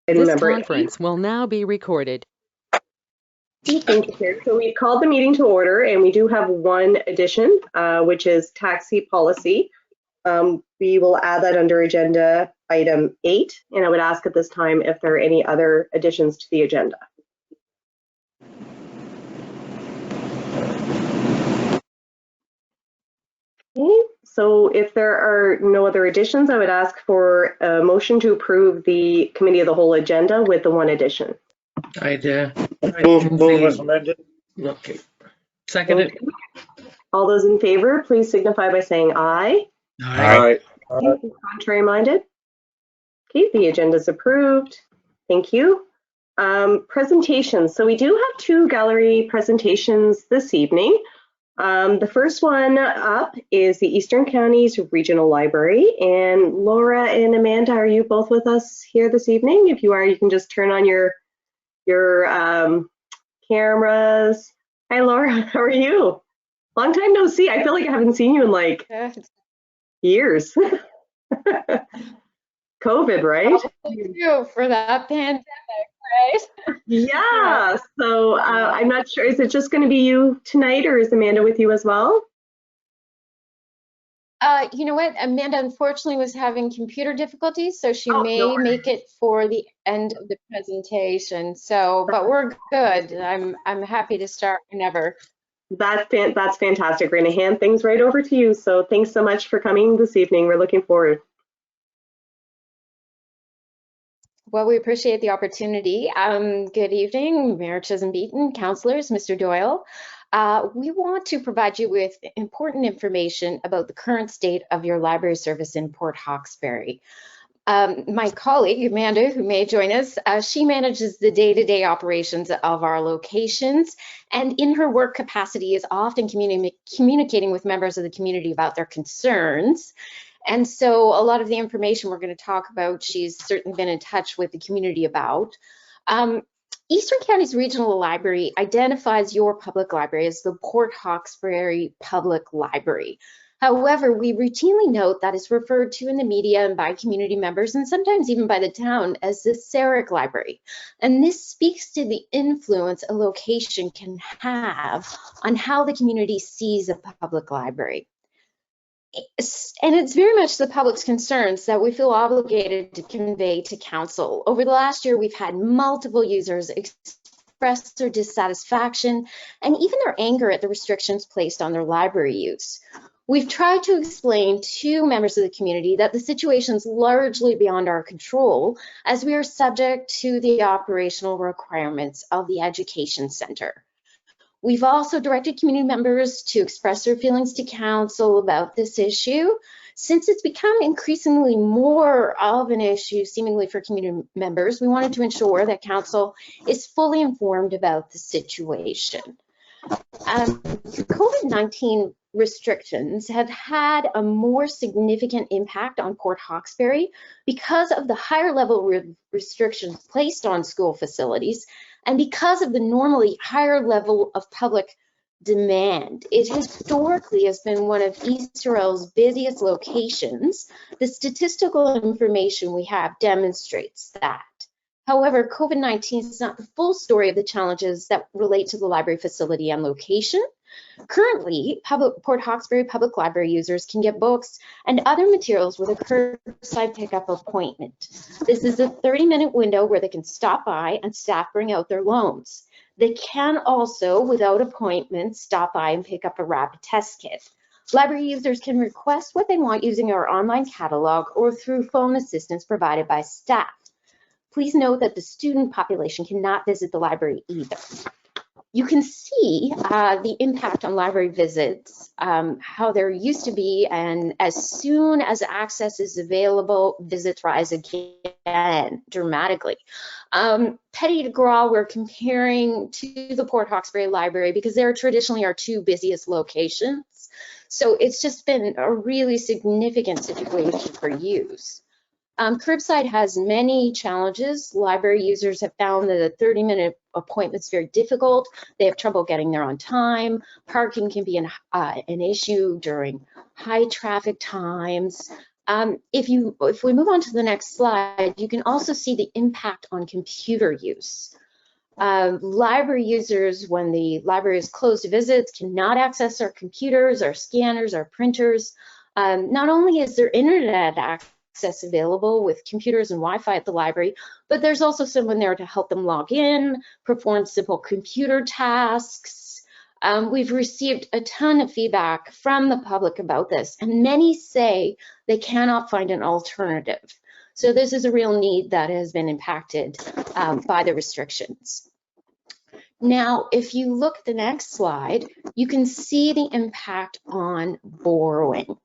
This number conference will now be recorded. Thank you, Chair. So we called the meeting to order, and we do have one addition, which is taxi policy. We will add that under agenda item 8, and I would ask at this time if there are any other additions to the agenda. Okay, so if there are no other additions, I would ask for a motion to approve the committee of the whole agenda with the one addition. I'd Move as amended. Okay. Second it. All those in favor, please signify by saying aye. Aye. Okay, contrary minded? Okay, the agenda is approved. Thank you. Presentations. So we do have 2 gallery presentations this evening. The first one up is the Eastern Counties Regional Library. And Laura and Amanda, are you both with us here this evening? If you are, you can just turn on your cameras. Hi, Laura. How are you? Long time no see. I feel like I haven't seen you in like years. COVID, right? You for that pandemic, right? Yeah. So I'm not sure. Is it just going to be you tonight, or is Amanda with you as well? You know what? Amanda unfortunately was having computer difficulties, so she Oh, may no worries. make it for the end of the presentation. So, but we're good. I'm happy to start whenever. That's fantastic. We're going to hand things right over to you. So thanks so much for coming this evening. We're looking forward. Well, we appreciate the opportunity. Good evening, Mayor Chisholm Beaton, councillors, Mr. Doyle. We want to provide you with important information about the current state of your library service in Port Hawkesbury. My colleague, Amanda, who may join us, she manages the day-to-day operations of our locations, and in her work capacity is often communicating with members of the community about their concerns. And so a lot of the information we're going to talk about, she's certainly been in touch with the community about. Eastern Counties Regional Library identifies your public library as the Port Hawkesbury Public Library. However, we routinely note that it's referred to in the media and by community members, and sometimes even by the town, as the Sarek Library. And this speaks to the influence a location can have on how the community sees a public library. And it's very much the public's concerns that we feel obligated to convey to council. Over the last year, we've had multiple users express their dissatisfaction and even their anger at the restrictions placed on their library use. We've tried to explain to members of the community that the situation is largely beyond our control, as we are subject to the operational requirements of the Education Centre. We've also directed community members to express their feelings to council about this issue. Since it's become increasingly more of an issue, seemingly for community members, we wanted to ensure that council is fully informed about the situation. COVID-19 restrictions have had a more significant impact on Port Hawkesbury because of the higher level restrictions placed on school facilities and because of the normally higher level of public demand. It historically has been one of East Royal's busiest locations. The statistical information we have demonstrates that. However, COVID-19 is not the full story of the challenges that relate to the library facility and location. Currently, Port Hawkesbury Public Library users can get books and other materials with a curbside pickup appointment. This is a 30-minute window where they can stop by and staff bring out their loans. They can also, without appointment, stop by and pick up a rapid test kit. Library users can request what they want using our online catalog or through phone assistance provided by staff. Please note that the student population cannot visit the library either. You can see the impact on library visits, how there used to be, and as soon as access is available, visits rise again dramatically. Petit de Gras, we're comparing to the Port Hawkesbury Library because they're traditionally our 2 busiest locations. So it's just been a really significant situation for use. Curbside has many challenges. Library users have found that a 30-minute appointment is very difficult. They have trouble getting there on time. Parking can be an issue during high traffic times. If we move on to the next slide, you can also see the impact on computer use. Library users, when the library is closed to visits, cannot access our computers, our scanners, our printers. Not only is there internet access available with computers and Wi-Fi at the library, but there's also someone there to help them log in, perform simple computer tasks. We've received a ton of feedback from the public about this, and many say they cannot find an alternative. So this is a real need that has been impacted by the restrictions. Now, if you look at the next slide, you can see the impact on borrowing.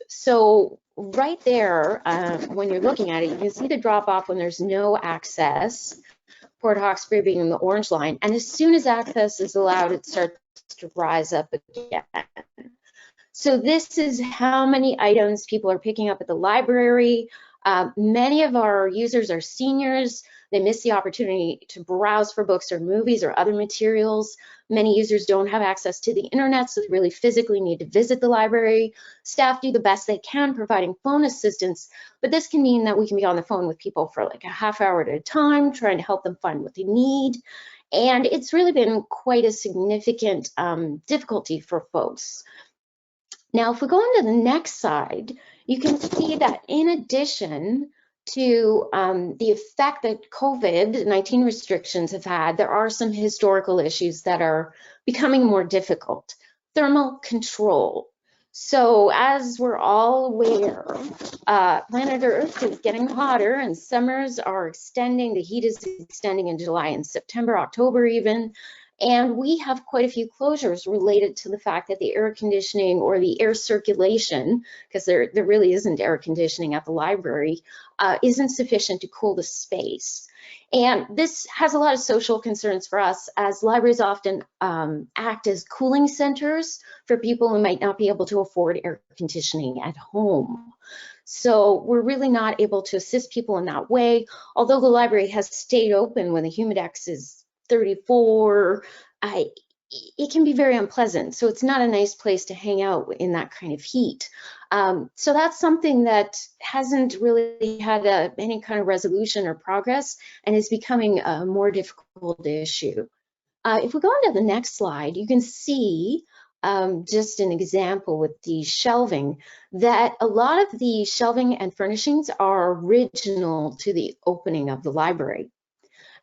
So right there, when you're looking at it, you can see the drop off when there's no access, Port Hawkesbury being in the orange line, and as soon as access is allowed, it starts to rise up again. So this is how many items people are picking up at the library. Many of our users are seniors. They miss the opportunity to browse for books or movies or other materials. Many users don't have access to the internet, so they really physically need to visit the library. Staff do the best they can providing phone assistance, but this can mean that we can be on the phone with people for like a half hour at a time, trying to help them find what they need. And it's really been quite a significant difficulty for folks. Now, if we go on to the next slide, you can see that in addition to the effect that COVID-19 restrictions have had, there are some historical issues that are becoming more difficult. Thermal control. So as we're all aware, planet Earth is getting hotter and summers are extending. The heat is extending in July and September, October even. And we have quite a few closures related to the fact that the air conditioning or the air circulation, because there really isn't air conditioning at the library, isn't sufficient to cool the space. And this has a lot of social concerns for us, as libraries often act as cooling centers for people who might not be able to afford air conditioning at home. So we're really not able to assist people in that way. Although the library has stayed open when the Humidex is 34, it can be very unpleasant. So it's not a nice place to hang out in that kind of heat. So that's something that hasn't really had any kind of resolution or progress and is becoming a more difficult issue. If we go on to the next slide, you can see just an example with the shelving, that a lot of the shelving and furnishings are original to the opening of the library.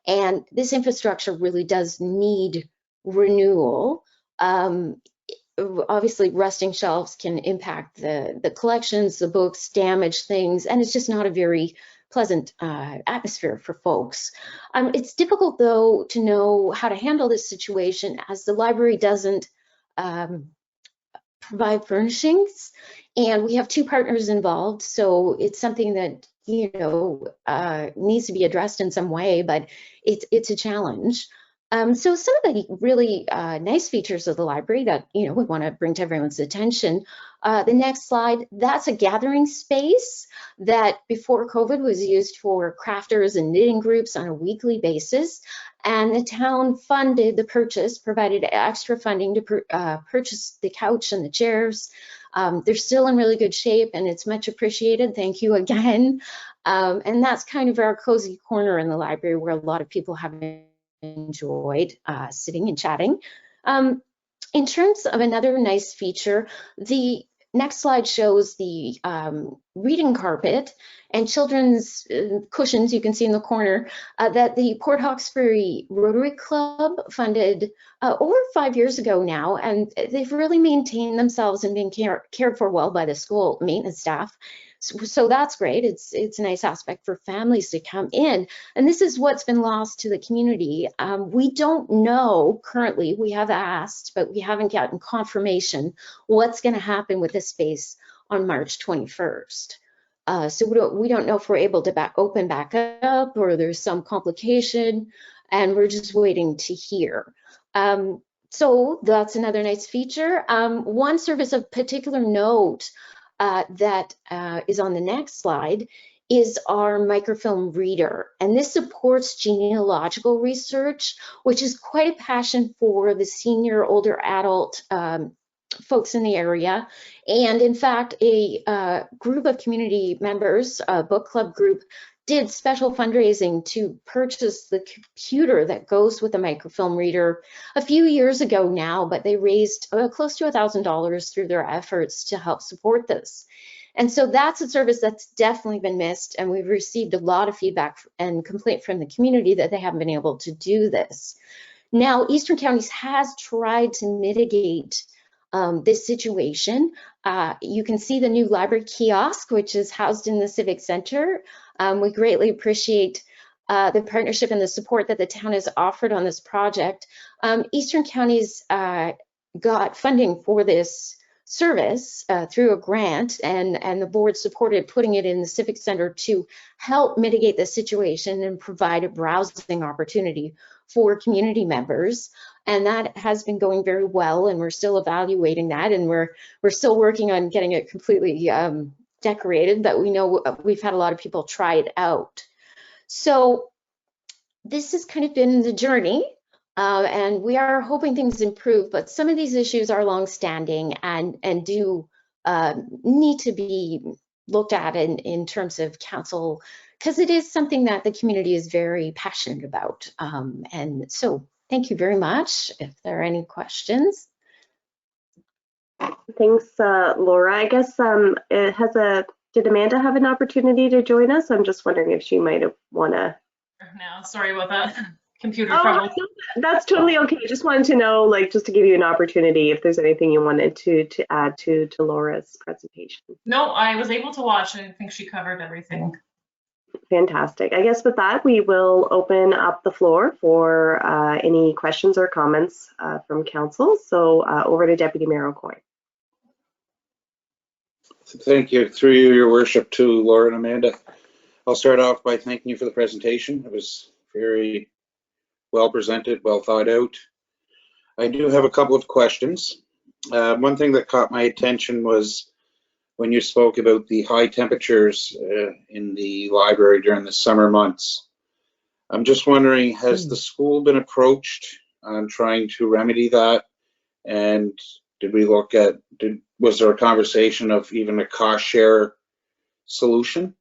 And this infrastructure really does need renewal. Obviously, rusting shelves can impact the collections, the books, damage things, and it's just not a very pleasant atmosphere for folks. It's difficult, though, to know how to handle this situation, as the library doesn't provide furnishings, and we have two partners involved, so it's something that needs to be addressed in some way, but it's a challenge. So some of the really nice features of the library that we want to bring to everyone's attention. The next slide, that's a gathering space that before COVID was used for crafters and knitting groups on a weekly basis, and the town funded the purchase, provided extra funding to purchase the couch and the chairs. They're still in really good shape, and it's much appreciated. Thank you again. And that's kind of our cozy corner in the library where a lot of people have enjoyed sitting and chatting. In terms of another nice feature, the next slide shows the reading carpet and children's cushions you can see in the corner that the Port Hawkesbury Rotary Club funded over 5 years ago now, and they've really maintained themselves and been cared for well by the school maintenance staff. So that's great. It's a nice aspect for families to come in. And this is what's been lost to the community. We don't know currently, we have asked, but we haven't gotten confirmation what's going to happen with this space on March 21st. So we don't know if we're able to open back up or there's some complication, and we're just waiting to hear. So that's another nice feature. One service of particular note that is on the next slide is our microfilm reader, and this supports genealogical research, which is quite a passion for the senior older adult folks in the area. And in fact, a group of community members, a book club group, did special fundraising to purchase the computer that goes with the microfilm reader a few years ago now, but they raised close to $1,000 through their efforts to help support this. And so that's a service that's definitely been missed, and we've received a lot of feedback and complaint from the community that they haven't been able to do this. Now, Eastern Counties has tried to mitigate this situation. You can see the new library kiosk, which is housed in the Civic Center. We greatly appreciate the partnership and the support that the town has offered on this project. Eastern Counties got funding for this service through a grant, and the board supported putting it in the Civic Center to help mitigate the situation and provide a browsing opportunity for community members. And that has been going very well, and we're still evaluating that, and we're still working on getting it completely decorated, but we know we've had a lot of people try it out. So this has kind of been the journey, and we are hoping things improve, but some of these issues are long-standing and do need to be looked at in terms of council, because it is something that the community is very passionate about. And so thank you very much. If there are any questions. Thanks, Laura. I guess did Amanda have an opportunity to join us? I'm just wondering if she might have wanna. No, sorry about that. Computer Oh, trouble. no, that's totally okay. Just wanted to know, like, just to give you an opportunity if there's anything you wanted to add to Laura's presentation. No, I was able to watch and I think she covered everything. Fantastic. I guess with that, we will open up the floor for any questions or comments from council. So over to Deputy Mayor Aucoin. Thank you. Through you, Your Worship, to Laura and Amanda. I'll start off by thanking you for the presentation. It was very well presented, well thought out. I do have a couple of questions. One thing that caught my attention was when you spoke about the high temperatures in the library during the summer months. I'm just wondering, has the school been approached on trying to remedy that? And did we look at, was there a conversation of even a cost share solution?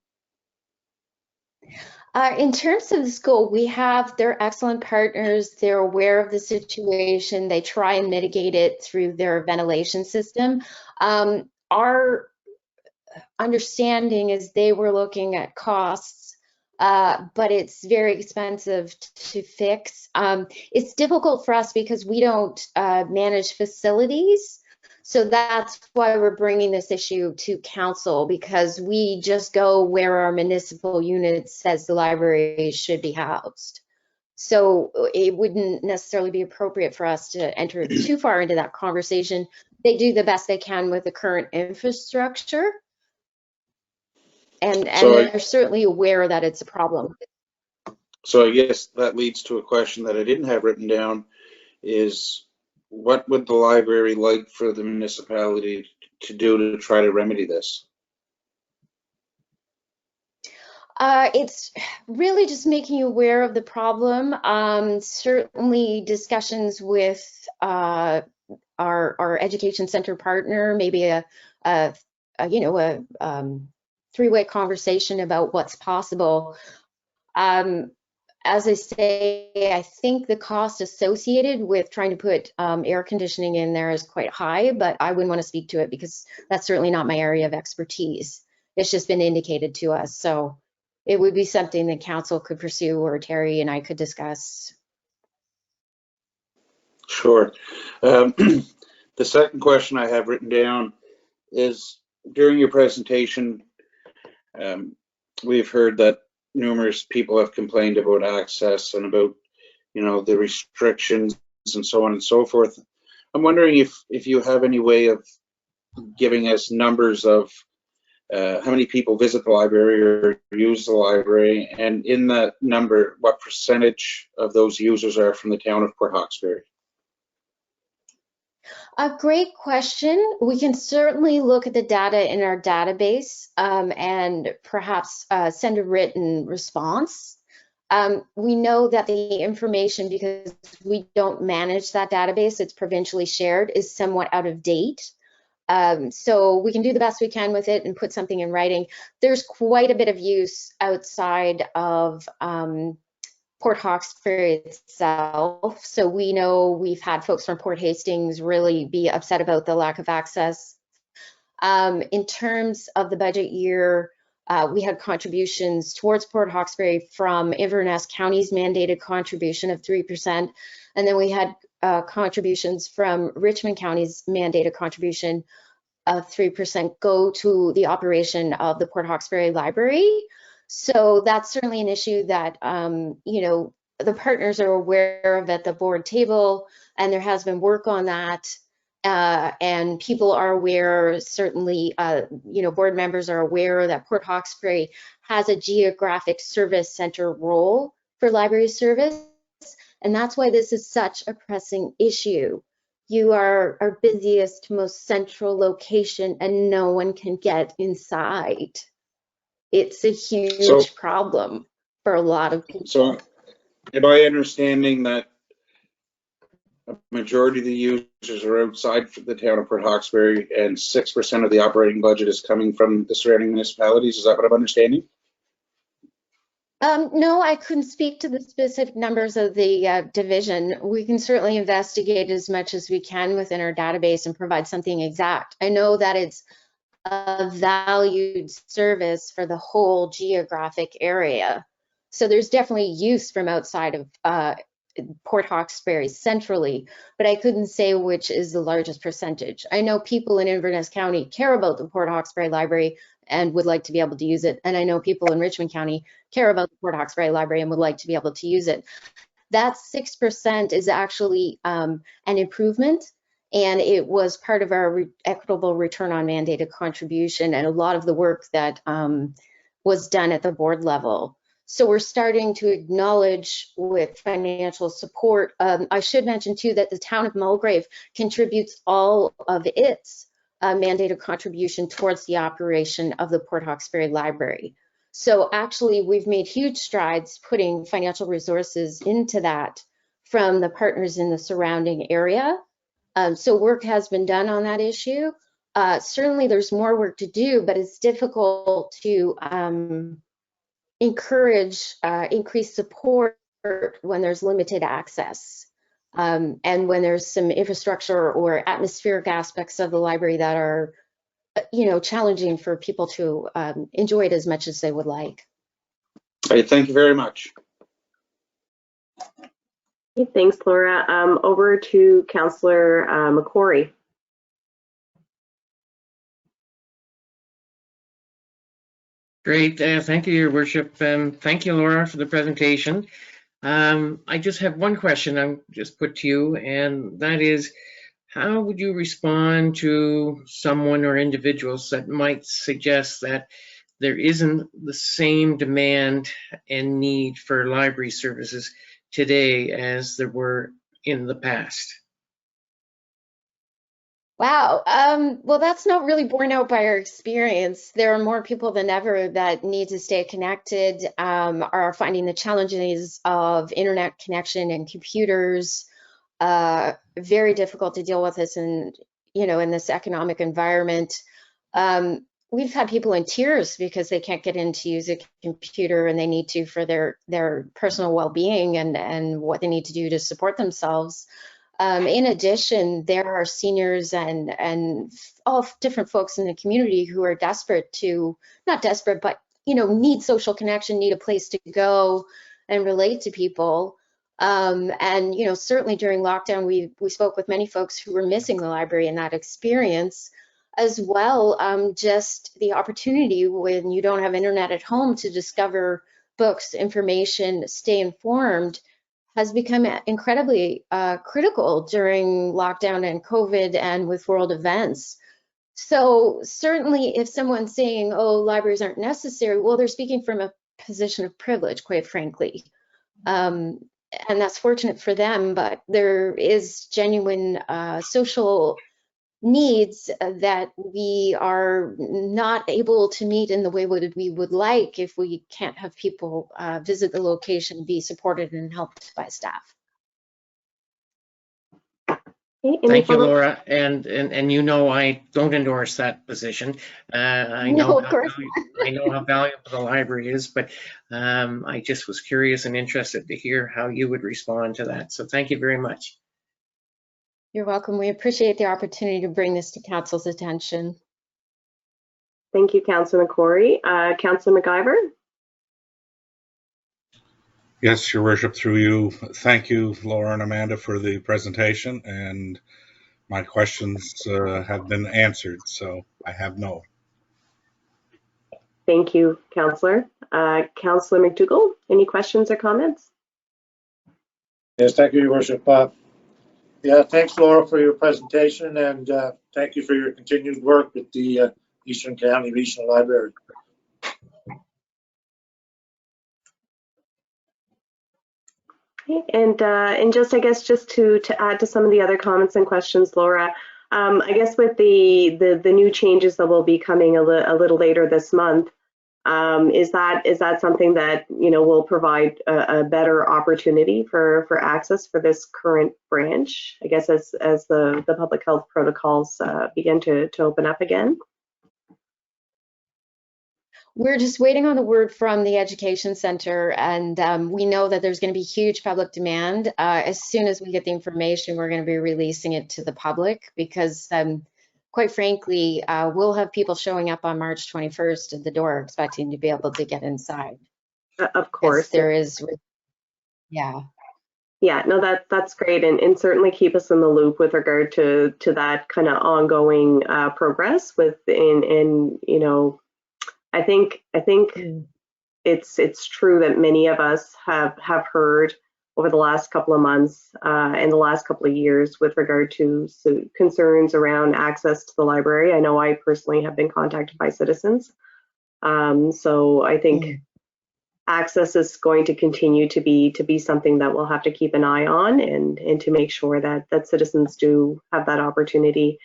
In terms of the school, they're excellent partners. They're aware of the situation. They try and mitigate it through their ventilation system. Our understanding is they were looking at costs, but it's very expensive to fix. It's difficult for us because we don't manage facilities. So that's why we're bringing this issue to council, because we just go where our municipal unit says the library should be housed. So it wouldn't necessarily be appropriate for us to enter too far into that conversation. They do the best they can with the current infrastructure. And they're certainly aware that it's a problem. So I guess that leads to a question that I didn't have written down, is what would the library like for the municipality to do to try to remedy this? It's really just making you aware of the problem. Certainly discussions with our education center partner, maybe a three-way conversation about what's possible. As I say, I think the cost associated with trying to put air conditioning in there is quite high, but I wouldn't want to speak to it because that's certainly not my area of expertise. It's just been indicated to us. So it would be something that council could pursue, or Terry and I could discuss. Sure. The second question I have written down is, during your presentation, we've heard that numerous people have complained about access and about, the restrictions and so on and so forth. I'm wondering if you have any way of giving us numbers of how many people visit the library or use the library, and in that number, what percentage of those users are from the town of Port Hawkesbury? A great question. We can certainly look at the data in our database and perhaps send a written response. We know that the information, because we don't manage that database, it's provincially shared, is somewhat out of date. So we can do the best we can with it and put something in writing. There's quite a bit of use outside of Port Hawkesbury itself. So we know we've had folks from Port Hastings really be upset about the lack of access. In terms of the budget year, we had contributions towards Port Hawkesbury from Inverness County's mandated contribution of 3%. And then we had contributions from Richmond County's mandated contribution of 3% go to the operation of the Port Hawkesbury Library. So that's certainly an issue that, you know, the partners are aware of at the board table, and there has been work on that. And people are aware, certainly, you know, board members are aware that Port Hawkesbury has a geographic service center role for library service. And that's why this is such a pressing issue. You are our busiest, most central location, and no one can get inside. It's a huge problem for a lot of people. So am I understanding that a majority of the users are outside the town of Port Hawkesbury and 6% of the operating budget is coming from the surrounding municipalities? Is that what I'm understanding? No, I couldn't speak to the specific numbers of the division. We can certainly investigate as much as we can within our database and provide something exact. I know that it's a valued service for the whole geographic area. So there's definitely use from outside of Port Hawkesbury centrally, but I couldn't say which is the largest percentage. I know people in Inverness County care about the Port Hawkesbury Library and would like to be able to use it. And I know people in Richmond County care about the Port Hawkesbury Library and would like to be able to use it. That 6% is actually an improvement, and it was part of our equitable return on mandated contribution and a lot of the work that was done at the board level. So we're starting to acknowledge with financial support. I should mention too that the town of Mulgrave contributes all of its mandated contribution towards the operation of the Port Hawkesbury Library. So actually we've made huge strides putting financial resources into that from the partners in the surrounding area. So work has been done on that issue. Certainly there's more work to do, but it's difficult to encourage increased support when there's limited access. And when there's some infrastructure or atmospheric aspects of the library that are, you know, challenging for people to enjoy it as much as they would like. All right, thank you very much. Okay, thanks, Laura. Over to Councillor McCrory. Great. Thank you, Your Worship. Thank you, Laura, for the presentation. I just have one question I'll just put to you, and that is, how would you respond to someone or individuals that might suggest that there isn't the same demand and need for library services today as there were in the past? Wow. Well, that's not really borne out by our experience. There are more people than ever that need to stay connected, are finding the challenges of internet connection and computers very difficult to deal with this in, you know, in this economic environment. We've had people in tears because they can't get in to use a computer and they need to for their personal well-being and what they need to do to support themselves. In addition, there are seniors and all different folks in the community who are desperate to, not desperate, but, you know, need social connection, need a place to go and relate to people. And, you know, certainly during lockdown, we spoke with many folks who were missing the library and that experience as well. Just the opportunity when you don't have internet at home to discover books, information, stay informed has become incredibly critical during lockdown and COVID and with world events. So certainly if someone's saying, oh, libraries aren't necessary, well, they're speaking from a position of privilege, quite frankly. And that's fortunate for them, but there is genuine social needs that we are not able to meet in the way we would like if we can't have people visit the location, be supported and helped by staff. Okay, any Thank you, follow- Laura. And you know I don't endorse that position. I No, know of course. I know how valuable the library is, but I just was curious and interested to hear how you would respond to that. So thank you very much. You're welcome. We appreciate the opportunity to bring this to Council's attention. Thank you, Councillor McCrory. Councillor McIver? Yes, Your Worship, through you. Thank you, Laura and Amanda, for the presentation, and my questions have been answered, so I have no. Thank you, Councillor. Councillor McDougall, any questions or comments? Yes, thank you, Your Worship. Yeah, thanks, Laura, for your presentation, and thank you for your continued work with the Eastern County Regional Library. Okay, and just I guess just to add to some of the other comments and questions, Laura, I guess with the new changes that will be coming a little later this month, is that something that will provide a better opportunity for access for this current branch? I guess as the public health protocols begin to open up again. We're just waiting on the word from the Education Center, and we know that there's going to be huge public demand. As soon as we get the information, we're going to be releasing it to the public because, quite frankly, we'll have people showing up on March 21st at the door expecting to be able to get inside. Of course. Yes, there is, yeah. Yeah, no, that's great, and certainly keep us in the loop with regard to that kind of ongoing progress in I think it's true that many of us have heard over the last couple of months and the last couple of years with regard to concerns around access to the library. I know I personally have been contacted by citizens. So I think access is going to continue to be something that we'll have to keep an eye on and to make sure that citizens do have that opportunity,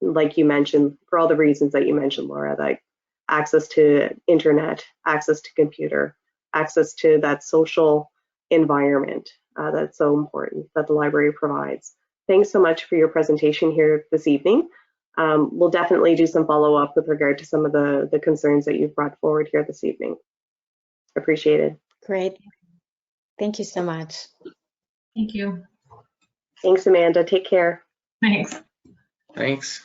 like you mentioned, for all the reasons that you mentioned, Laura, like access to internet, access to computer, access to that social environment that's so important that the library provides. Thanks so much for your presentation here this evening. We'll definitely do some follow-up with regard to some of the concerns that you've brought forward here this evening. Appreciated. Great. Thank you so much. Thank you. Thanks, Amanda. Take care. Thanks. Thanks.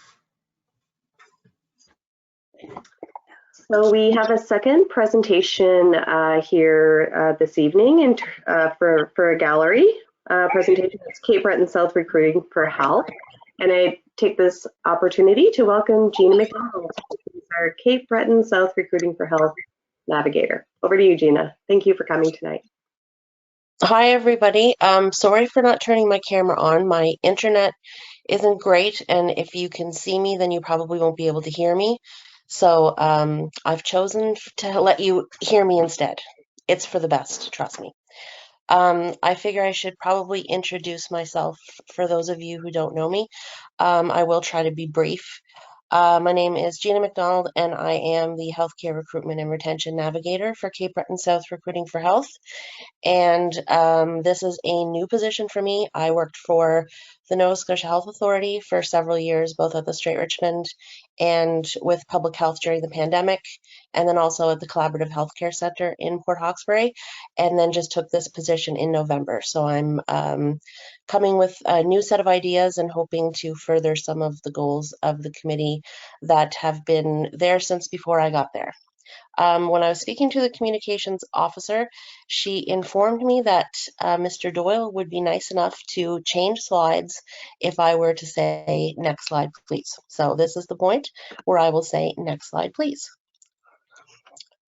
So we have a second presentation here this evening and for a gallery presentation. It's Cape Breton South Recruiting for Health. And I take this opportunity to welcome Gina McDonald, who's our Cape Breton South Recruiting for Health navigator. Over to you, Gina. Thank you for coming tonight. Hi, everybody. Sorry for not turning my camera on. My internet isn't great, and if you can see me, then you probably won't be able to hear me. So I've chosen to let you hear me instead. It's for the best, trust me. I figure I should probably introduce myself for those of you who don't know me. I will try to be brief. My name is Gina McDonald, and I am the Healthcare Recruitment and Retention Navigator for Cape Breton South Recruiting for Health. And this is a new position for me. I worked for the Nova Scotia Health Authority for several years, both at the Strait Richmond and with public health during the pandemic, and then also at the Collaborative Healthcare Center in Port Hawkesbury, and then just took this position in November. So I'm coming with a new set of ideas and hoping to further some of the goals of the committee that have been there since before I got there. When I was speaking to the communications officer, she informed me that Mr. Doyle would be nice enough to change slides if I were to say, next slide, please. So this is the point where I will say, next slide, please.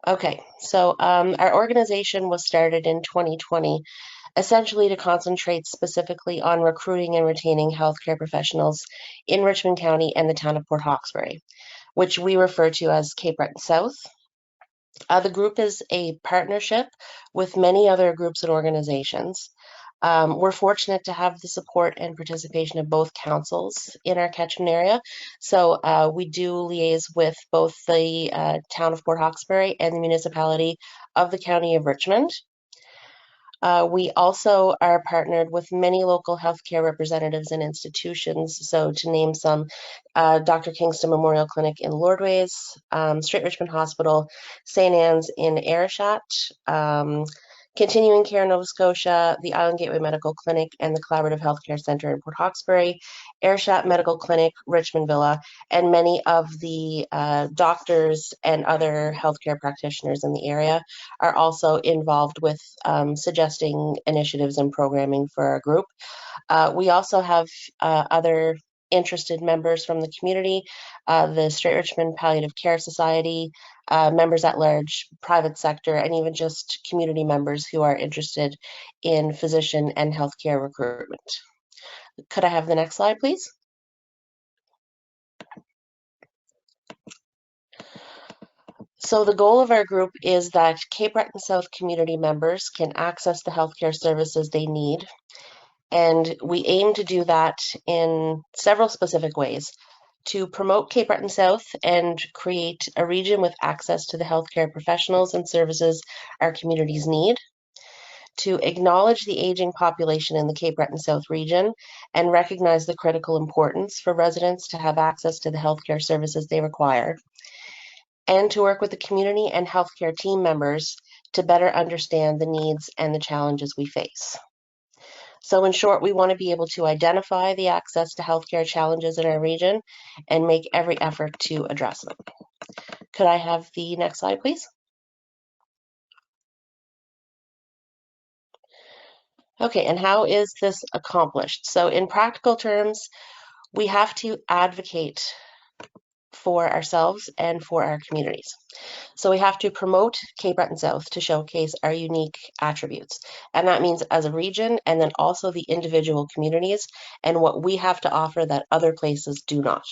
Okay, so our organization was started in 2020, essentially to concentrate specifically on recruiting and retaining healthcare professionals in Richmond County and the town of Port Hawkesbury, which we refer to as Cape Breton South. The group is a partnership with many other groups and organizations. We're fortunate to have the support and participation of both councils in our catchment area. So we do liaise with both the town of Port Hawkesbury and the municipality of the County of Richmond. We also are partnered with many local healthcare representatives and institutions. So to name some, Dr. Kingston Memorial Clinic in Lordways, Straight Richmond Hospital, St. Anne's in Ayrshire, Continuing Care Nova Scotia, the Island Gateway Medical Clinic, and the Collaborative Healthcare Centre in Port Hawkesbury, Ayrshire Medical Clinic, Richmond Villa, and many of the doctors and other healthcare practitioners in the area are also involved with suggesting initiatives and programming for our group. We also have other interested members from the community, the Straight Richmond Palliative Care Society, members at large, private sector, and even just community members who are interested in physician and healthcare recruitment. Could I have the next slide, please? So the goal of our group is that Cape Breton South community members can access the healthcare services they need. And we aim to do that in several specific ways: to promote Cape Breton South and create a region with access to the healthcare professionals and services our communities need, to acknowledge the aging population in the Cape Breton South region and recognize the critical importance for residents to have access to the healthcare services they require, and to work with the community and healthcare team members to better understand the needs and the challenges we face. So in short, we want to be able to identify the access to healthcare challenges in our region and make every effort to address them. Could I have the next slide, please? Okay, and how is this accomplished? So in practical terms, we have to advocate for ourselves and for our communities. So we have to promote Cape Breton South to showcase our unique attributes. And that means as a region, and then also the individual communities and what we have to offer that other places do not.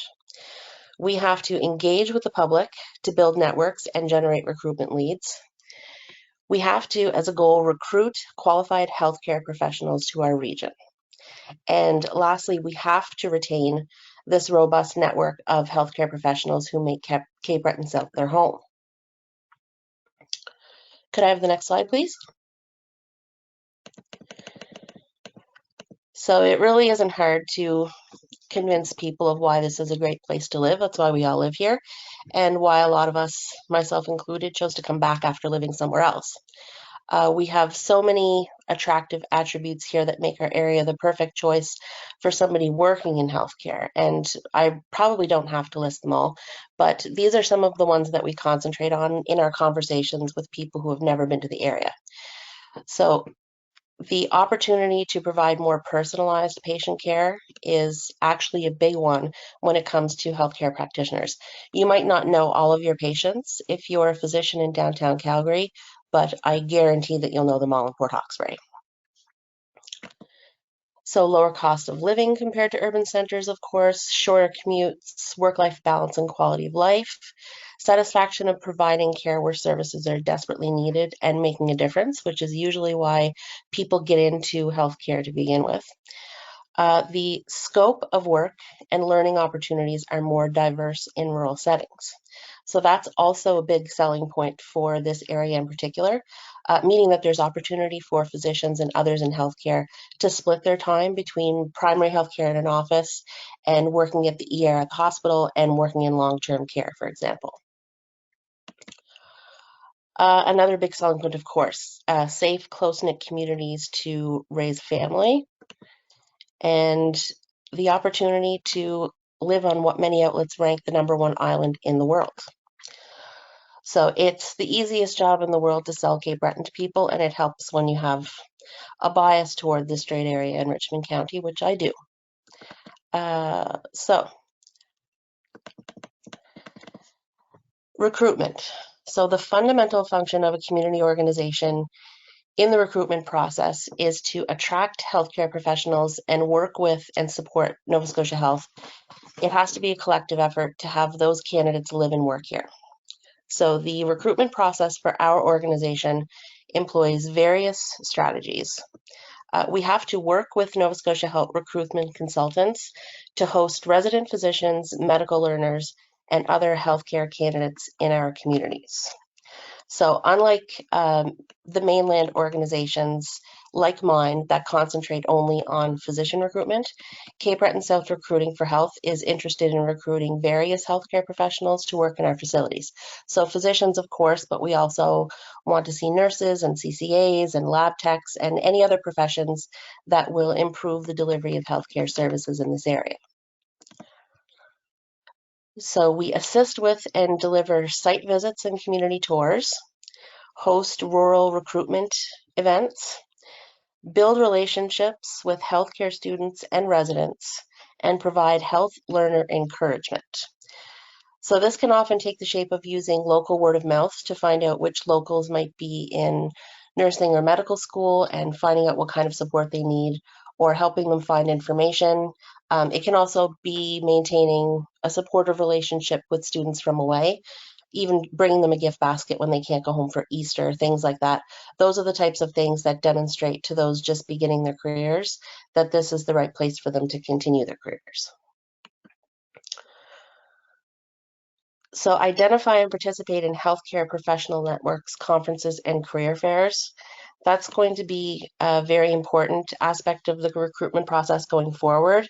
We have to engage with the public to build networks and generate recruitment leads. We have to, as a goal, recruit qualified healthcare professionals to our region. And lastly, we have to retain this robust network of healthcare professionals who make Cape Breton South their home. Could I have the next slide, please? So it really isn't hard to convince people of why this is a great place to live. That's why we all live here, and why a lot of us, myself included, chose to come back after living somewhere else. We have so many attractive attributes here that make our area the perfect choice for somebody working in healthcare. And I probably don't have to list them all, but these are some of the ones that we concentrate on in our conversations with people who have never been to the area. So the opportunity to provide more personalized patient care is actually a big one when it comes to healthcare practitioners. You might not know all of your patients if you're a physician in downtown Calgary, but I guarantee that you'll know them all in Port Hawkesbury. So lower cost of living compared to urban centers, of course, shorter commutes, work-life balance and quality of life, satisfaction of providing care where services are desperately needed and making a difference, which is usually why people get into healthcare to begin with. The scope of work and learning opportunities are more diverse in rural settings. So that's also a big selling point for this area in particular, meaning that there's opportunity for physicians and others in healthcare to split their time between primary healthcare in an office and working at the ER at the hospital and working in long-term care, for example. Another big selling point, of course, safe, close-knit communities to raise family, and the opportunity to live on what many outlets rank the #1 island in the world. So it's the easiest job in the world to sell Cape Breton to people, and it helps when you have a bias toward the Strait area in Richmond County, which I do. So recruitment. So the fundamental function of a community organization in the recruitment process is to attract healthcare professionals and work with and support Nova Scotia Health. It has to be a collective effort to have those candidates live and work here. So the recruitment process for our organization employs various strategies. We have to work with Nova Scotia Health recruitment consultants to host resident physicians, medical learners, and other healthcare candidates in our communities. So unlike the mainland organizations like mine that concentrate only on physician recruitment, Cape Breton South Recruiting for Health is interested in recruiting various healthcare professionals to work in our facilities. So physicians, of course, but we also want to see nurses and CCAs and lab techs and any other professions that will improve the delivery of healthcare services in this area. So we assist with and deliver site visits and community tours, host rural recruitment events, build relationships with healthcare students and residents, and provide health learner encouragement. So this can often take the shape of using local word of mouth to find out which locals might be in nursing or medical school and finding out what kind of support they need, or helping them find information. It can also be maintaining a supportive relationship with students from away, even bringing them a gift basket when they can't go home for Easter, things like that. Those are the types of things that demonstrate to those just beginning their careers that this is the right place for them to continue their careers. So identify and participate in healthcare professional networks, conferences, and career fairs. That's going to be a very important aspect of the recruitment process going forward.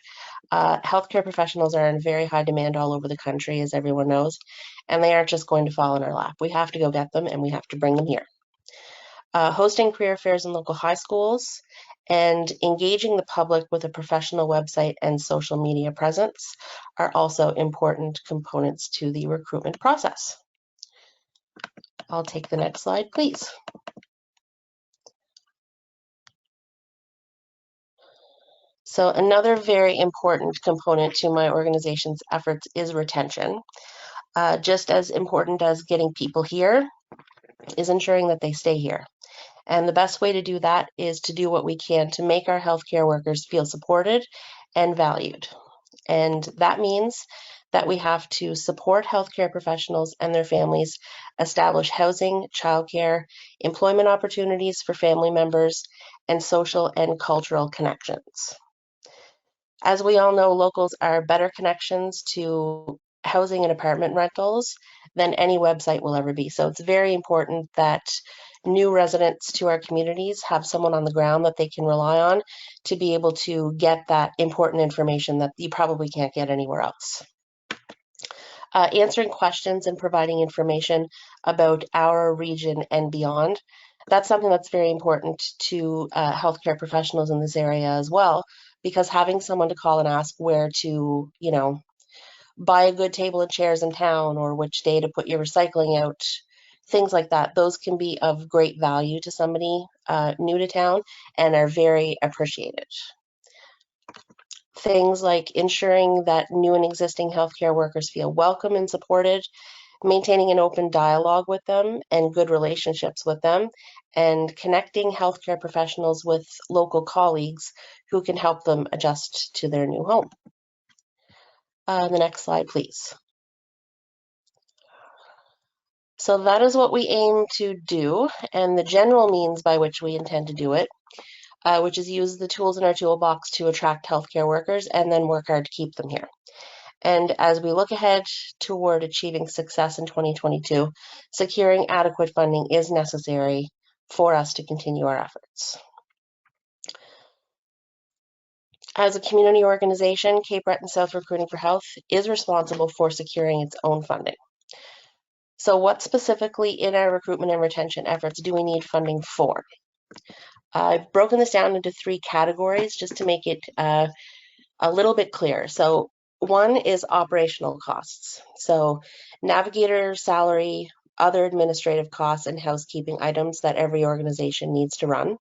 Healthcare professionals are in very high demand all over the country, as everyone knows, and they aren't just going to fall in our lap. We have to go get them, and we have to bring them here. Hosting career fairs in local high schools and engaging the public with a professional website and social media presence are also important components to the recruitment process. I'll take the next slide, please. So another very important component to my organization's efforts is retention. Just as important as getting people here is ensuring that they stay here. And the best way to do that is to do what we can to make our healthcare workers feel supported and valued. And that means that we have to support healthcare professionals and their families, establish housing, childcare, employment opportunities for family members, and social and cultural connections. As we all know, locals are better connections to housing and apartment rentals than any website will ever be. So it's very important that new residents to our communities have someone on the ground that they can rely on to be able to get that important information that you probably can't get anywhere else. Answering questions and providing information about our region and beyond. That's something that's very important to healthcare professionals in this area as well, because having someone to call and ask where to, buy a good table and chairs in town, or which day to put your recycling out, things like that, those can be of great value to somebody new to town and are very appreciated. Things like ensuring that new and existing healthcare workers feel welcome and supported, maintaining an open dialogue with them and good relationships with them, and connecting healthcare professionals with local colleagues who can help them adjust to their new home. The next slide, please. So that is what we aim to do, and the general means by which we intend to do it, which is use the tools in our toolbox to attract healthcare workers and then work hard to keep them here. And as we look ahead toward achieving success in 2022, securing adequate funding is necessary for us to continue our efforts. As a community organization, Cape Breton South Recruiting for Health is responsible for securing its own funding. So what specifically in our recruitment and retention efforts do we need funding for? I've broken this down into 3 categories just to make it a little bit clearer. So one is operational costs. So navigator salary, other administrative costs, and housekeeping items that every organization needs to run.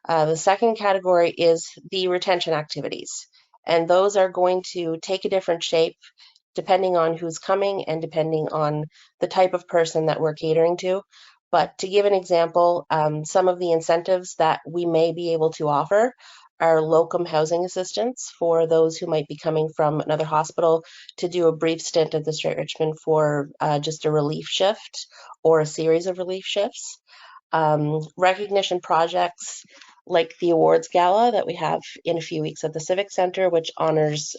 The second category is the retention activities. And those are going to take a different shape depending on who's coming and depending on the type of person that we're catering to. But to give an example, some of the incentives that we may be able to offer are locum housing assistance for those who might be coming from another hospital to do a brief stint at the Strait Richmond for just a relief shift or a series of relief shifts. Recognition projects like the awards gala that we have in a few weeks at the Civic Center, which honors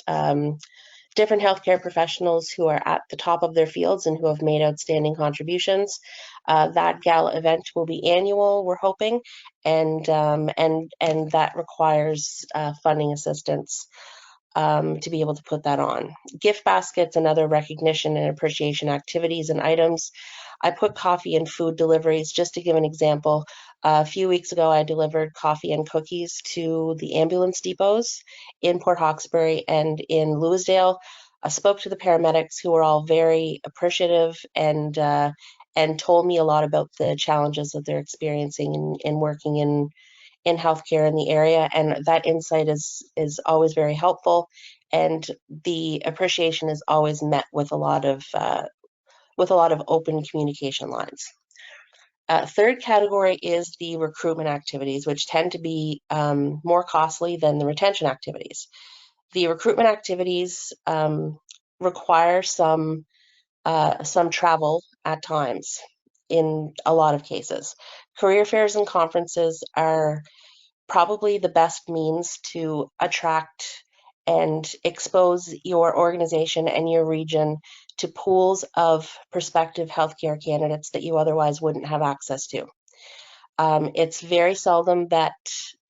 different healthcare professionals who are at the top of their fields and who have made outstanding contributions. That gala event will be annual, we're hoping, and that requires funding assistance to be able to put that on. Gift baskets and other recognition and appreciation activities and items. I put coffee and food deliveries, just to give an example. A few weeks ago, I delivered coffee and cookies to the ambulance depots in Port Hawkesbury and in Louisdale. I spoke to the paramedics, who were all very appreciative and told me a lot about the challenges that they're experiencing in working in healthcare in the area, and that insight is always very helpful, and the appreciation is always met with a lot of open communication lines. Third category is the recruitment activities, which tend to be more costly than the retention activities. The recruitment activities require some travel at times in a lot of cases. Career fairs and conferences are probably the best means to attract and expose your organization and your region to pools of prospective healthcare candidates that you otherwise wouldn't have access to. It's very seldom that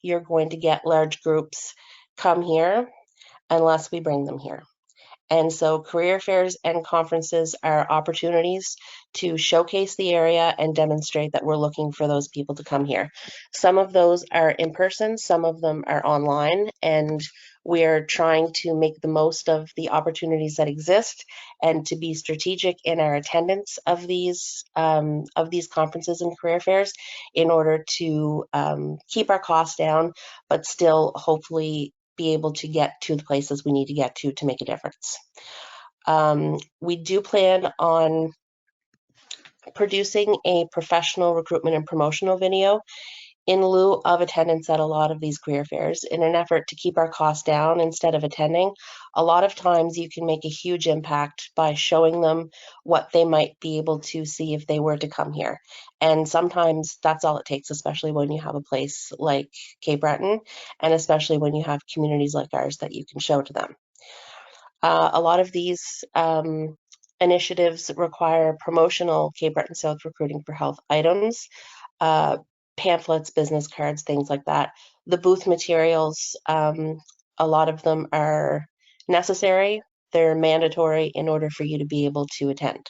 you're going to get large groups come here unless we bring them here. And so career fairs and conferences are opportunities to showcase the area and demonstrate that we're looking for those people to come here. Some of those are in person, some of them are online, and we're trying to make the most of the opportunities that exist and to be strategic in our attendance of these conferences and career fairs in order to keep our costs down, but still hopefully be able to get to the places we need to get to make a difference. We do plan on producing a professional recruitment and promotional video in lieu of attendance at a lot of these career fairs in an effort to keep our costs down instead of attending. A lot of times you can make a huge impact by showing them what they might be able to see if they were to come here. And sometimes that's all it takes, especially when you have a place like Cape Breton, and especially when you have communities like ours that you can show to them. A lot of these initiatives require promotional Cape Breton South Recruiting for Health items, pamphlets, business cards, things like that. The booth materials, a lot of them are necessary. They're mandatory in order for you to be able to attend.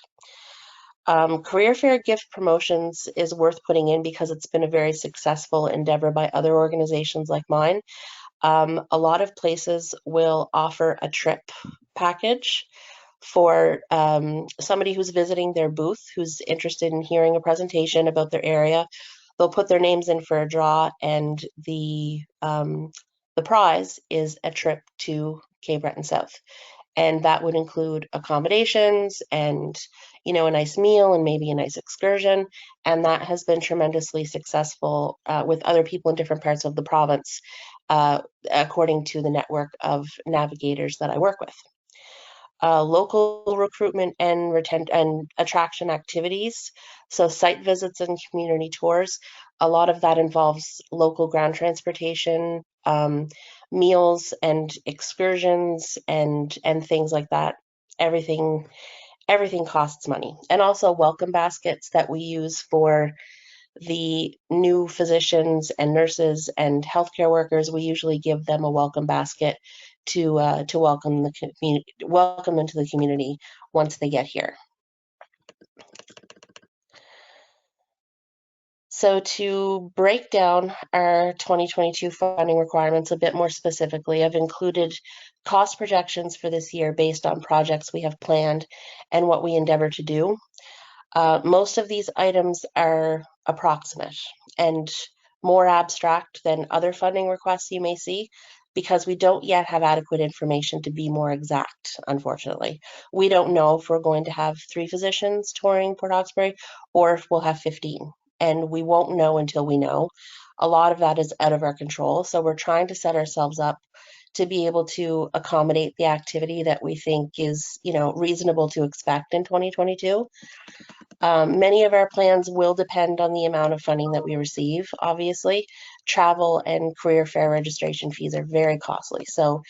Career fair gift promotions is worth putting in because it's been a very successful endeavor by other organizations like mine. A lot of places will offer a trip package for somebody who's visiting their booth, who's interested in hearing a presentation about their area. They'll put their names in for a draw, and the prize is a trip to Cape Breton South. And that would include accommodations and, you know, a nice meal and maybe a nice excursion. And that has been tremendously successful with other people in different parts of the province, according to the network of navigators that I work with. Local recruitment and attraction activities, so site visits and community tours. A lot of that involves local ground transportation, meals and excursions and things like that. Everything costs money. And also welcome baskets that we use for the new physicians and nurses and healthcare workers. We usually give them a welcome basket to welcome them to the community once they get here. So to break down our 2022 funding requirements a bit more specifically, I've included cost projections for this year based on projects we have planned and what we endeavor to do. Most of these items are approximate and more abstract than other funding requests you may see, because we don't yet have adequate information to be more exact, unfortunately. We don't know if we're going to have 3 physicians touring Port Hawkesbury or if we'll have 15, and we won't know until we know. A lot of that is out of our control, so we're trying to set ourselves up to be able to accommodate the activity that we think is, you know, reasonable to expect in 2022. Many of our plans will depend on the amount of funding that we receive, obviously. travel and career fair registration fees are very costly. So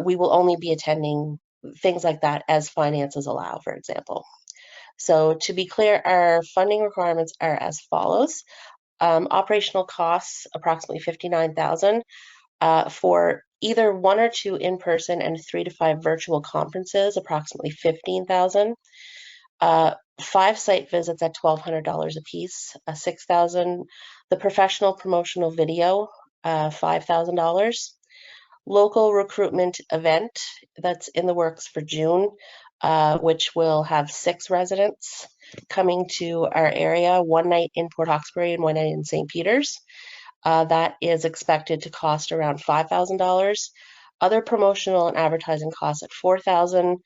we will only be attending things like that as finances allow, for example. So to be clear, our funding requirements are as follows. Operational costs, approximately $59,000 for either 1 or 2 in-person and 3 to 5 virtual conferences, approximately $15,000. 5 site visits at $1,200 a piece, $6,000. The professional promotional video, $5,000. Local recruitment event that's in the works for June, which will have 6 residents coming to our area, 1 night in Port Hawkesbury and 1 night in St. Peters. That is expected to cost around $5,000. Other promotional and advertising costs at $4,000.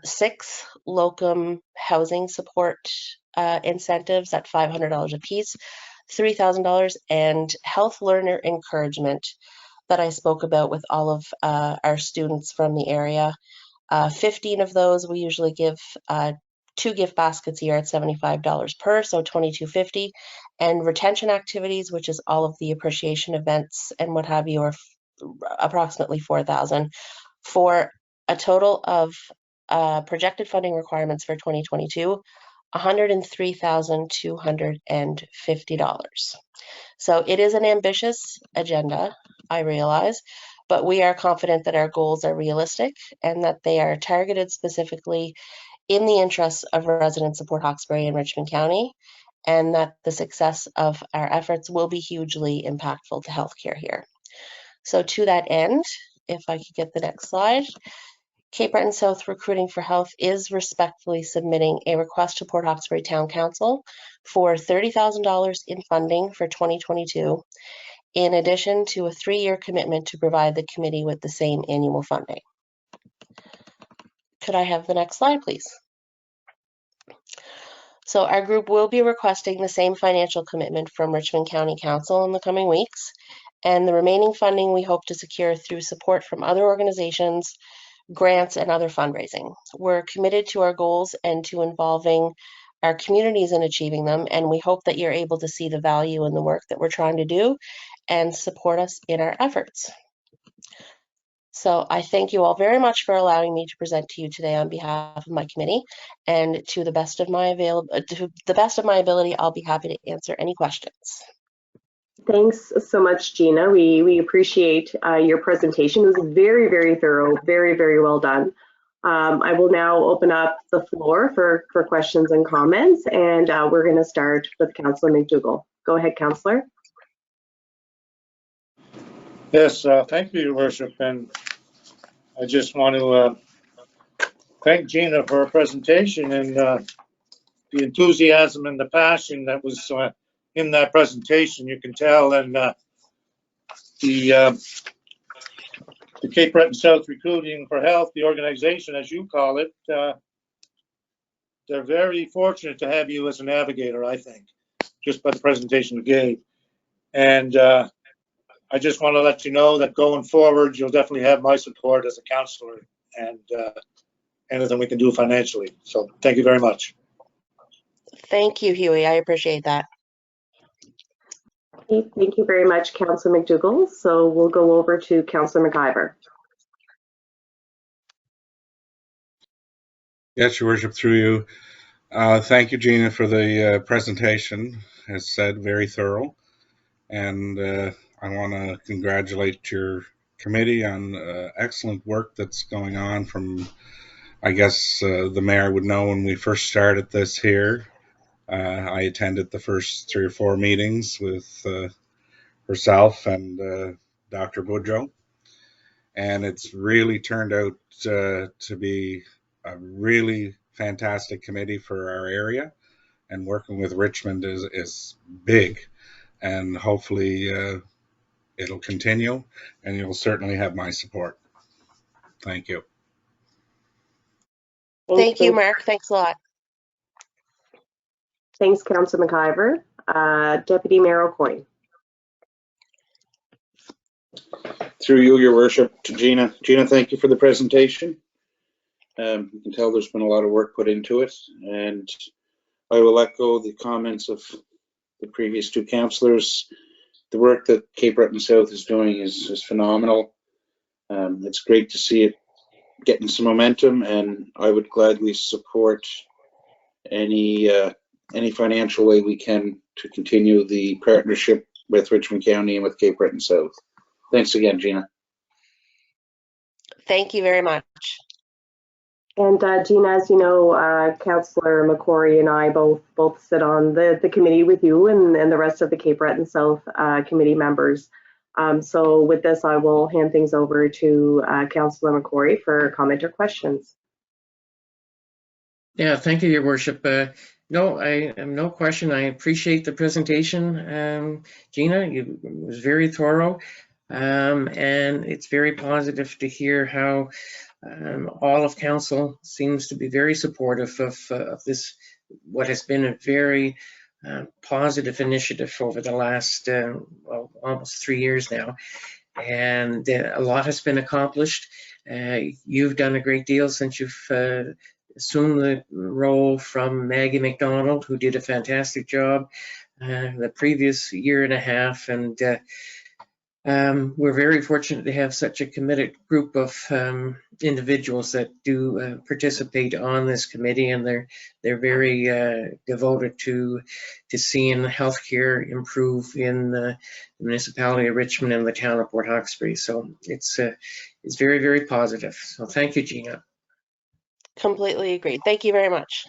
6 locum housing support incentives at $500 a piece, $3,000, and health learner encouragement that I spoke about with all of our students from the area. 15 of those, we usually give 2 gift baskets a year at $75 per, so $22.50. And retention activities, which is all of the appreciation events and what have you, are approximately $4,000 for a total of projected funding requirements for 2022, $103,250. So it is an ambitious agenda, I realize, but we are confident that our goals are realistic and that they are targeted specifically in the interests of residents of Port Hawkesbury and Richmond County, and that the success of our efforts will be hugely impactful to healthcare here. So to that end, if I could get the next slide, Cape Breton South Recruiting for Health is respectfully submitting a request to Port Hawkesbury Town Council for $30,000 in funding for 2022, in addition to a 3-year commitment to provide the committee with the same annual funding. Could I have the next slide, please? So our group will be requesting the same financial commitment from Richmond County Council in the coming weeks, and the remaining funding we hope to secure through support from other organizations, grants, and other fundraising. We're committed to our goals and to involving our communities in achieving them, and we hope that you're able to see the value in the work that we're trying to do and support us in our efforts. So I thank you all very much for allowing me to present to you today on behalf of my committee, and to the best of my ability, I'll be happy to answer any questions. Thanks so much, Gina. We appreciate your presentation. It was very, very thorough, very, very well done. I will now open up the floor for questions and comments, and we're going to start with Councillor McDougall. Go ahead, Councillor. Yes, thank you, Your Worship, and I just want to thank Gina for her presentation and the enthusiasm and the passion that was in that presentation. You can tell, and the Cape Breton South Recruiting for Health, the organization, as you call it, they're very fortunate to have you as a navigator, I think, just by the presentation you gave. And I just want to let you know that going forward, you'll definitely have my support as a councillor and anything we can do financially. So thank you very much. Thank you, Huey. I appreciate that. Thank you very much, Councillor McDougall. So we'll go over to Councillor McIver. Yes, Your Worship, through you. Thank you, Gina, for the presentation. As said, very thorough. And I want to congratulate your committee on excellent work that's going on from, I guess, the mayor would know when we first started this here. I attended the first 3 or 4 meetings with herself and Dr. Boudreau, and it's really turned out to be a really fantastic committee for our area, and working with Richmond is big, and hopefully it'll continue, and you'll certainly have my support. Thank you. Thank you, Mark. Thanks a lot. Thanks, Councillor McIver. Deputy Mayor O'Coin. Through you, Your Worship, to Gina. Gina, thank you for the presentation. You can tell there's been a lot of work put into it, and I will echo the comments of the previous 2 councillors. the work that Cape Breton South is doing is phenomenal. It's great to see it getting some momentum, and I would gladly support any financial way we can to continue the partnership with Richmond County and with Cape Breton South. Thanks again, Gina. Thank you very much. And Gina, as you know, Councillor McCrory and I both sit on the committee with you and the rest of the Cape Breton South committee members. So with this, I will hand things over to Councillor McCrory for comment or questions. Yeah, thank you, Your Worship. No, I have no question. I appreciate the presentation, Gina. It was very thorough, and it's very positive to hear how all of Council seems to be very supportive of this, what has been a very positive initiative over the last well, almost 3 years now. And a lot has been accomplished. You've done a great deal since you've assumed the role from Maggie McDonald, who did a fantastic job the previous year and a half. And we're very fortunate to have such a committed group of individuals that do participate on this committee, and they're very devoted to seeing healthcare improve in the municipality of Richmond and the town of Port Hawkesbury. So it's very, very positive. So thank you, Gina. Completely agree. Thank you very much.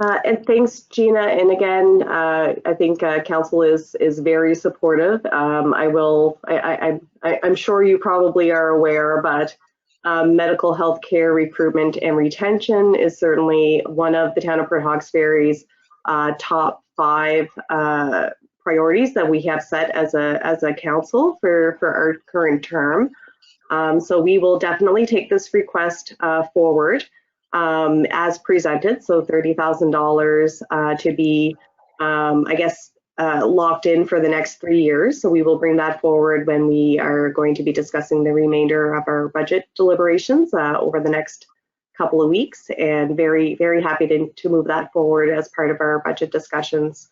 And thanks, Gina. And again, I think Council is very supportive. I'm sure you probably are aware, but medical health care recruitment and retention is certainly one of the town of Port Hawkesbury's top 5 priorities that we have set as a council for our current term. So we will definitely take this request forward as presented. So $30,000 to be, I guess, locked in for the next 3 years. So we will bring that forward when we are going to be discussing the remainder of our budget deliberations over the next couple of weeks, and very, very happy to move that forward as part of our budget discussions.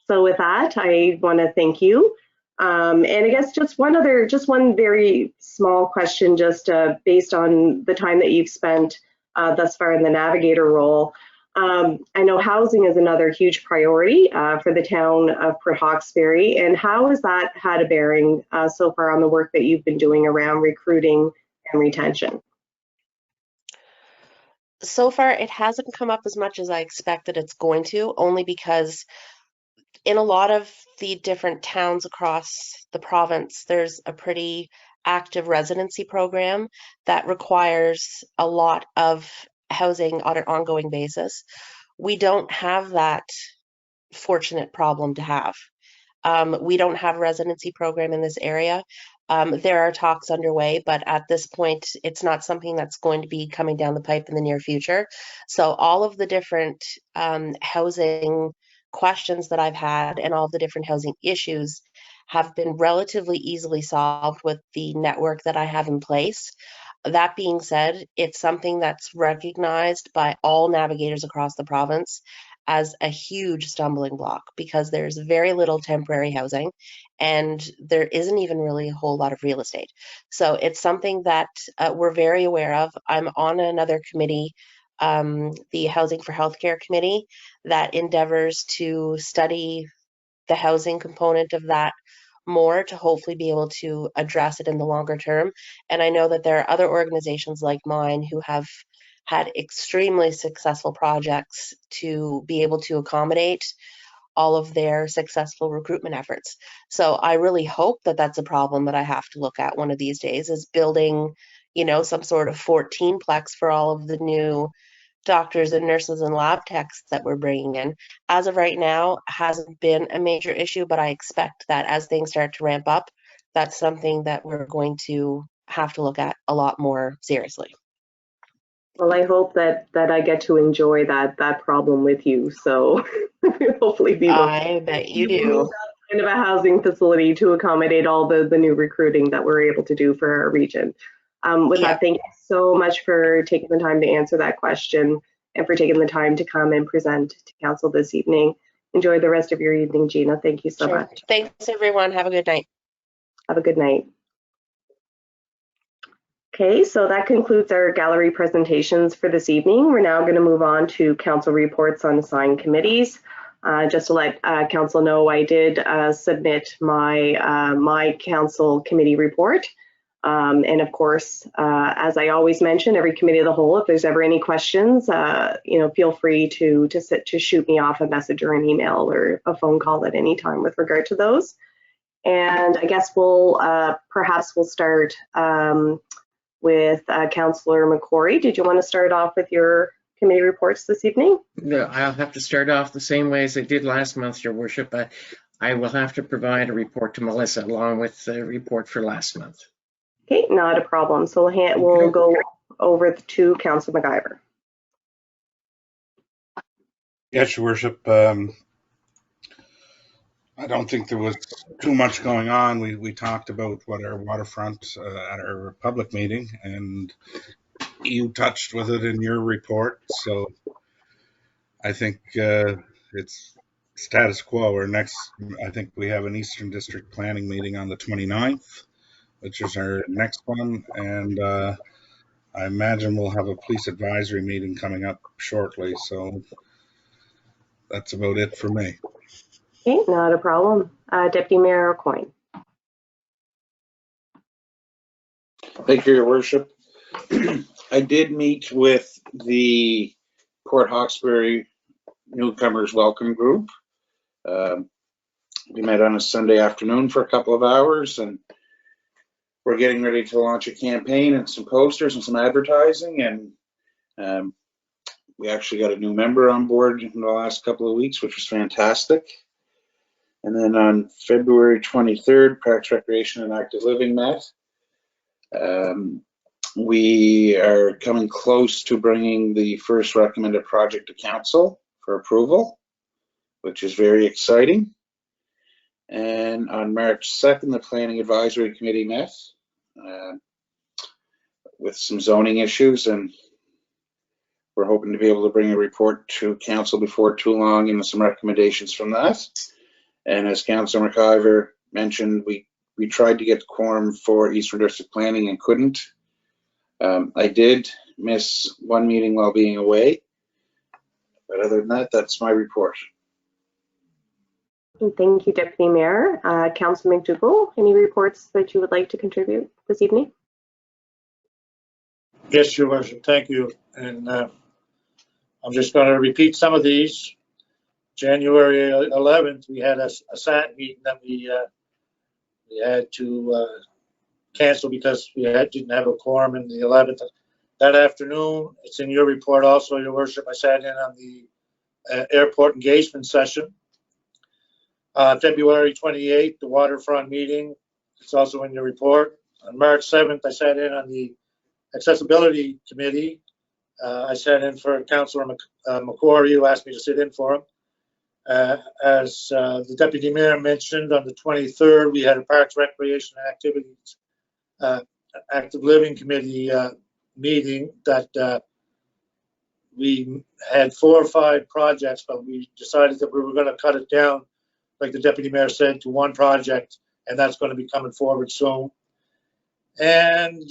So with that, I want to thank you. And I guess just one very small question, just based on the time that you've spent thus far in the navigator role. I know housing is another huge priority for the town of Port Hawkesbury, and how has that had a bearing so far on the work that you've been doing around recruiting and retention? So far, it hasn't come up as much as I expected it's going to, only because in a lot of the different towns across the province, there's a pretty active residency program that requires a lot of housing on an ongoing basis. We don't have that fortunate problem to have. We don't have a residency program in this area. There are talks underway, but at this point, it's not something that's going to be coming down the pipe in the near future. So all of the different housing questions that I've had and all of the different housing issues have been relatively easily solved with the network that I have in place. That being said, it's something that's recognized by all navigators across the province as a huge stumbling block, because there's very little temporary housing and there isn't even really a whole lot of real estate. So it's something that we're very aware of. I'm on another committee, the Housing for Healthcare Committee, that endeavors to study the housing component of that more to hopefully be able to address it in the longer term. And I know that there are other organizations like mine who have had extremely successful projects to be able to accommodate all of their successful recruitment efforts. So I really hope that that's a problem that I have to look at one of these days, is building, some sort of 14-plex for all of the new doctors and nurses and lab techs that we're bringing in. As of right now, hasn't been a major issue, but I expect that as things start to ramp up, that's something that we're going to have to look at a lot more seriously. Well, I hope that I get to enjoy that problem with you. So hopefully be able I bet you do. Kind of a housing facility to accommodate all the new recruiting that we're able to do for our region. With that, thank you so much for taking the time to answer that question and for taking the time to come and present to council this evening. enjoy the rest of your evening, Gina. Thank you so Sure. much. Thanks, everyone. Have a good night. Have a good night. Okay, so that concludes our gallery presentations for this evening. We're now going to move on to council reports on assigned committees. Just to let council know, I did submit my council committee report. And of course, as I always mention, every committee of the whole, if there's ever any questions, feel free to shoot me off a message or an email or a phone call at any time with regard to those. And I guess perhaps we'll start with Councillor McCrory. Did you want to start off with your committee reports this evening? No, I'll have to start off the same way as I did last month, Your Worship. I will have to provide a report to Melissa along with the report for last month. Okay, not a problem. So we'll go over to Councillor McIver. Yes, Your Worship. I don't think there was too much going on. We talked about what our waterfront at our public meeting, and you touched with it in your report. So I think it's status quo. I think we have an Eastern District Planning meeting on the 29th, which is our next one. And I imagine we'll have a police advisory meeting coming up shortly. So that's about it for me. Okay, not a problem. Deputy Mayor Aucoin. Thank you, Your Worship. I did meet with the Port Hawkesbury Newcomers Welcome Group. We met on a Sunday afternoon for a couple of hours, and we're getting ready to launch a campaign and some posters and some advertising. And we actually got a new member on board in the last couple of weeks, which was fantastic. And then on February 23rd, Parks, Recreation, and Active Living met. We are coming close to bringing the first recommended project to council for approval, which is very exciting. And on March 2nd, the Planning Advisory Committee met with some zoning issues, and we're hoping to be able to bring a report to council before too long and some recommendations from that. And as Councillor McIver mentioned, we tried to get the quorum for Eastern District Planning and couldn't. I did miss one meeting while being away, but other than that, that's my report. Thank you, Deputy Mayor. Councillor McDougall, any reports that you would like to contribute this evening? Yes, Your Worship, thank you. And I'm just going to repeat some of these. January 11th, we had a SAT meeting that we had to cancel because we didn't have a quorum in the 11th. That afternoon, it's in your report also, Your Worship, I sat in on the airport engagement session. February 28th, the waterfront meeting, it's also in your report. On March 7th, I sat in on the accessibility committee. I sat in for Councillor McCrory, who asked me to sit in for him. As the Deputy Mayor mentioned, on the 23rd, we had a Parks, Recreation and Activities Active Living Committee meeting that we had 4 or 5 projects, but we decided that we were going to cut it down, like the Deputy Mayor said, to 1 project, and that's going to be coming forward soon. And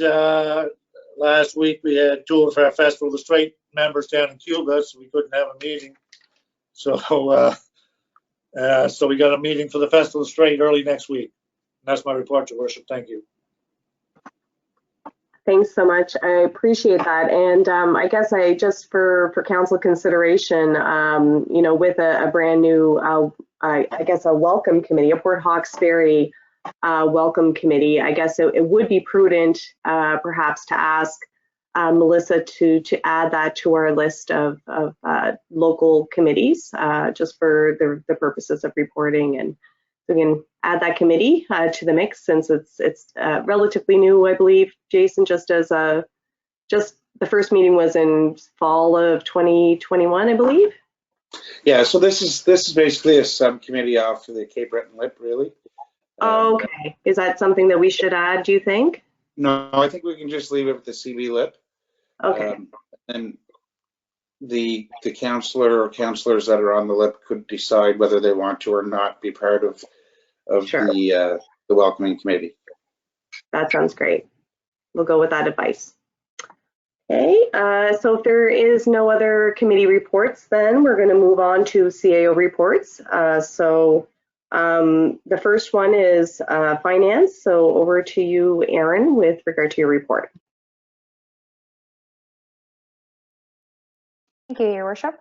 last week we had 2 of our Festival of the Straight members down in Cuba, so we couldn't have a meeting. So we got a meeting for the Festival of the Straight early next week. And that's my report, Your Worship. Thank you. Thanks so much. I appreciate that. And I guess just for council consideration, with a brand new, I guess a welcome committee, a Port Hawkesbury welcome committee, I guess it would be prudent perhaps to ask Melissa to add that to our list of local committees, just for the purposes of reporting, and we can add that committee to the mix since it's relatively new, I believe, Jason. Just the first meeting was in fall of 2021, I believe. Yeah, so this is basically a subcommittee off of the Cape Breton LIP, really. Okay, is that something that we should add, do you think? No, I think we can just leave it with the CB LIP. Okay. And the councillor or councillors that are on the LIP could decide whether they want to or not be part of Sure. the welcoming committee. That sounds great. We'll go with that advice. Okay, so if there is no other committee reports, then we're going to move on to CAO reports. The first one is finance. So over to you, Erin, with regard to your report. Thank you, Your Worship.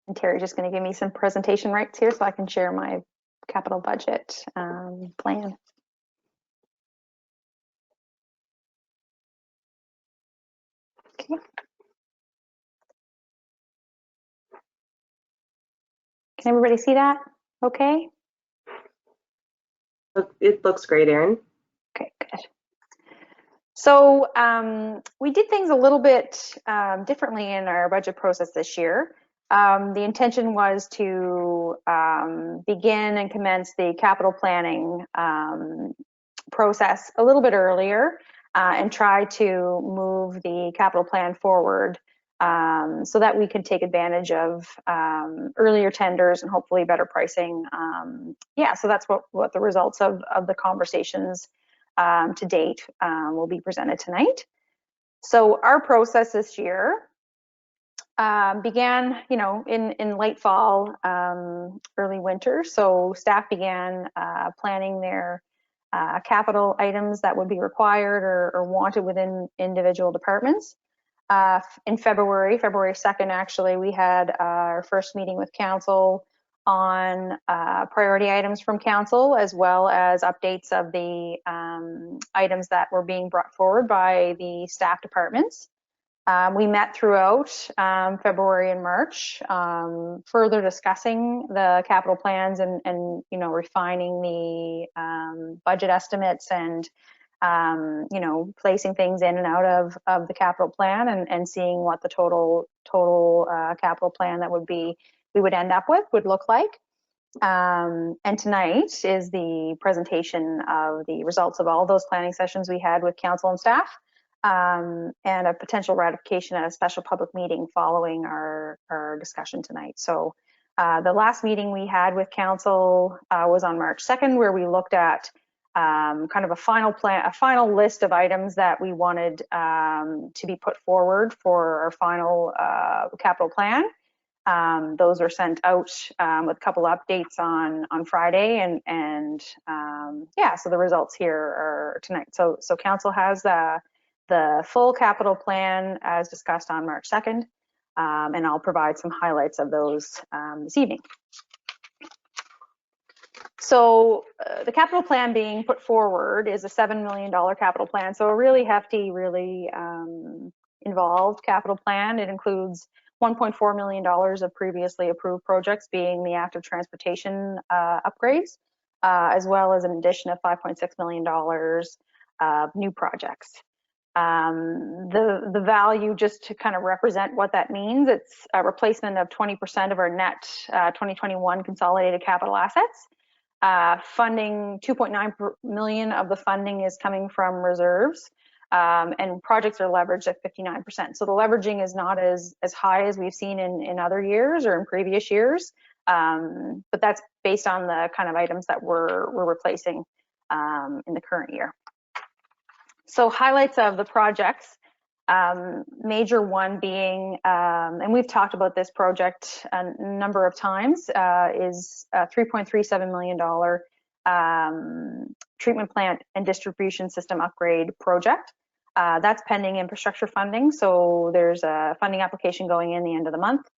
And Terry's just going to give me some presentation rights here so I can share my capital budget plan. Okay. Can everybody see that? Okay. It looks great, Erin. Okay, good. So we did things a little bit differently in our budget process this year. The intention was to begin and commence the capital planning process a little bit earlier and try to move the capital plan forward so that we could take advantage of earlier tenders and hopefully better pricing. Yeah, so that's what the results of the conversations to date will be presented tonight. So our process this year began, in late fall, early winter. So staff began planning their capital items that would be required or wanted within individual departments. In February 2nd, actually, we had our first meeting with council on priority items from council, as well as updates of the items that were being brought forward by the staff departments. We met throughout February and March, further discussing the capital plans and refining the budget estimates and placing things in and out of the capital plan and seeing what the total capital plan that we would end up with would look like. And tonight is the presentation of the results of all those planning sessions we had with council and staff, and a potential ratification at a special public meeting following our discussion tonight. So the last meeting we had with council was on March 2nd, where we looked at kind of a final list of items that we wanted to be put forward for our final capital plan. Those were sent out with a couple updates on Friday, and yeah, so the results here are tonight. So council has the full capital plan as discussed on March 2nd, and I'll provide some highlights of those this evening. So the capital plan being put forward is a $7 million capital plan, so a really hefty, really involved capital plan. It includes $1.4 million of previously approved projects, being the active transportation upgrades, as well as an addition of $5.6 million of new projects. The value, just to kind of represent what that means, it's a replacement of 20% of our net 2021 consolidated capital assets. Funding, 2.9 million of the funding is coming from reserves, and projects are leveraged at 59%. So the leveraging is not as high as we've seen in other years or in previous years, but that's based on the kind of items that we're replacing in the current year. So highlights of the projects, major one being, and we've talked about this project a number of times, is a $3.37 million treatment plant and distribution system upgrade project. That's pending infrastructure funding. So there's a funding application going in the end of the month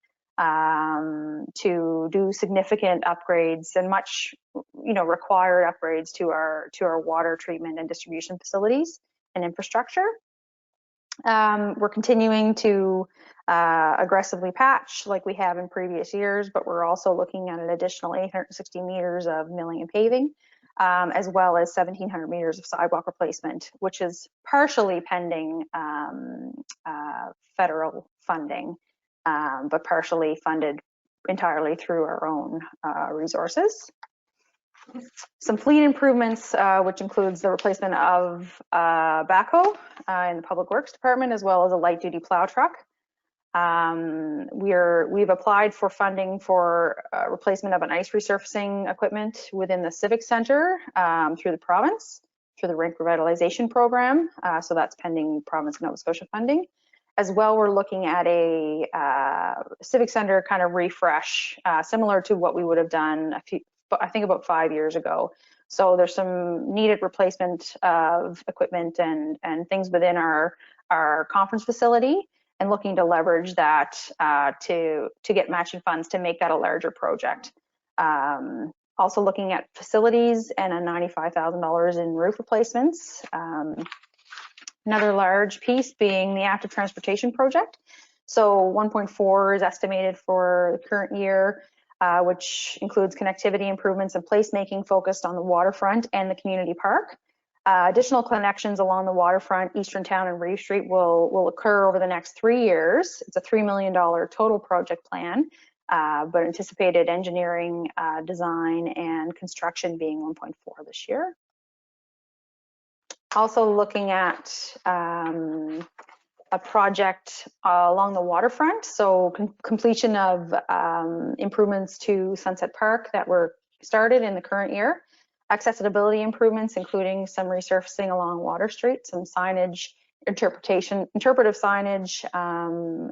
to do significant upgrades and much, required upgrades to our water treatment and distribution facilities and infrastructure. We're continuing to aggressively patch like we have in previous years, but we're also looking at an additional 860 meters of milling and paving, as well as 1,700 meters of sidewalk replacement, which is partially pending federal funding, but partially funded entirely through our own resources. Some fleet improvements, which includes the replacement of backhoe in the Public Works Department, as well as a light duty plow truck. We've applied for funding for replacement of an ice resurfacing equipment within the Civic Center through the province, through the Rink Revitalization Program. So that's pending province of Nova Scotia funding. As well, we're looking at a Civic Center kind of refresh, similar to what we would have done I think about 5 years ago. So there's some needed replacement of equipment and things within our conference facility, and looking to leverage that to get matching funds to make that a larger project. Also looking at facilities and a $95,000 in roof replacements. Another large piece being the active transportation project. So 1.4 is estimated for the current year, which includes connectivity improvements and placemaking focused on the waterfront and the community park. Additional connections along the waterfront, Eastern Town and Reeve Street will occur over the next 3 years. It's a $3 million total project plan, but anticipated engineering, design, and construction being 1.4 this year. Also looking at a project along the waterfront, so completion of improvements to Sunset Park that were started in the current year. Accessibility improvements, including some resurfacing along Water Street, some signage, interpretive signage,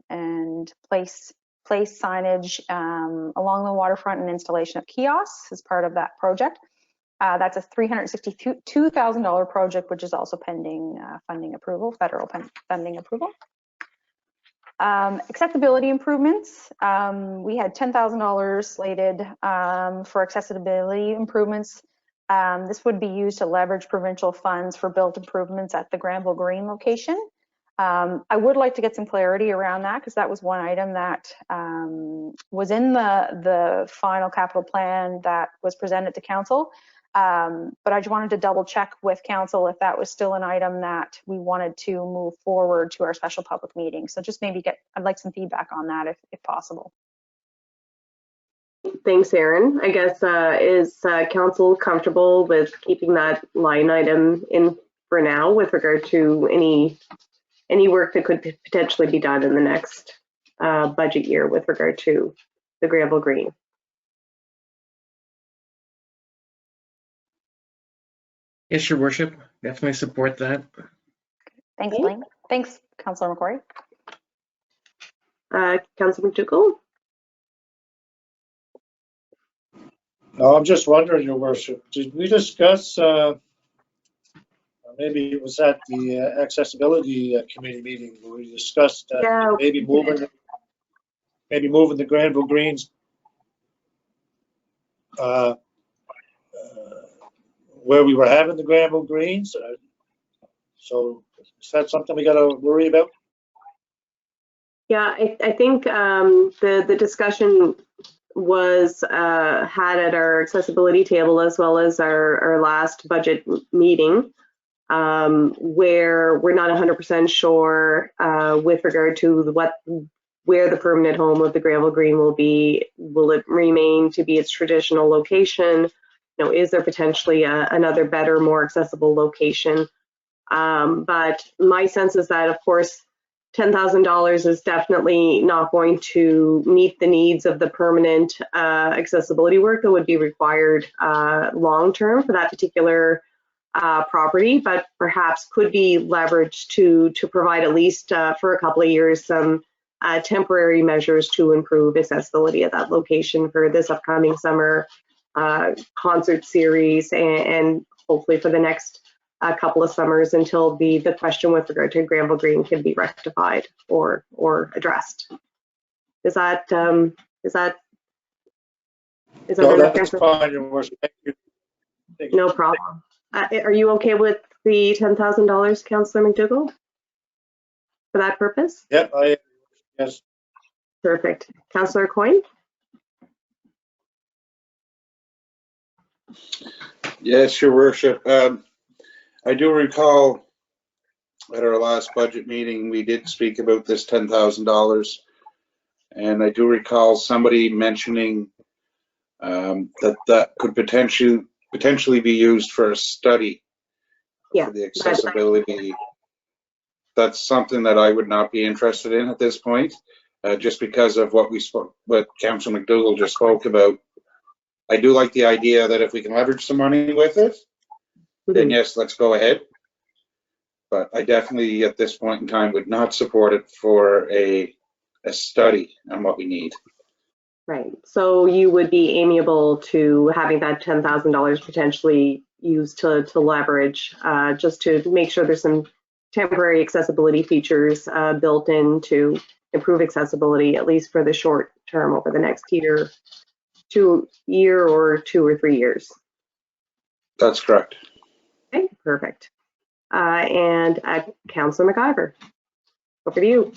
and place signage along the waterfront, and installation of kiosks as part of that project. That's a $362,000 project, which is also pending funding approval, federal funding approval. Accessibility improvements. We had $10,000 slated for accessibility improvements. This would be used to leverage provincial funds for built improvements at the Granville Green location. I would like to get some clarity around that, because that was one item that was in the final capital plan that was presented to council. But I just wanted to double check with council if that was still an item that we wanted to move forward to our special public meeting. So just maybe I'd like some feedback on that if possible. Thanks, Erin. I guess is council comfortable with keeping that line item in for now with regard to any work that could potentially be done in the next budget year with regard to the Granville Green? Yes, Your Worship, definitely support that. Thanks, Blaine. Thanks, Councillor McCrory. Councillor McDougall? No, I'm just wondering, Your Worship, did we discuss, maybe it was at the accessibility committee meeting, where we discussed maybe moving the Granville Greens where we were having the Granville Greens. So is that something we got to worry about? Yeah, I think the discussion was had at our accessibility table, as well as our last budget meeting, where we're not 100% sure with regard to where the permanent home of the Granville Green will be. Will it remain to be its traditional location? You know, is there potentially another better, more accessible location? But my sense is that, of course, $10,000 is definitely not going to meet the needs of the permanent accessibility work that would be required long-term for that particular property, but perhaps could be leveraged to provide at least for a couple of years some temporary measures to improve accessibility at that location for this upcoming summer concert series, and hopefully for the next couple of summers until the question with regard to Granville Green can be rectified or addressed. Is that No, that's fine, Your Worship. Thank you. No problem. Are you okay with the $10,000, Councillor McDougall, for that purpose? Yep, yes. Perfect. Councillor Coyne? Yes, Your Worship. I do recall at our last budget meeting, we did speak about this $10,000. And I do recall somebody mentioning that could potentially potentially be used for a study Yeah, for the accessibility. That's something that I would not be interested in at this point, just because of what Councilor McDougall just spoke about. I do like the idea that if we can leverage some money with it, then yes, let's go ahead. But I definitely, at this point in time, would not support it for a study on what we need. Right. So you would be amiable to having that $10,000 potentially used to leverage, just to make sure there's some temporary accessibility features built in to improve accessibility, at least for the short term over the next year or 2 or 3 years. That's correct. Okay, perfect. And Councillor McIver, over to you.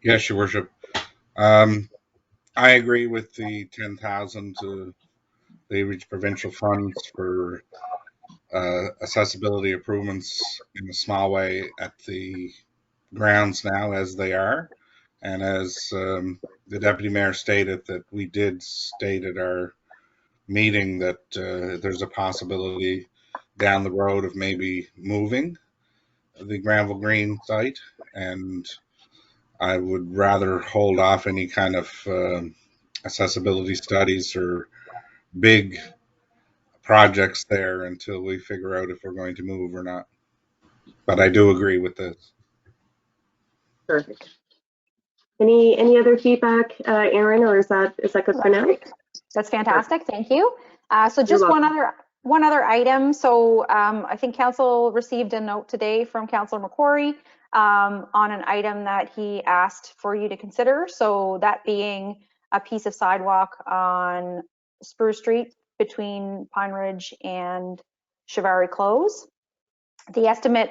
Yes, Your Worship. I agree with the 10,000 to the Reach Provincial funds for accessibility improvements in a small way at the grounds now as they are. And as the Deputy Mayor stated, that we did state at our meeting that there's a possibility down the road of maybe moving the Granville Green site, and I would rather hold off any kind of accessibility studies or big projects there until we figure out if we're going to move or not. But I do agree with this. Perfect. Any other feedback, Erin, or is that good for now? That's fantastic. Thank you. So just one other item. So I think Council received a note today from Councillor Macquarie on an item that he asked for you to consider. So that being a piece of sidewalk on Spruce Street between Pine Ridge and Chivari Close. The estimate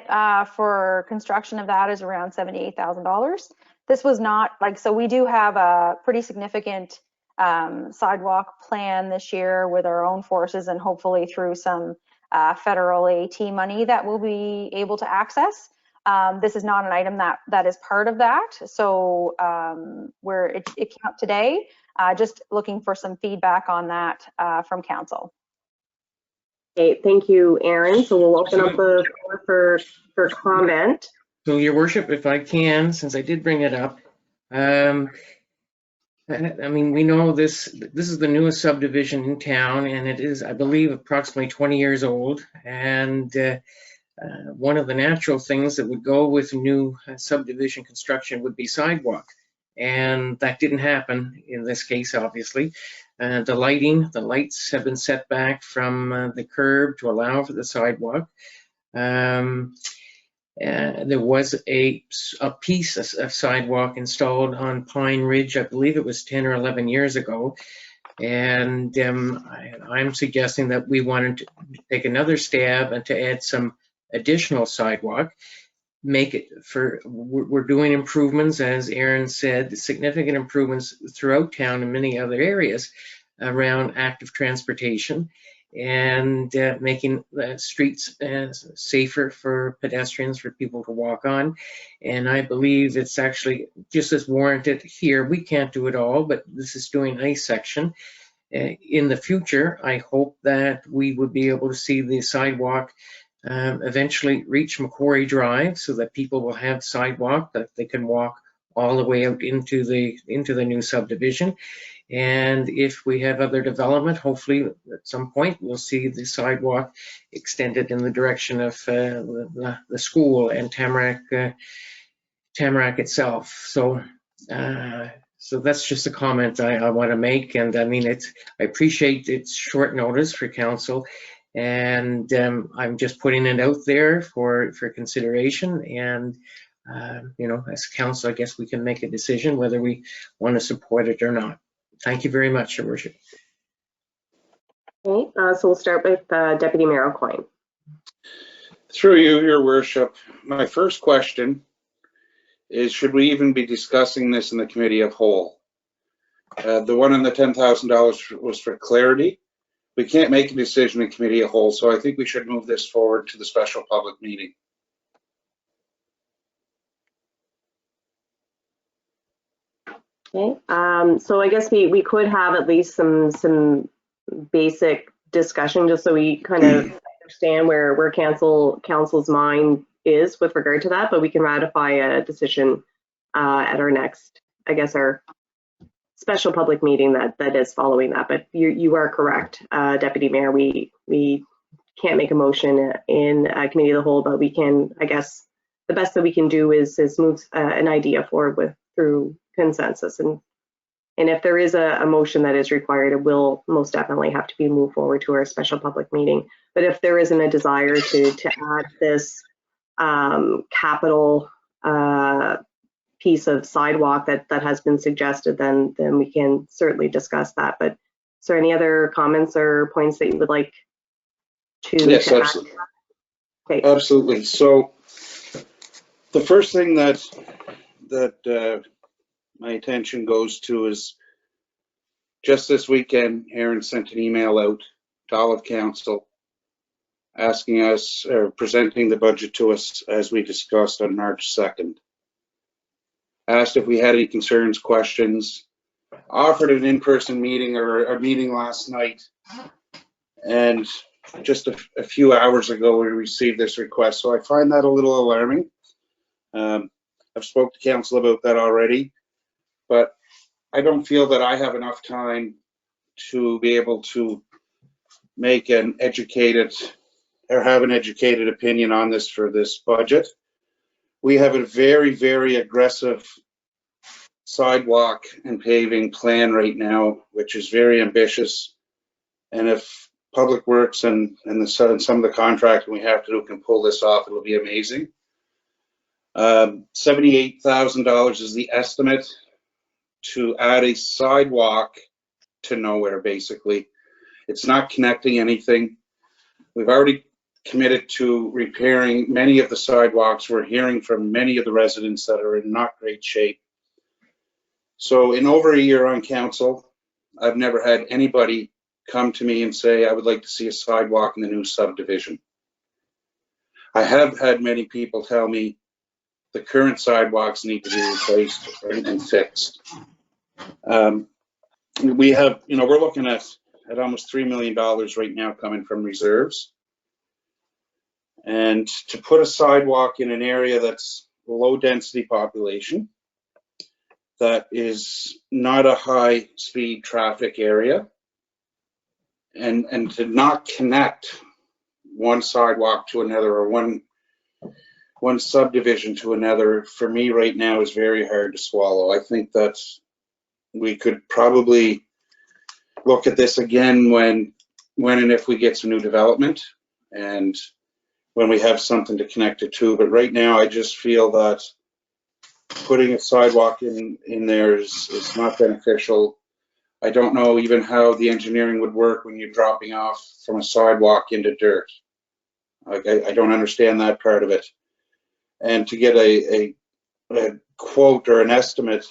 for construction of that is around $78,000. This was not so we do have a pretty significant sidewalk plan this year with our own forces, and hopefully through some federal AT money that we'll be able to access. This is not an item that is part of that. So where it came up today, just looking for some feedback on that from Council. Okay, thank you, Erin. So we'll open up the floor for comment. So, Your Worship, if I can, since I did bring it up, I mean, we know this is the newest subdivision in town, and it is, I believe, approximately 20 years old. And one of the natural things that would go with new subdivision construction would be sidewalk. And that didn't happen in this case, obviously. The lights have been set back from the curb to allow for the sidewalk. There was a piece of sidewalk installed on Pine Ridge, I believe it was 10 or 11 years ago. And I'm suggesting that we wanted to take another stab and to add some additional sidewalk. We're doing improvements, as Erin said, significant improvements throughout town and many other areas around active transportation, and making the streets safer for pedestrians, for people to walk on. And I believe it's actually just as warranted here. We can't do it all, but this is doing a section. In the future, I hope that we would be able to see the sidewalk eventually reach Macquarie Drive, so that people will have sidewalk that they can walk all the way out into the new subdivision. And if we have other development, hopefully at some point we'll see the sidewalk extended in the direction of the school and Tamarack itself. So that's just a comment I want to make. And I mean, I appreciate it's short notice for council, and I'm just putting it out there for consideration. And you know, as council, I guess we can make a decision whether we want to support it or not. Thank you very much, Your Worship. Okay, so we'll start with Deputy Mayor Aucoin. Through you, Your Worship, my first question is, should we even be discussing this in the committee of whole? The one in the $10,000 was for clarity. We can't make a decision in committee of whole, so I think we should move this forward to the special public meeting. Okay, so I guess we could have at least some basic discussion, just so we kind of understand where council's mind is with regard to that, but we can ratify a decision at our next, I guess, our special public meeting that is following that. But you are correct, Deputy Mayor. We can't make a motion in committee of the whole, but we can, I guess, the best that we can do is move an idea forward through consensus. And if there is a motion that is required, it will most definitely have to be moved forward to our special public meeting. But if there isn't a desire to add this capital piece of sidewalk that has been suggested, then we can certainly discuss that. But is there any other comments or points that you would like to Yes, add? absolutely. Okay. Absolutely. So the first thing that my attention goes to is just this weekend, Aaron sent an email out to all of council asking us, or presenting the budget to us as we discussed on March 2nd. Asked if we had any concerns, questions, offered an in-person meeting or a meeting last night. And just a few hours ago, we received this request. So I find that a little alarming. I've spoke to council about that already, but I don't feel that I have enough time to be able to make an educated or have an educated opinion on this for this budget. We have a very, very aggressive sidewalk and paving plan right now, which is very ambitious. And if Public Works and some of the contracting we have to do can pull this off, it'll be amazing. $78,000 is the estimate to add a sidewalk to nowhere, basically. It's not connecting anything. We've already committed to repairing many of the sidewalks. We're hearing from many of the residents that are in not great shape. So in over a year on council, I've never had anybody come to me and say, I would like to see a sidewalk in the new subdivision. I have had many people tell me the current sidewalks need to be replaced and fixed. We have, we're looking at almost $3 million right now coming from reserves. And to put a sidewalk in an area that's low density population, that is not a high speed traffic area, and to not connect one sidewalk to another or one subdivision to another, for me right now is very hard to swallow. I think that we could probably look at this again when and if we get some new development and when we have something to connect it to. But right now, I just feel that putting a sidewalk in there is not beneficial. I don't know even how the engineering would work when you're dropping off from a sidewalk into dirt. Like, I don't understand that part of it. And to get a quote or an estimate,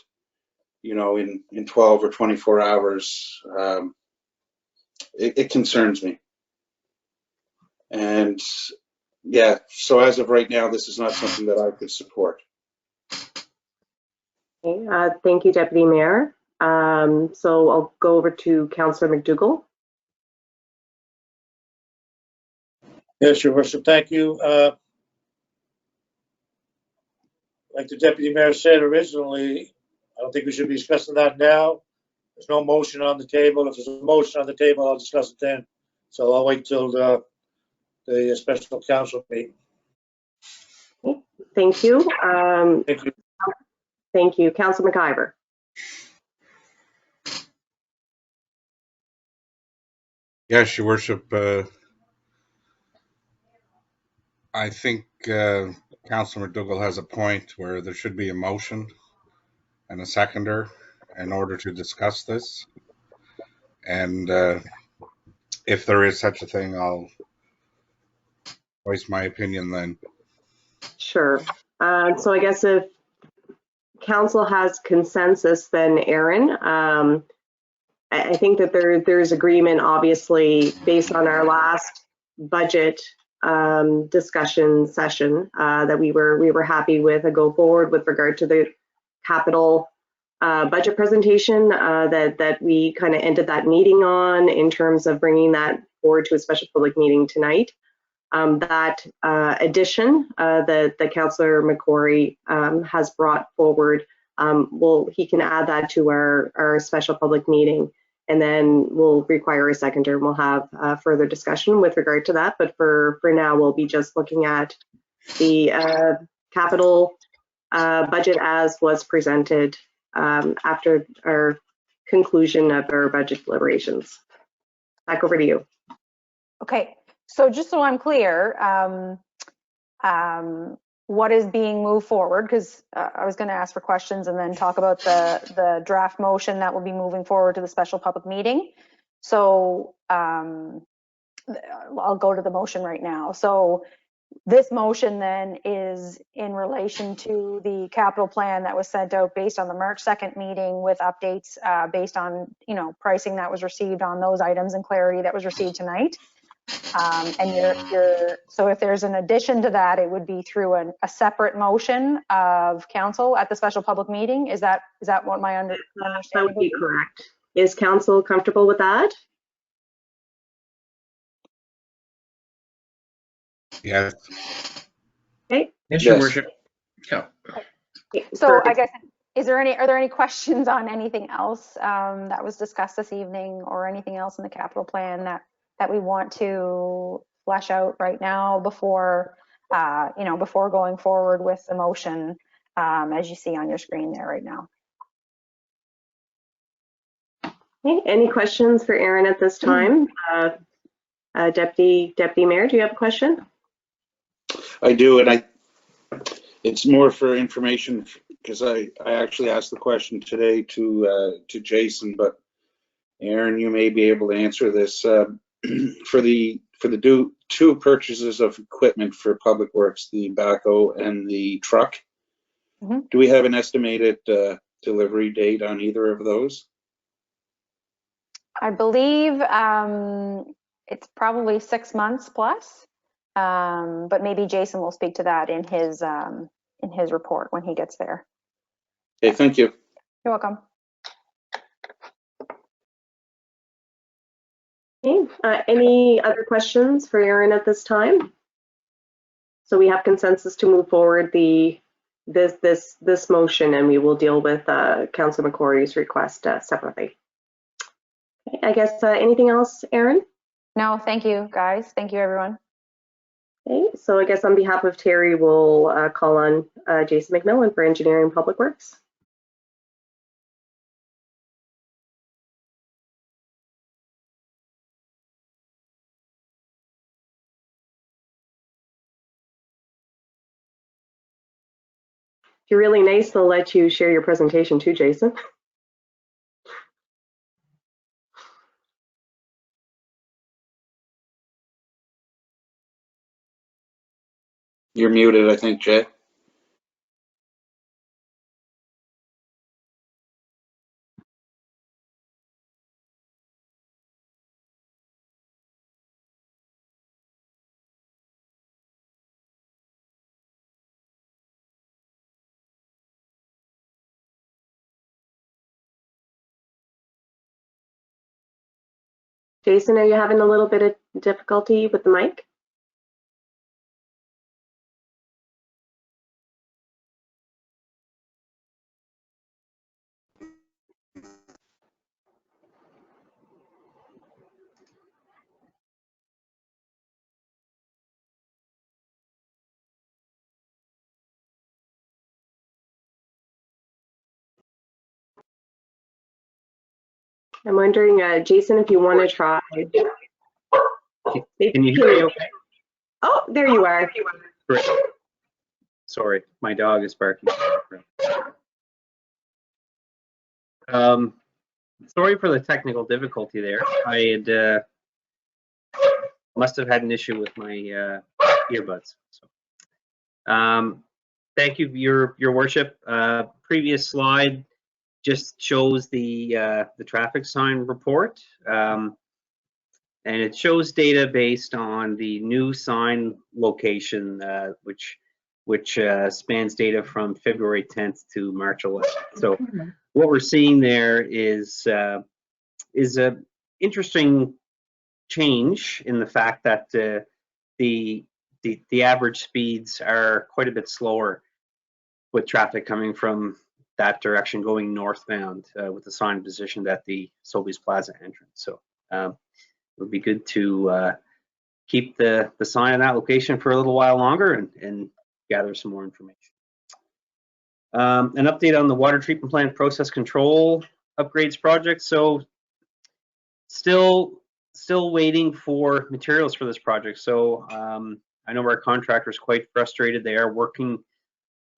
in 12 or 24 hours, it concerns me. And yeah, so as of right now, this is not something that I could support. Okay, thank you, Deputy Mayor. So I'll go over to Councillor McDougall. Yes, Your Worship, thank you. Like the Deputy Mayor said originally, I don't think we should be discussing that now. There's no motion on the table. If there's a motion on the table, I'll discuss it then. So I'll wait till the special council meeting. Thank you. Thank you. Thank you. Councillor McIver. Yes, Your Worship. I think Councillor McDougall has a point where there should be a motion and a seconder in order to discuss this. And if there is such a thing, I'll voice my opinion then. Sure. So I guess if council has consensus, then Aaron, I think that there's agreement, obviously, based on our last budget discussion session, that we were happy with a go forward with regard to the capital budget presentation that we kind of ended that meeting on, in terms of bringing that forward to a special public meeting tonight. That addition that Councillor McCrory has brought forward, he can add that to our special public meeting, and then we'll require a seconder, and we'll have further discussion with regard to that. But for now, we'll be just looking at the capital budget as was presented after our conclusion of our budget deliberations. Back over to you. Okay, so just so I'm clear, what is being moved forward? Because I was going to ask for questions and then talk about the draft motion that will be moving forward to the special public meeting. So I'll go to the motion right now. So this motion then is in relation to the capital plan that was sent out based on the March 2nd meeting, with updates based on, you know, pricing that was received on those items and clarity that was received tonight. And so if there's an addition to that, it would be through a separate motion of council at the special public meeting. Is that what my understanding? That would be correct. Is council comfortable with that? Yes. Okay. Yes, Your Yes. Worship. Yeah. So Perfect. I guess, are there any questions on anything else that was discussed this evening, or anything else in the capital plan that we want to flesh out right now before before going forward with the motion as you see on your screen there right now? Okay. Any questions for Aaron at this time? Deputy Mayor, do you have a question? I do, and it's more for information, because I actually asked the question today to Jason, but Aaron, you may be able to answer this. For the two purchases of equipment for Public Works, the backhoe and the truck, do we have an estimated delivery date on either of those? I believe it's probably 6 months plus, but maybe Jason will speak to that in his report when he gets there. Okay, thank you. You're welcome. Okay. Any other questions for Aaron at this time? So we have consensus to move forward this motion, and we will deal with Councillor McCrory's request separately. Okay, I guess anything else, Aaron? No, thank you, guys. Thank you, everyone. Okay, so I guess on behalf of Terry, we'll call on Jason McMillan for Engineering and Public Works. If you're really nice, they'll let you share your presentation too, Jason. You're muted, I think, Jay. Jason, are you having a little bit of difficulty with the mic? I'm wondering, Jason, if you want to try. Can you hear me okay? Oh, there you are. Great. Sorry, my dog is barking. Sorry for the technical difficulty there. I had must have had an issue with my earbuds. So, thank you, Your Worship. Previous slide just shows the traffic sign report, and it shows data based on the new sign location, which spans data from February 10th to March 11th. So what we're seeing there is a interesting change in the fact that the average speeds are quite a bit slower with traffic coming from that direction going northbound with the sign positioned at the Sobeys Plaza entrance. So it would be good to keep the sign in that location for a little while longer and gather some more information. An update on the water treatment plant process control upgrades project. So still waiting for materials for this project. So I know our contractor is quite frustrated. They are working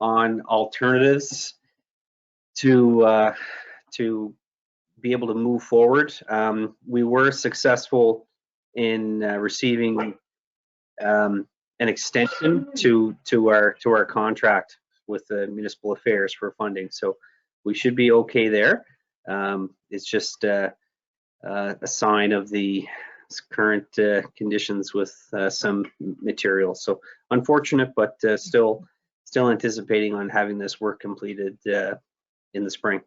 on alternatives to be able to move forward. We were successful in receiving an extension to our contract with the municipal affairs for funding, so we should be okay there. It's just a sign of the current conditions with some materials. So unfortunate, but still anticipating on having this work completed in the spring.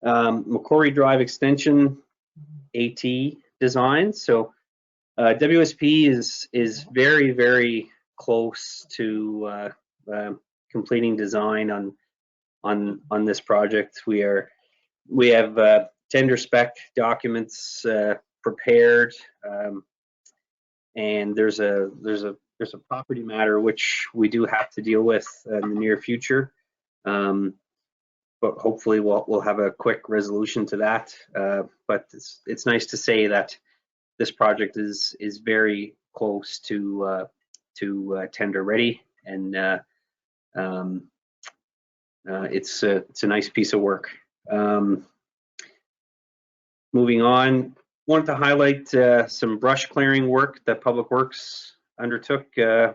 Macquarie Drive Extension AT design. So WSP is very, very close to completing design on this project. We have tender spec documents prepared, and there's a property matter which we do have to deal with in the near future. But hopefully we'll have a quick resolution to that. But it's nice to say that this project is very close to tender ready, and it's a nice piece of work. Moving on, wanted to highlight some brush clearing work that Public Works undertook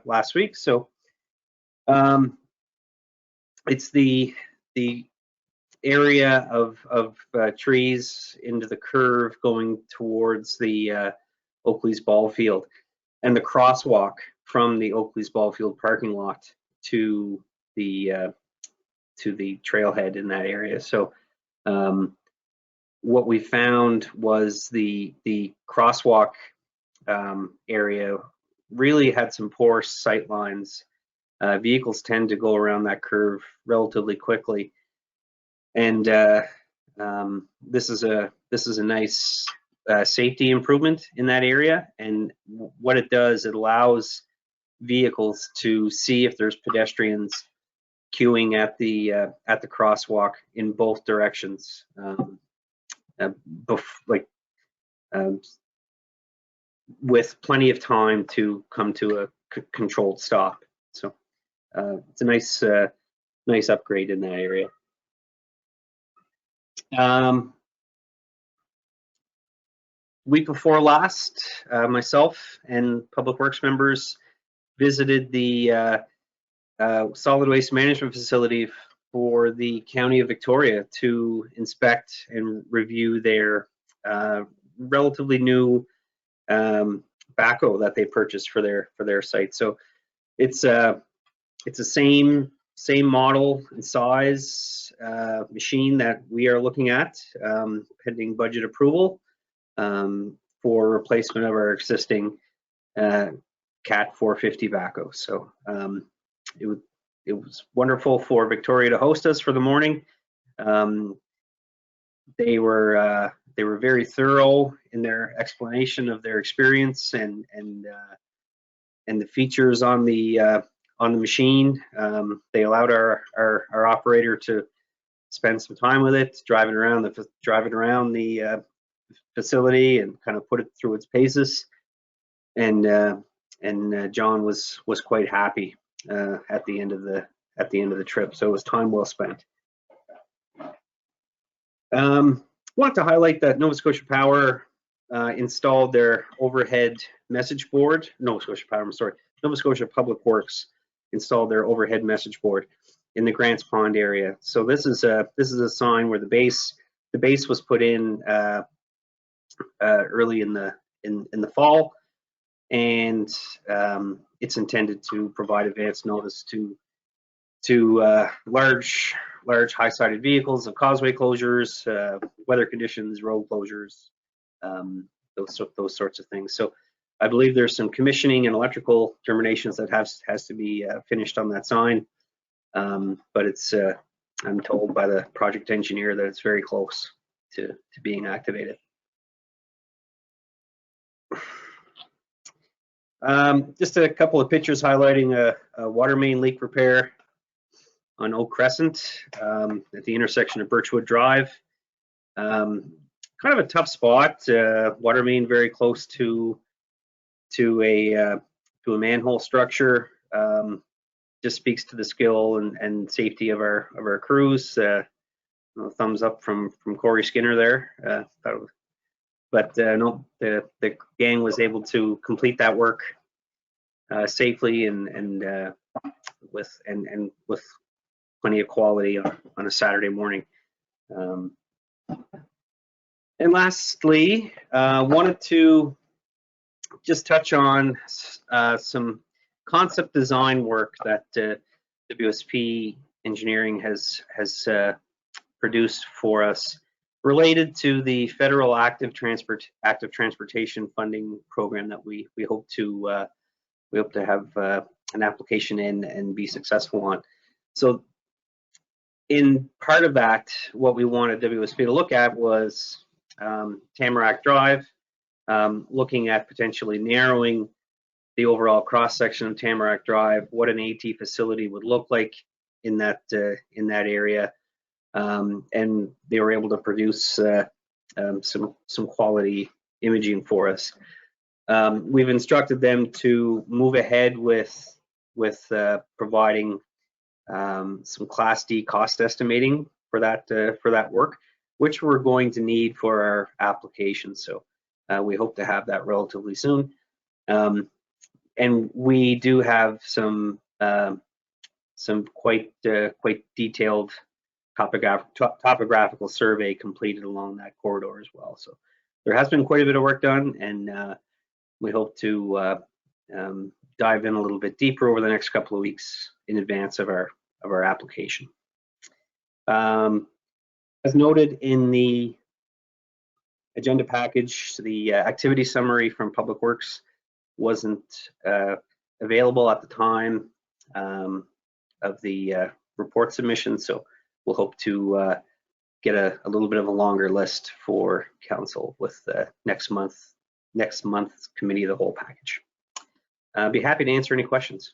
last week. So it's the area of trees into the curve going towards the Oakley's ball field, and the crosswalk from the Oakley's ball field parking lot to the trailhead in that area. So what we found was the crosswalk area really had some poor sight lines. Vehicles tend to go around that curve relatively quickly, and this is a nice safety improvement in that area. And what it does, it allows vehicles to see if there's pedestrians queuing at the crosswalk in both directions, with plenty of time to come to a controlled stop. So it's a nice upgrade in that area. Week before last, myself and Public Works members visited the solid waste management facility for the County of Victoria to inspect and review their relatively new backhoe that they purchased for their site. So it's a same model and size machine that we are looking at, pending budget approval, for replacement of our existing CAT 450 backhoe. So it was wonderful for Victoria to host us for the morning. They were very thorough in their explanation of their experience and the features on the machine. They allowed our operator to spend some time with it, driving around the facility and kind of put it through its paces. And John was quite happy at the end of the trip. So it was time well spent. Want to highlight that Nova Scotia Power installed their overhead message board. Nova Scotia Public Works installed their overhead message board in the Grants Pond area. So this is a sign where the base was put in early in the fall, and it's intended to provide advance notice to large high-sided vehicles of causeway closures, weather conditions, road closures, those sorts of things. So I believe there's some commissioning and electrical terminations that has to be finished on that sign. But it's I'm told by the project engineer that it's very close to being activated. Just a couple of pictures highlighting a water main leak repair on Oak Crescent at the intersection of Birchwood Drive. Kind of a tough spot. Water main very close to a manhole structure. Just speaks to the skill and safety of our crews. Thumbs up from Corey Skinner there. But no, the gang was able to complete that work safely and with plenty of quality on a Saturday morning. And lastly, wanted to just touch on some concept design work that WSP Engineering has produced for us related to the federal active transportation funding program that we hope to have an application in and be successful on. So in part of that, what we wanted WSP to look at was Tamarack Drive, looking at potentially narrowing the overall cross section of Tamarack Drive, what an AT facility would look like in that area, and they were able to produce some quality imaging for us. We've instructed them to move ahead with providing some Class D cost estimating for that work, which we're going to need for our application. So we hope to have that relatively soon. And we do have some quite detailed topographical survey completed along that corridor as well. So there has been quite a bit of work done, and we hope to dive in a little bit deeper over the next couple of weeks in advance of our application. As noted in the agenda package, the activity summary from Public Works wasn't available at the time of the report submission, so we'll hope to get a little bit of a longer list for council with next month's committee of the whole package. I'd be happy to answer any questions.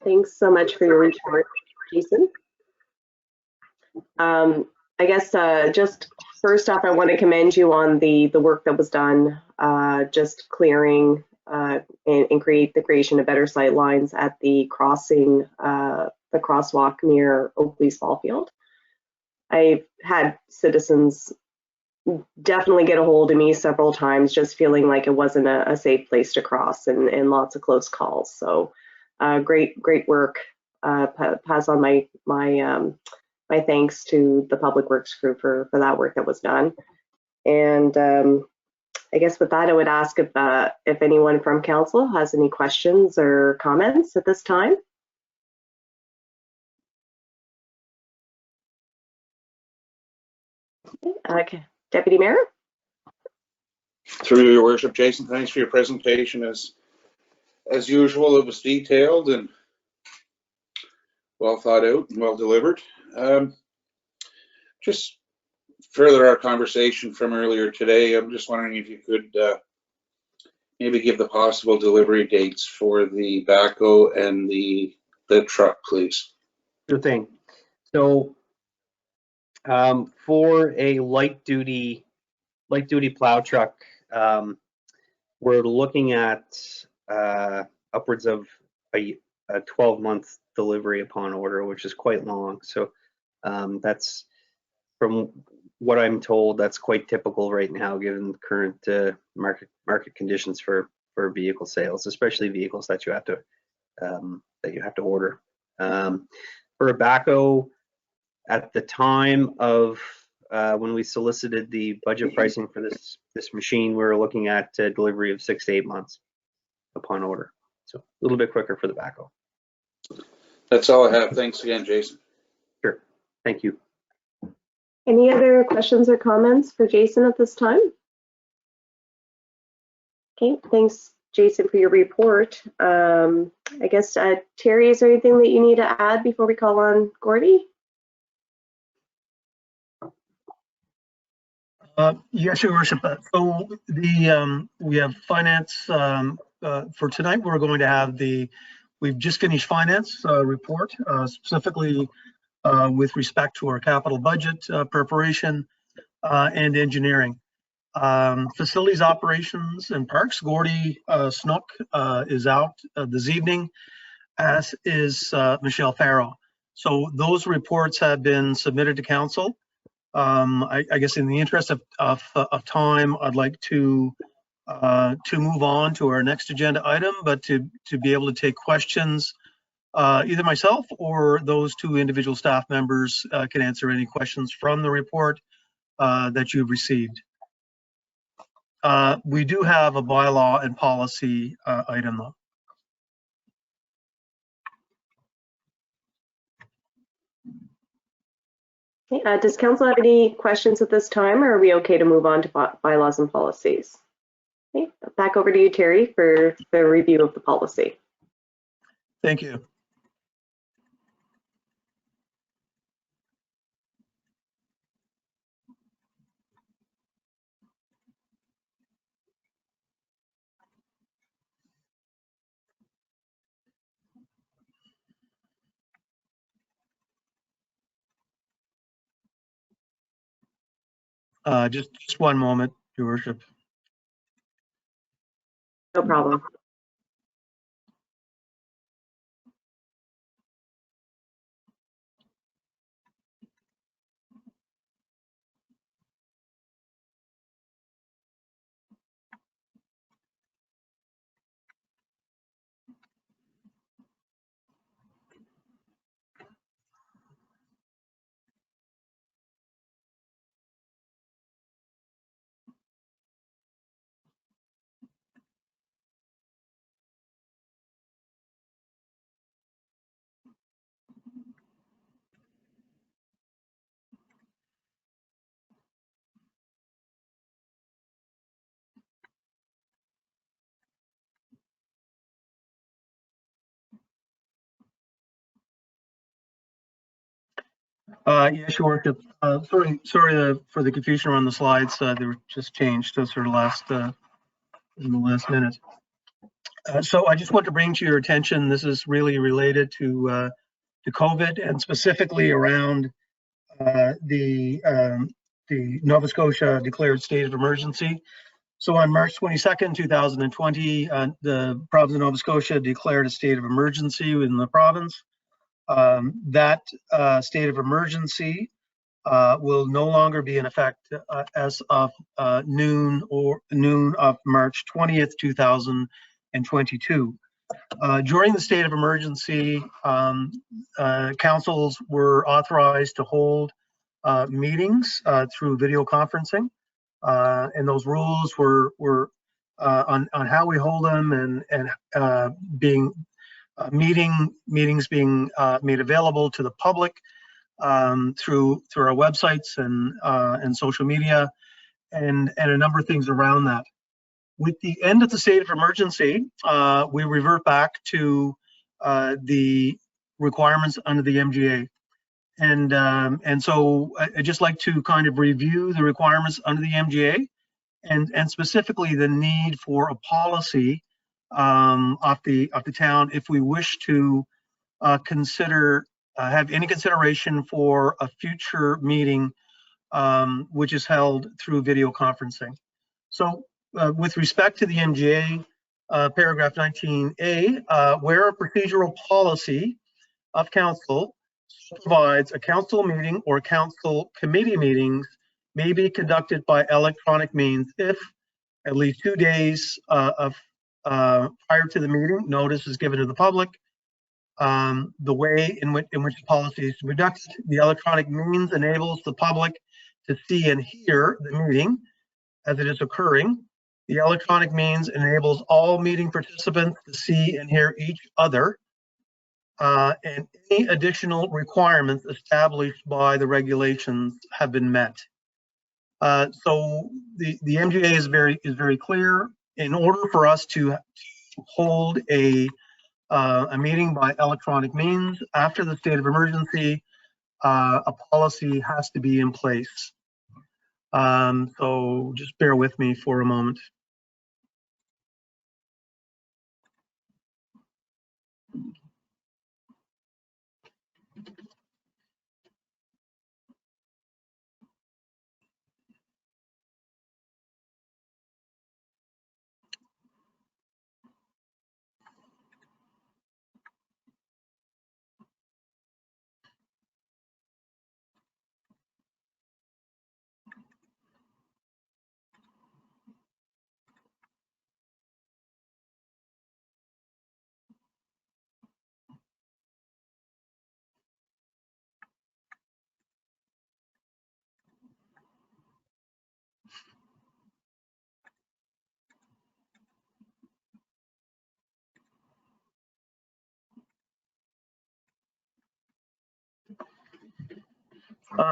Thanks so much for your report, Jason. I guess just first off, I want to commend you on the work that was done, just clearing and creation of better sight lines at the crossing, the crosswalk near Oakley's ball field. I've had citizens definitely get a hold of me several times, just feeling like it wasn't a safe place to cross, and lots of close calls. So great work. Pass on my thanks to the Public Works crew for that work that was done. And I guess with that, I would ask if anyone from council has any questions or comments at this time. Okay, Deputy Mayor. Through your worship, Jason, thanks for your presentation. As usual, it was detailed and well thought out and well delivered. Just further our conversation from earlier today, I'm just wondering if you could maybe give the possible delivery dates for the backhoe and the truck, please. Sure thing. So for a light duty plow truck, we're looking at upwards of a 12-month delivery upon order, which is quite long. So that's, from what I'm told, that's quite typical right now, given the current market conditions for vehicle sales, especially vehicles that you have to order. For a backhoe, at the time of when we solicited the budget pricing for this machine, we were looking at a delivery of 6 to 8 months upon order. So a little bit quicker for the backhoe. That's all I have. Thanks again, Jason. Sure. Thank you. Any other questions or comments for Jason at this time? Okay, thanks, Jason, for your report. I guess, Terry, is there anything that you need to add before we call on Gordy? Yes, Your Worship. So we have finance for tonight. We're going to have we've just finished finance report, specifically with respect to our capital budget preparation and engineering. Facilities operations and parks, Gordy Snook is out this evening, as is Michelle Farrow. So those reports have been submitted to council. I guess in the interest of time, I'd like to move on to our next agenda item, but to be able to take questions, either myself or those two individual staff members can answer any questions from the report that you've received. We do have a bylaw and policy item though. Okay, does council have any questions at this time, or are we okay to move on to bylaws and policies? Okay, back over to you, Terry, for the review of the policy. Thank you. Just one moment, Your Worship. No problem. Yes, Your Worship. Sorry for the confusion around the slides. They were just changed to sort of in the last minute. So I just want to bring to your attention, this is really related to COVID and specifically around the Nova Scotia declared state of emergency. So on March 22nd, 2020, the province of Nova Scotia declared a state of emergency in the province. That state of emergency will no longer be in effect as of noon of March 20th, 2022. During the state of emergency, councils were authorized to hold meetings through video conferencing, and those rules were on how we hold them and meetings being made available to the public through our websites and social media and a number of things around that. With the end of the state of emergency, we revert back to the requirements under the MGA. And so I'd just like to kind of review the requirements under the MGA and specifically the need for a policy of the town if we wish to have any consideration for a future meeting which is held through video conferencing. So with respect to the MGA, paragraph 19A, where a procedural policy of council provides a council meeting or council committee meetings may be conducted by electronic means if at least 2 days prior to the meeting notice is given to the public. The way in which the policy is conducted, the electronic means enables the public to see and hear the meeting as it is occurring. The electronic means enables all meeting participants to see and hear each other, and any additional requirements established by the regulations have been met. So the MGA is very clear. in order for us to hold a meeting by electronic means after the state of emergency, a policy has to be in place. So just bear with me for a moment.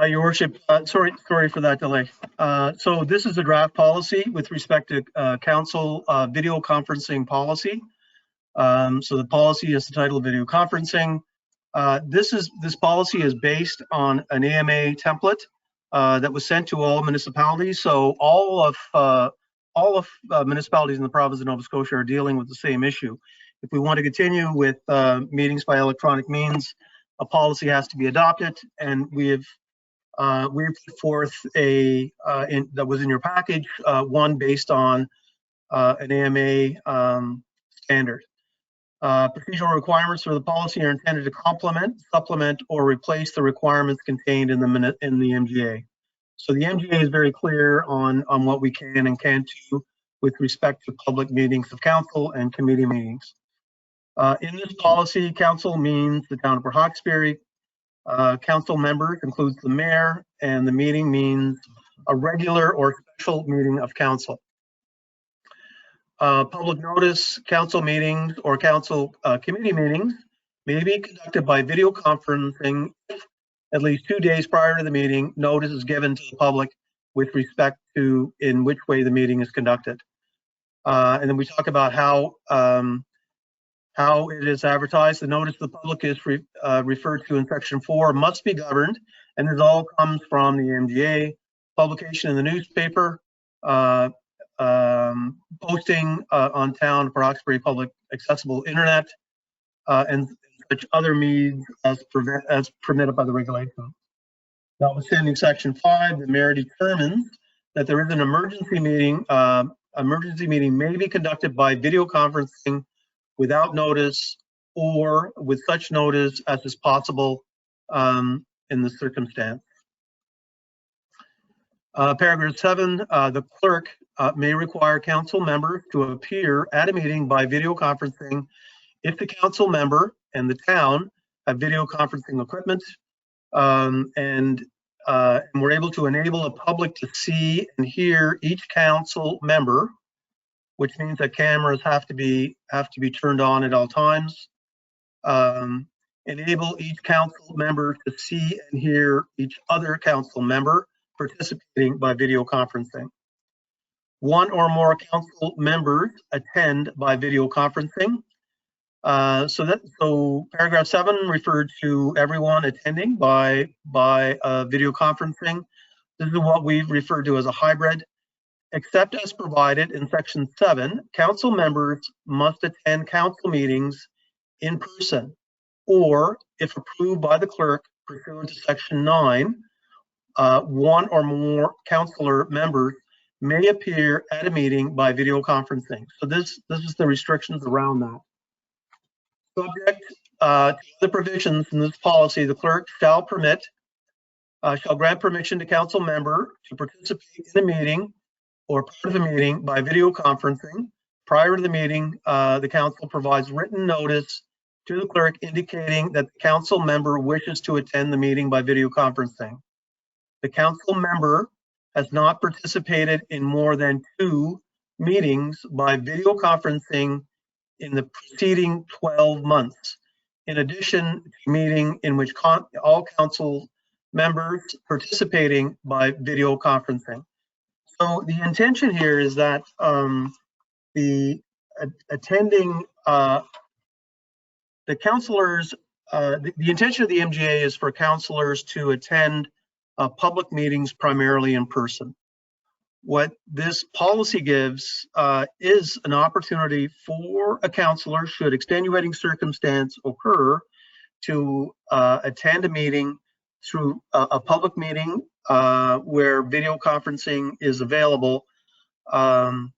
Your worship, sorry for that delay. So this is a draft policy with respect to council video conferencing policy. So the policy is the title video conferencing. This policy is based on an AMA template that was sent to all municipalities. So all of municipalities in the province of Nova Scotia are dealing with the same issue. If we want to continue with meetings by electronic means, a policy has to be adopted, and we put forth that was in your package, one based on an AMA standard. Procedural requirements for the policy are intended to complement, supplement, or replace the requirements contained in the MGA. So the MGA is very clear on what we can and can't do with respect to public meetings of council and committee meetings. In this policy, council means the town of Port Hawkesbury. Council members includes the mayor, and the meeting means a regular or special meeting of council. Public notice, council meetings or council committee meetings may be conducted by video conferencing if at least 2 days prior to the meeting, notice is given to the public with respect to in which way the meeting is conducted. And then we talk about how it is advertised. The notice to the public is referred to in section 4 must be governed, and this all comes from the MGA. Publication in the newspaper, posting on town Port Hawkesbury public accessible internet, and such other means as permitted by the regulation. Notwithstanding section 5, the mayor determines that there is an emergency meeting. Emergency meeting may be conducted by video conferencing without notice or with such notice as is possible in the circumstance. Paragraph 7, the clerk may require council members to appear at a meeting by video conferencing if the council member and the town have video conferencing equipment, and we're able to enable the public to see and hear each council member, which means that cameras have to be turned on at all times. Enable each council member to see and hear each other council member participating by video conferencing. One or more council members attend by video conferencing. So paragraph 7 referred to everyone attending by video conferencing. This is what we've referred to as a hybrid. Except as provided in section 7, council members must attend council meetings in person, or if approved by the clerk pursuant to section 9, one or more councillor members may appear at a meeting by video conferencing. So this is the restrictions around that. Subject to the provisions in this policy, the clerk shall grant permission to council member to participate in a meeting or part of the meeting by video conferencing. Prior to the meeting, the council provides written notice to the clerk indicating that the council member wishes to attend the meeting by video conferencing. The council member has not participated in more than 2 meetings by video conferencing in the preceding 12 months. In addition to meeting in which all council members participating by video conferencing. So the intention here is that the attending, the counselors, the intention of the MGA is for counselors to attend public meetings primarily in person. What this policy gives is an opportunity for a counselor, should extenuating circumstance occur, to attend a meeting through a public meeting where video conferencing is available for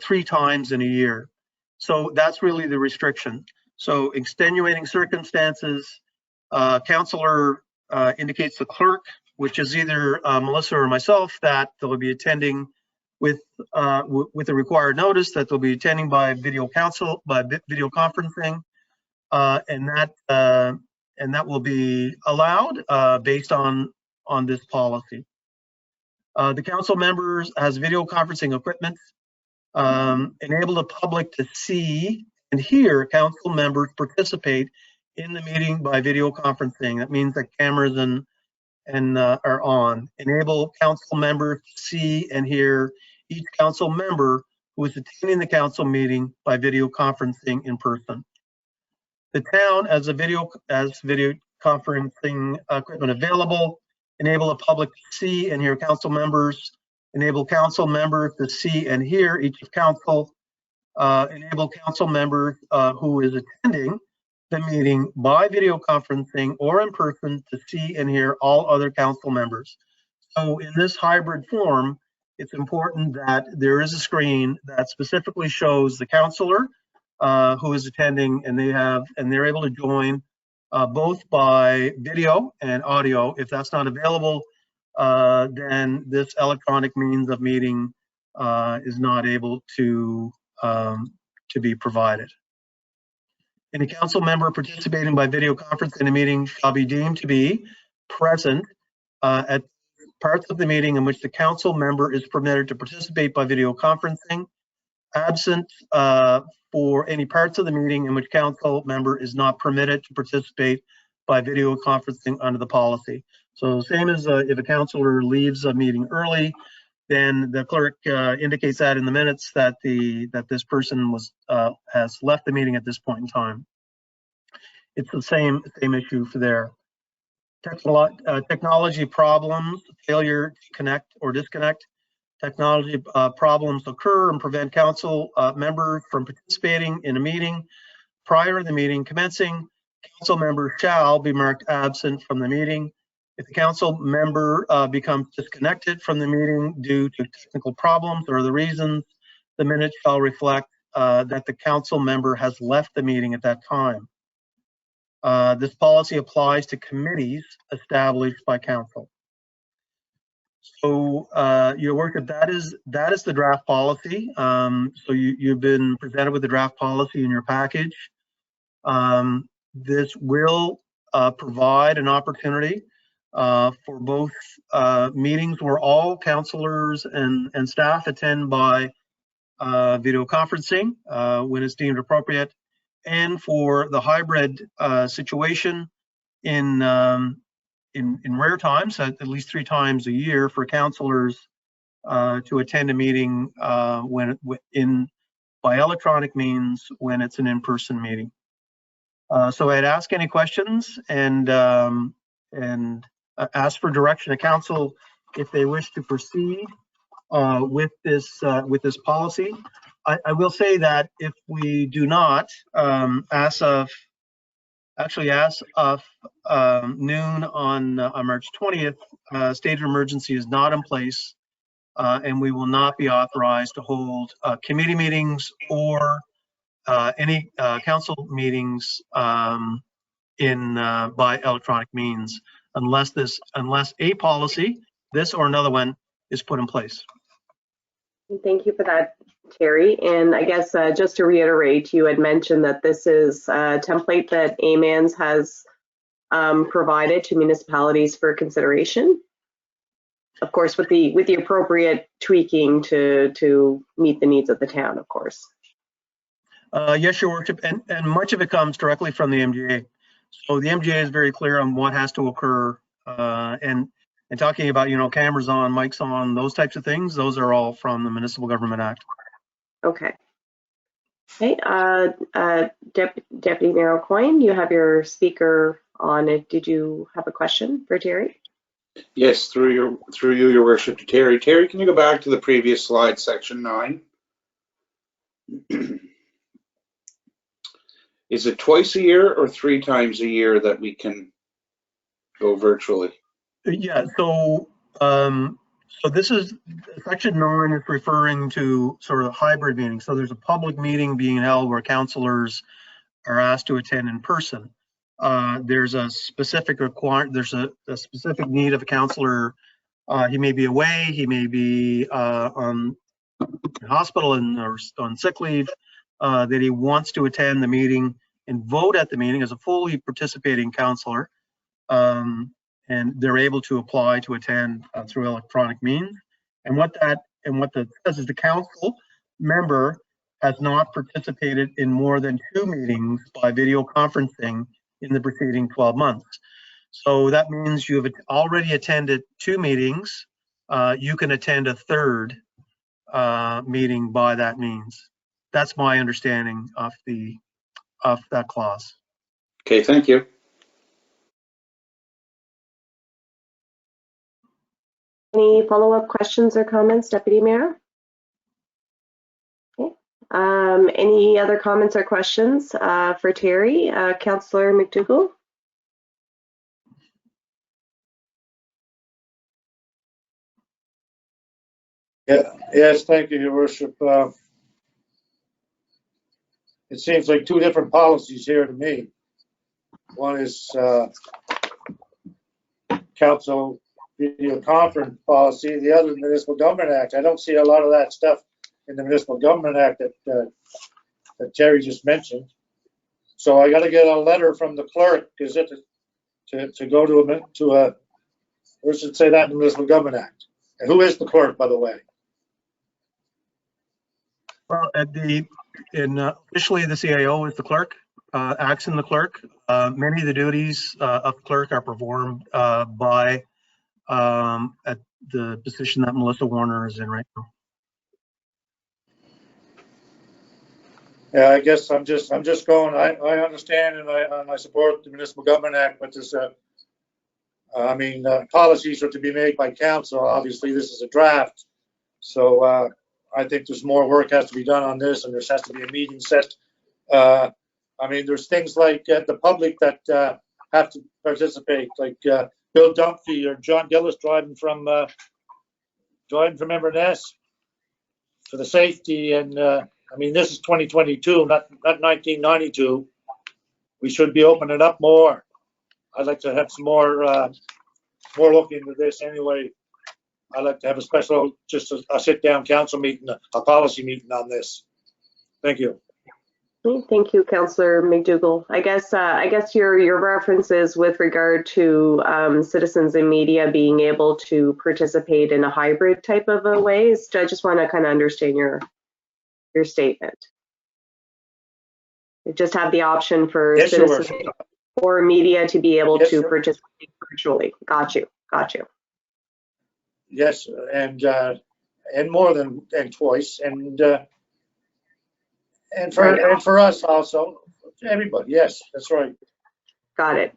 3 times in a year. So that's really the restriction. So extenuating circumstances, counselor indicates the clerk, which is either Melissa or myself, that they'll be attending with the required notice that they'll be attending by video conferencing, and that will be allowed based on this policy. The council members has video conferencing equipment, enable the public to see and hear council members participate in the meeting by video conferencing. That means that cameras are on. Enable council members to see and hear each council member who is attending the council meeting by video conferencing in person. The town, as video conferencing equipment available, enable the public to see and hear council members, enable council members to see and hear each of council, enable council members who is attending the meeting by video conferencing or in person to see and hear all other council members. So in this hybrid form, it's important that there is a screen that specifically shows the counselor who is attending, and they're able to join both by video and audio. If that's not available, then this electronic means of meeting is not able to be provided. Any council member participating by video conference in a meeting shall be deemed to be present at parts of the meeting in which the council member is permitted to participate by video conferencing, absent for any parts of the meeting in which council member is not permitted to participate by video conferencing under the policy. So same as if a councilor leaves a meeting early, then the clerk indicates that in the minutes that this person has left the meeting at this point in time. It's the same issue for there. Technology problems, failure to connect or disconnect. Technology problems occur and prevent council members from participating in a meeting prior to the meeting commencing. Council members shall be marked absent from the meeting. If the council member becomes disconnected from the meeting due to technical problems or other reasons, the minutes shall reflect that the council member has left the meeting at that time. This policy applies to committees established by council. So, Your Worship, that is the draft policy. So you've been presented with the draft policy in your package. This will provide an opportunity for both meetings where all councilors and staff attend by video conferencing when it's deemed appropriate, and for the hybrid situation in rare times, at least 3 times a year, for councilors to attend a meeting by electronic means when it's an in-person meeting. So I'd ask any questions and ask for direction of council if they wish to proceed with this policy. I will say that if we do not, as of noon on March 20th, state of emergency is not in place, and we will not be authorized to hold committee meetings or any council meetings by electronic means, unless a policy, this or another one, is put in place. Thank you for that, Terry. And I guess just to reiterate, you had mentioned that this is a template that AMANS has provided to municipalities for consideration. Of course, with the appropriate tweaking to meet the needs of the town, of course. Yes, Your Worship, and much of it comes directly from the MGA. So the MGA is very clear on what has to occur, and And talking about, cameras on, mics on, those types of things, those are all from the Municipal Government Act. Okay. Okay, Deputy Mayor Aucoin, you have your speaker on it. Did you have a question for Terry? Yes, through you, Your Worship, to Terry. Terry, can you go back to the previous slide, section 9? Is it twice a year or 3 times a year that we can go virtually? Yeah, so this is section 9 is referring to sort of hybrid meetings. So there's a public meeting being held where councillors are asked to attend in person. There's a specific specific need of a councillor. He may be away, he may be on hospital or on sick leave, that he wants to attend the meeting and vote at the meeting as a fully participating councillor. And they're able to apply to attend through electronic means. And what that says is the council member has not participated in more than 2 meetings by video conferencing in the preceding 12 months. So that means you have already attended 2 meetings. You can attend a 3rd meeting by that means. That's my understanding of that clause. Okay, thank you. Any follow-up questions or comments, Deputy Mayor? Okay. Any other comments or questions for Terry? Councillor McDougall? Yeah, yes, thank you, Your Worship. It seems like 2 different policies here to me. One is council video conference policy, the other Municipal Government Act. I don't see a lot of that stuff in the Municipal Government Act that Terry just mentioned. So I got to get a letter from the clerk, is it, to go to a, where should it say that in the Municipal Government Act? And who is the clerk, by the way? Well, officially the CAO is the clerk, acts in the clerk. Many of the duties of clerk are performed by at the position that Melissa Warner is in right now. Yeah, I guess I'm just going. I understand and I support the Municipal Government Act, but this, policies are to be made by council. Obviously, this is a draft, so I think there's more work has to be done on this, and there has to be a meeting set. There's things like the public that have to participate, like Bill Dunphy or John Gillis driving from Inverness for the safety. And this is 2022, not 1992. We should be opening up more. I'd like to have some more look into this anyway. I'd like to have a special, just a sit-down council meeting, a policy meeting on this. Thank you. Thank you, Councillor McDougall. I guess your references with regard to citizens and media being able to participate in a hybrid type of a way. I just want to kind of understand your statement. You just have the option for citizens or media to be able to participate virtually. Got you. Yes, and more than twice, and for us also, everybody. Yes, that's right. Got it.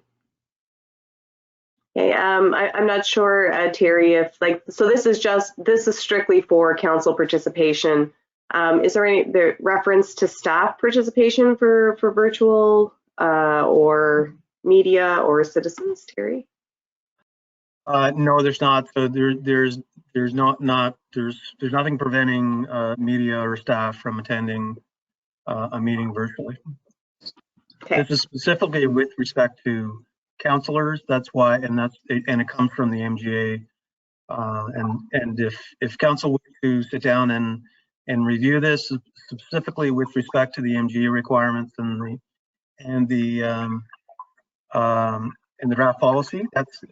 Okay. I'm not sure, Terry, if this is strictly for council participation. Is there any reference to staff participation for virtual or media or citizens, Terry? No, there's not. So there's nothing preventing media or staff from attending a meeting virtually. Okay. This is specifically with respect to councillors. That's why, and it comes from the MGA. And if council were to sit down and review this specifically with respect to the MGA requirements and the draft policy, that's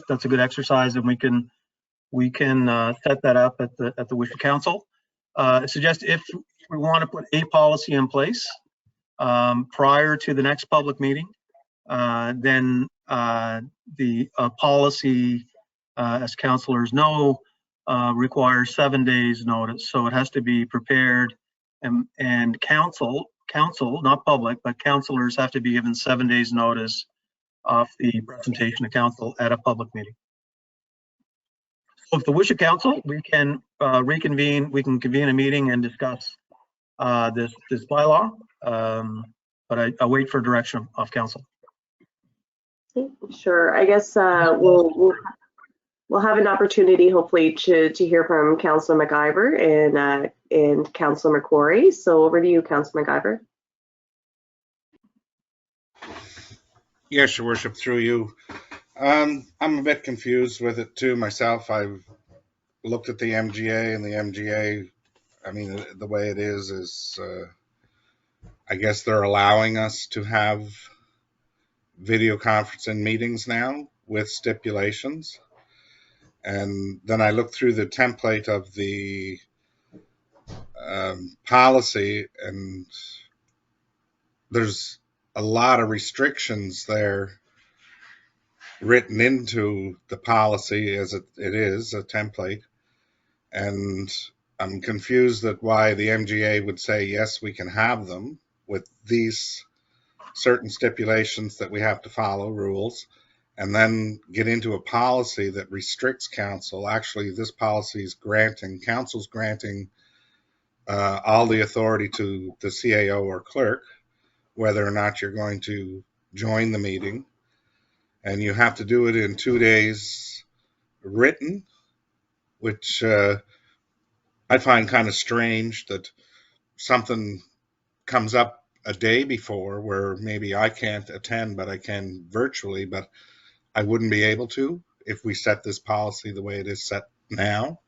a good exercise, and we can set that up at the wish of council. I suggest if we want to put a policy in place prior to the next public meeting, then the policy, as councillors know, requires 7 days notice. So it has to be prepared, and council, not public, but councillors have to be given 7 days notice of the presentation to council at a public meeting. So if the wish of council, we can reconvene, we can convene a meeting and discuss this bylaw, but I wait for direction of council. Sure. I guess we'll have an opportunity, hopefully, to hear from Councillor McIver and Councillor McQuarrie. So over to you, Councillor McIver. Yes, Your Worship, through you. I'm a bit confused with it too myself. I've looked at the MGA, and the MGA, I mean, the way it is I guess they're allowing us to have video conferencing meetings now with stipulations. And then I looked through the template of the policy, and there's a lot of restrictions there written into the policy as it is a template. And I'm confused at why the MGA would say, yes, we can have them with these certain stipulations that we have to follow, rules, and then get into a policy that restricts council. Actually, this policy is granting, council's granting all the authority to the CAO or clerk, whether or not you're going to join the meeting. And you have to do it in 2 days written, which I find kind of strange that something comes up a day before where maybe I can't attend, but I can virtually, but I wouldn't be able to if we set this policy the way it is set now.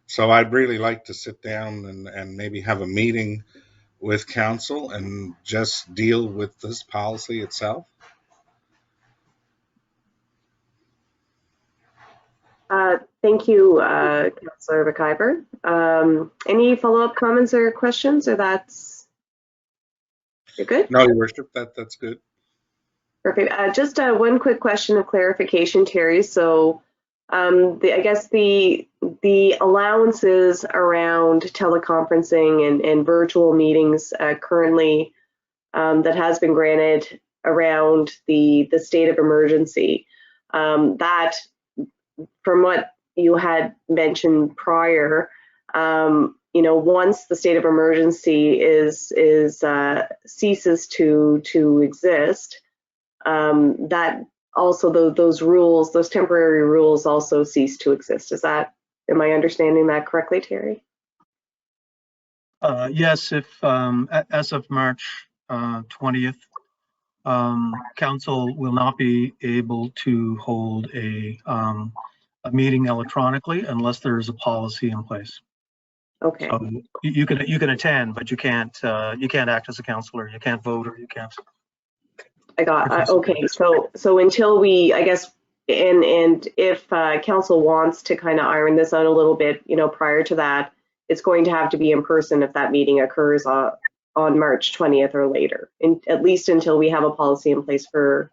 So I'd really like to sit down and maybe have a meeting with council and just deal with this policy itself. Thank you, Councillor McIver. Any follow-up comments or questions, or you're good? No, Your Worship, that's good. Perfect. Just one quick question of clarification, Terry. So I guess the allowances around teleconferencing and virtual meetings currently that has been granted around the state of emergency, that from what you had mentioned prior, once the state of emergency ceases to exist, that also those rules, those temporary rules, also cease to exist. Am I understanding that correctly, Terry? Yes, if as of March 20th, council will not be able to hold a meeting electronically unless there is a policy in place. Okay. So you can attend, but you can't act as a councillor. You can't vote, or you can't. I got okay. So until we, I guess, and if council wants to kind of iron this out a little bit, prior to that, it's going to have to be in person if that meeting occurs on March 20th or later, at least until we have a policy in place for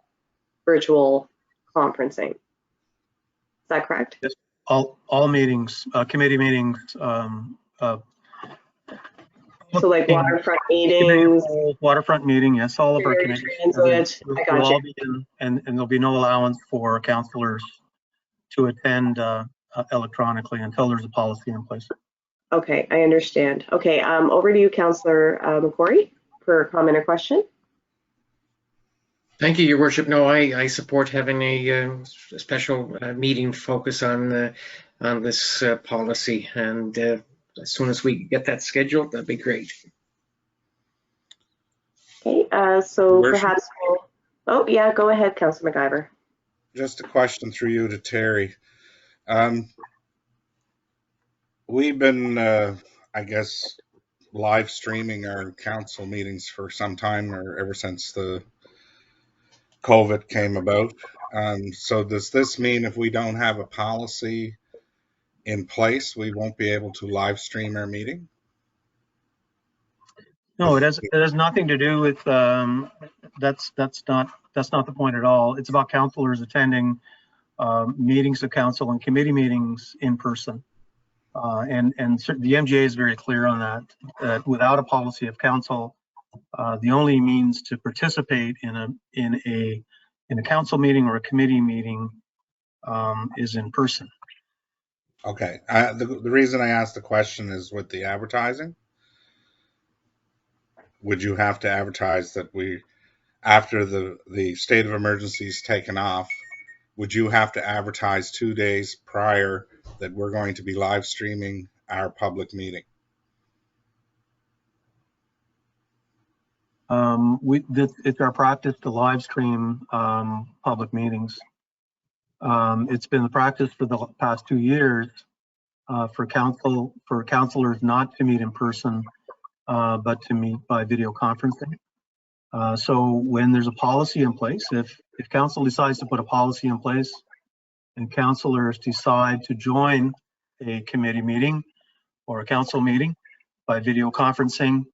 virtual conferencing. Is that correct? Yes. All meetings, committee meetings. So like waterfront meetings. Waterfront meeting, yes, all of our committees. Transit. I got you. And there'll be no allowance for councillors to attend electronically until there's a policy in place. Okay, I understand. Okay, over to you, Councillor McQuarrie, for a comment or question. Thank you, Your Worship. No, I support having a special meeting focus on this policy, and as soon as we get that scheduled, that'd be great. Okay, so Worship. Perhaps oh yeah, go ahead, Councillor McIver. Just a question through you to Terry. We've been, I guess, live streaming our council meetings for some time, or ever since the COVID came about. So does this mean if we don't have a policy in place, we won't be able to live stream our meeting? No, it has nothing to do with, that's not the point at all. It's about councilors attending meetings of council and committee meetings in person. And the MGA is very clear on that without a policy of council, the only means to participate in a council meeting or a committee meeting is in person. Okay. The reason I asked the question is with the advertising. Would you have to advertise that after the state of emergency is taken off, would you have to advertise 2 days prior that we're going to be live streaming our public meeting? It's our practice to live stream public meetings. It's been the practice for the past 2 years for councilors not to meet in person, but to meet by video conferencing. So when there's a policy in place, if council decides to put a policy in place and councilors decide to join a committee meeting or a council meeting by video conferencing,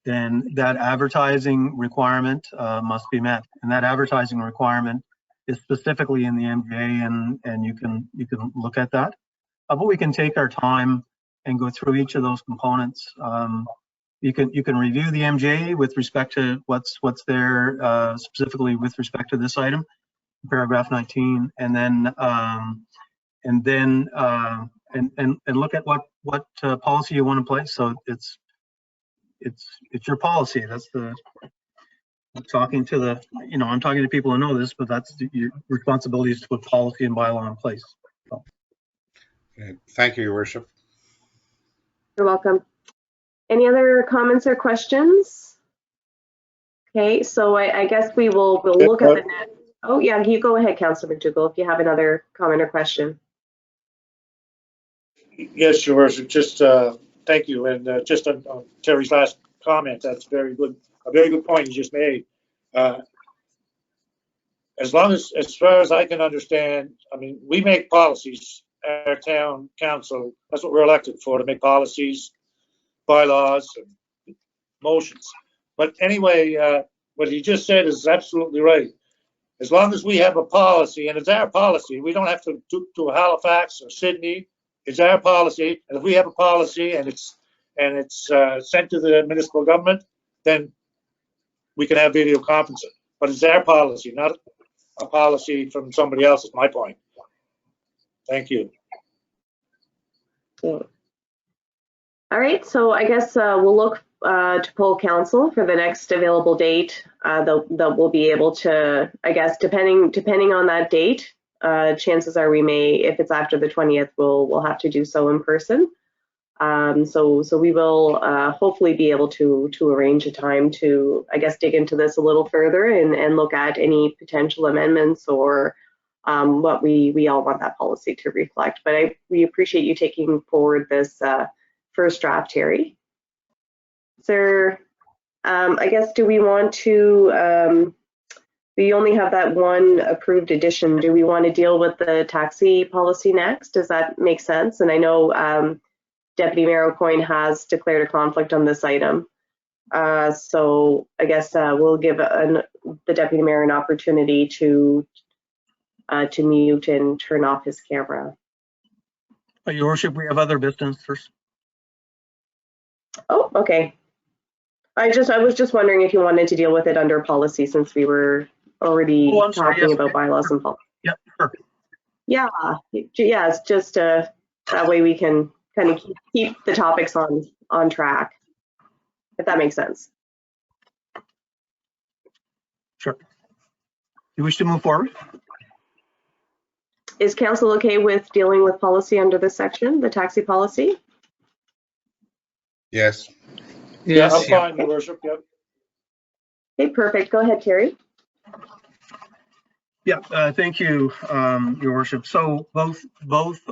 then that advertising requirement must be met. And that advertising requirement is specifically in the MGA, and you can look at that. But we can take our time and go through each of those components. You can review the MGA with respect to what's there specifically with respect to this item, paragraph 19, and then look at what policy you want in place. So it's your policy. That's I'm talking to people who know this, but that's your responsibility is to put policy and bylaw in place. So. Okay. Thank you, Your Worship. You're welcome. Any other comments or questions? Okay, so I guess we'll look at the net. Oh yeah, you go ahead, Councillor McDougall, if you have another comment or question. Yes, Your Worship. Just thank you, and just on Terry's last comment, that's very good. A very good point you just made. As far as I can understand, I mean, we make policies. Our town council, that's what we're elected for, to make policies, bylaws, and motions. But anyway, what he just said is absolutely right. As long as we have a policy, and it's our policy, we don't have to do Halifax or Sydney. It's our policy, and if we have a policy and it's sent to the municipal government, then we can have video conferencing. But it's our policy, not a policy from somebody else, is my point. Thank you. All right, so I guess we'll look to poll council for the next available date that we'll be able to, I guess, depending on that date, chances are we may, if it's after the 20th, we'll have to do so in person. So we will hopefully be able to arrange a time to, I guess, dig into this a little further and look at any potential amendments or what we all want that policy to reflect. But we appreciate you taking forward this first draft, Terry. Sir, I guess, do we want to, we only have that one approved edition. Do we want to deal with the taxi policy next? Does that make sense? And I know Deputy Mayor Aucoin has declared a conflict on this item. So I guess we'll give the Deputy Mayor an opportunity to mute and turn off his camera. Your Worship, we have other business first. Oh, okay. I was just wondering if you wanted to deal with it under policy since we were already talking about bylaws and policy. Yep, sure. Yeah, it's just that way we can kind of keep the topics on track, if that makes sense. Sure. You wish to move forward? Is council okay with dealing with policy under this section, the taxi policy? Yes. Yes, I'm fine, Your Worship. Yep. Okay, perfect. Go ahead, Terry. Yeah, thank you, Your Worship. So both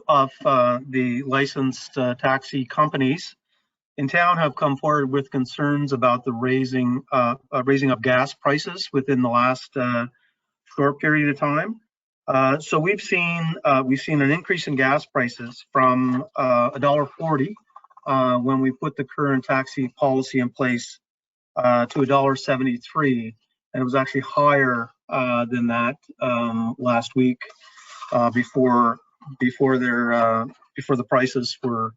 of the licensed taxi companies in town have come forward with concerns about the raising of gas prices within the last short period of time. So we've seen an increase in gas prices from $1.40 when we put the current taxi policy in place to $1.73, and it was actually higher than that last week before the prices were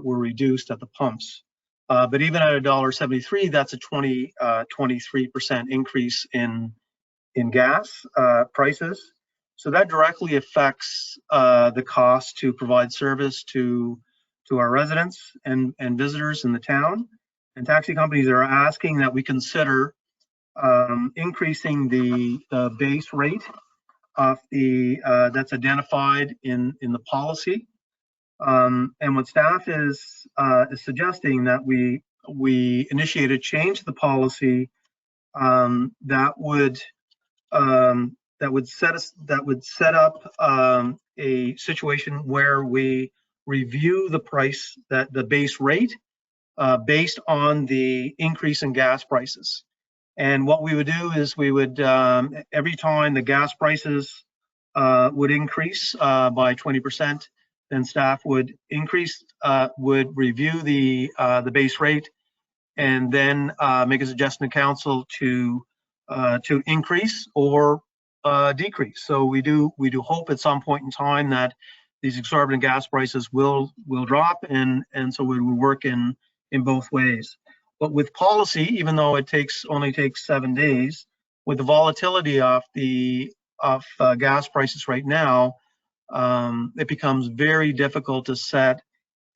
reduced at the pumps. But even at $1.73, that's a 23% increase in gas prices. So that directly affects the cost to provide service to our residents and visitors in the town. And taxi companies are asking that we consider increasing the base rate of that's identified in the policy. And what staff is suggesting that we initiate a change to the policy that would set up a situation where we review the price, that the base rate based on the increase in gas prices. And what we would do is we would every time the gas prices would increase by 20%, then staff would review the base rate and then make a suggestion to council to increase or decrease. So we do hope at some point in time that these exorbitant gas prices will drop, and so we will work in both ways. But with policy, even though it only takes 7 days, with the volatility of gas prices right now, it becomes very difficult to set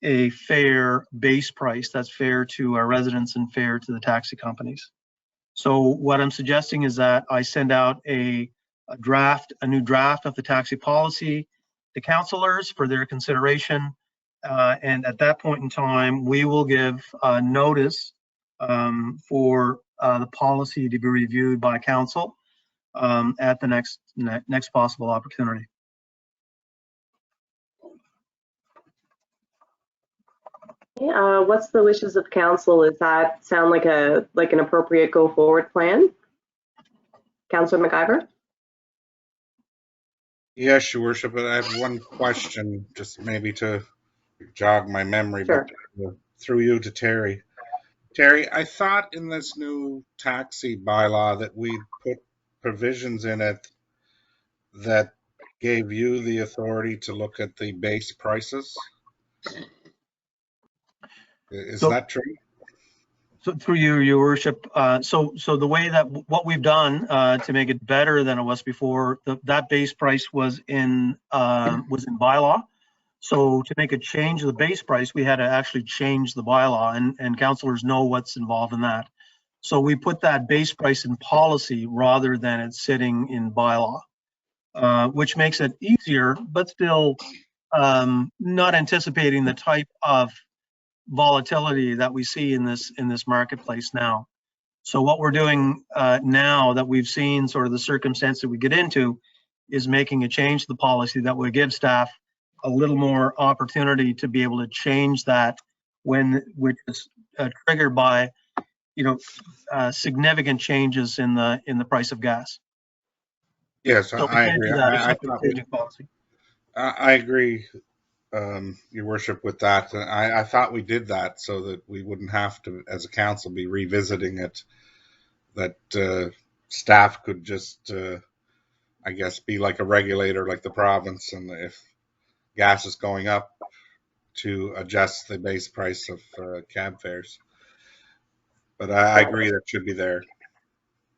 a fair base price that's fair to our residents and fair to the taxi companies. So what I'm suggesting is that I send out a new draft of the taxi policy to councillors for their consideration. And at that point in time, we will give notice for the policy to be reviewed by council at the next possible opportunity. What's the wishes of council? Does that sound like an appropriate go forward plan? Councillor MacIver? Yes, Your Worship, but I have one question, just maybe to jog my memory, Sure. But through you to Terry. Terry, I thought in this new taxi bylaw that we put provisions in it that gave you the authority to look at the base prices. Is that true? So through you, Your Worship, so the way that what we've done to make it better than it was before, that base price was in bylaw. So to make a change to the base price, we had to actually change the bylaw, and councillors know what's involved in that. So we put that base price in policy rather than it sitting in bylaw, which makes it easier, but still not anticipating the type of volatility that we see in this marketplace now. So what we're doing now that we've seen sort of the circumstance that we get into is making a change to the policy that would give staff a little more opportunity to be able to change that which is triggered by significant changes in the price of gas. Yes, So I agree. I agree, Your Worship, with that. I thought we did that so that we wouldn't have to, as a council, be revisiting it, that staff could just, I guess, be like a regulator like the province, and if gas is going up, to adjust the base price of cab fares. But I agree that should be there.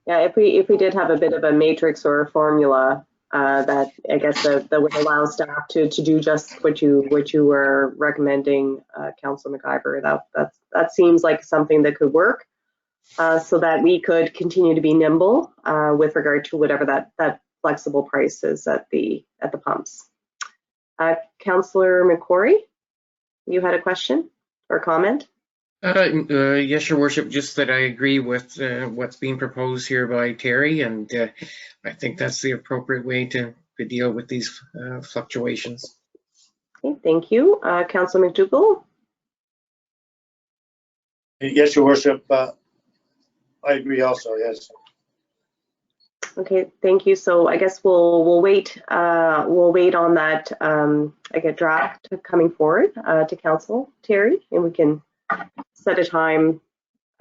Yeah, if we did have a bit of a matrix or a formula that I guess that would allow staff to do just what you were recommending, Councillor MacIver, that seems like something that could work, so that we could continue to be nimble with regard to whatever that flexible price is at the pumps. Councillor McCrory, you had a question or comment? Yes, Your Worship, just that I agree with what's being proposed here by Terry, and I think that's the appropriate way to deal with these fluctuations. Okay, thank you. Councillor McDougall? Yes, Your Worship, I agree also, yes. Okay, thank you. So I guess we'll wait on that draft coming forward to council, Terry, and we can set a time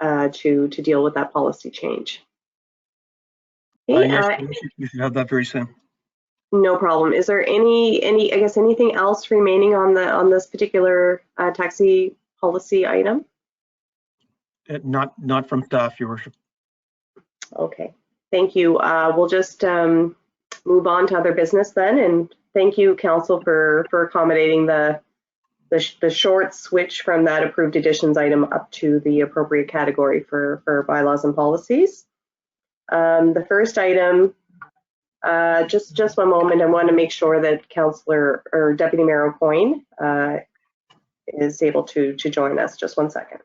to deal with that policy change. Yes, we should have that very soon. No problem. Is there anything else remaining on this particular taxi policy item? Not from staff, Your Worship. Okay, thank you. We'll just move on to other business then, and thank you, Council, for accommodating the short switch from that approved additions item up to the appropriate category for bylaws and policies. The first item, just one moment, I want to make sure that Councillor or Deputy Mayor Aucoin is able to join us. Just 1 second.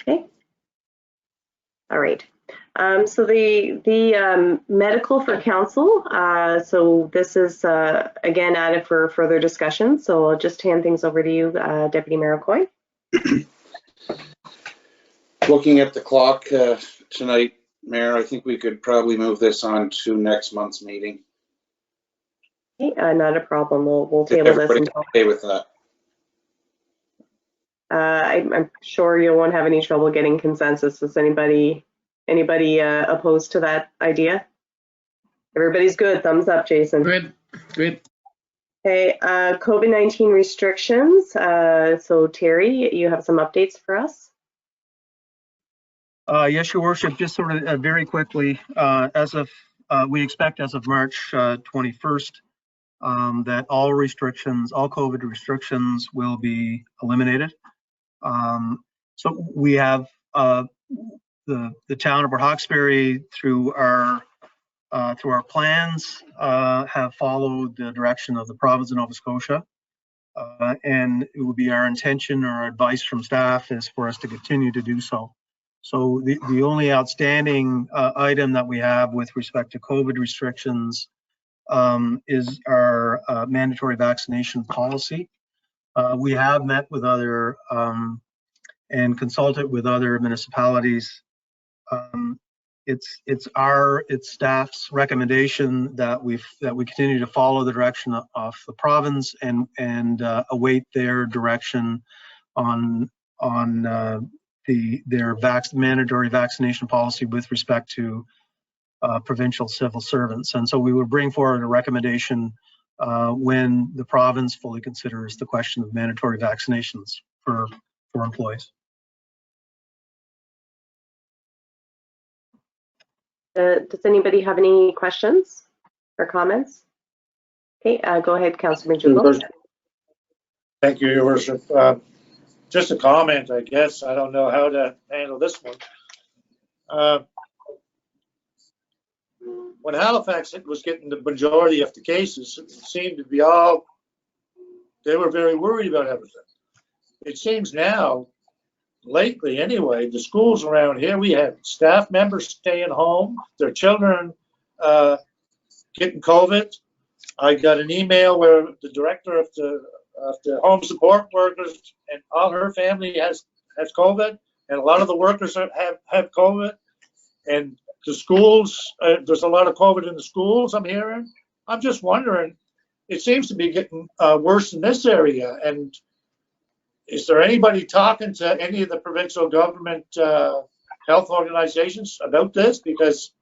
Okay. All right. So the medical for council. So this is again added for further discussion. So I'll just hand things over to you, Deputy Mayor Aucoin. Looking at the clock tonight, Mayor, I think we could probably move this on to next month's meeting. Okay, not a problem. We'll table this until. Okay with that. I'm sure you won't have any trouble getting consensus. Is anybody opposed to that idea? Everybody's good. Thumbs up, Jason. Good. Okay, COVID-19 restrictions. So Terry, you have some updates for us? Yes, Your Worship, just sort of very quickly, we expect as of March 21st, that all COVID restrictions will be eliminated. So we have the town of Port Hawkesbury through our plans have followed the direction of the province of Nova Scotia, and it would be our intention or advice from staff is for us to continue to do so. So the only outstanding item that we have with respect to COVID restrictions is our mandatory vaccination policy. We have met with other and consulted with other municipalities. It's staff's recommendation that we continue to follow the direction of the province and await their direction on their mandatory vaccination policy with respect to provincial civil servants. And so we would bring forward a recommendation when the province fully considers the question of mandatory vaccinations for employees. Does anybody have any questions or comments? Okay, go ahead, Councillor McDougall. Thank you, Your Worship. Just a comment, I guess. I don't know how to handle this one. When Halifax was getting the majority of the cases, it seemed to be they were very worried about everything. It seems now, lately anyway, the schools around here, we have staff members staying home, their children getting COVID. I got an email where the director of the home support workers and all her family has COVID, and a lot of the workers have COVID. And the schools, there's a lot of COVID in the schools, I'm hearing. I'm just wondering, it seems to be getting worse in this area. And is there anybody talking to any of the provincial government health organizations about this? Because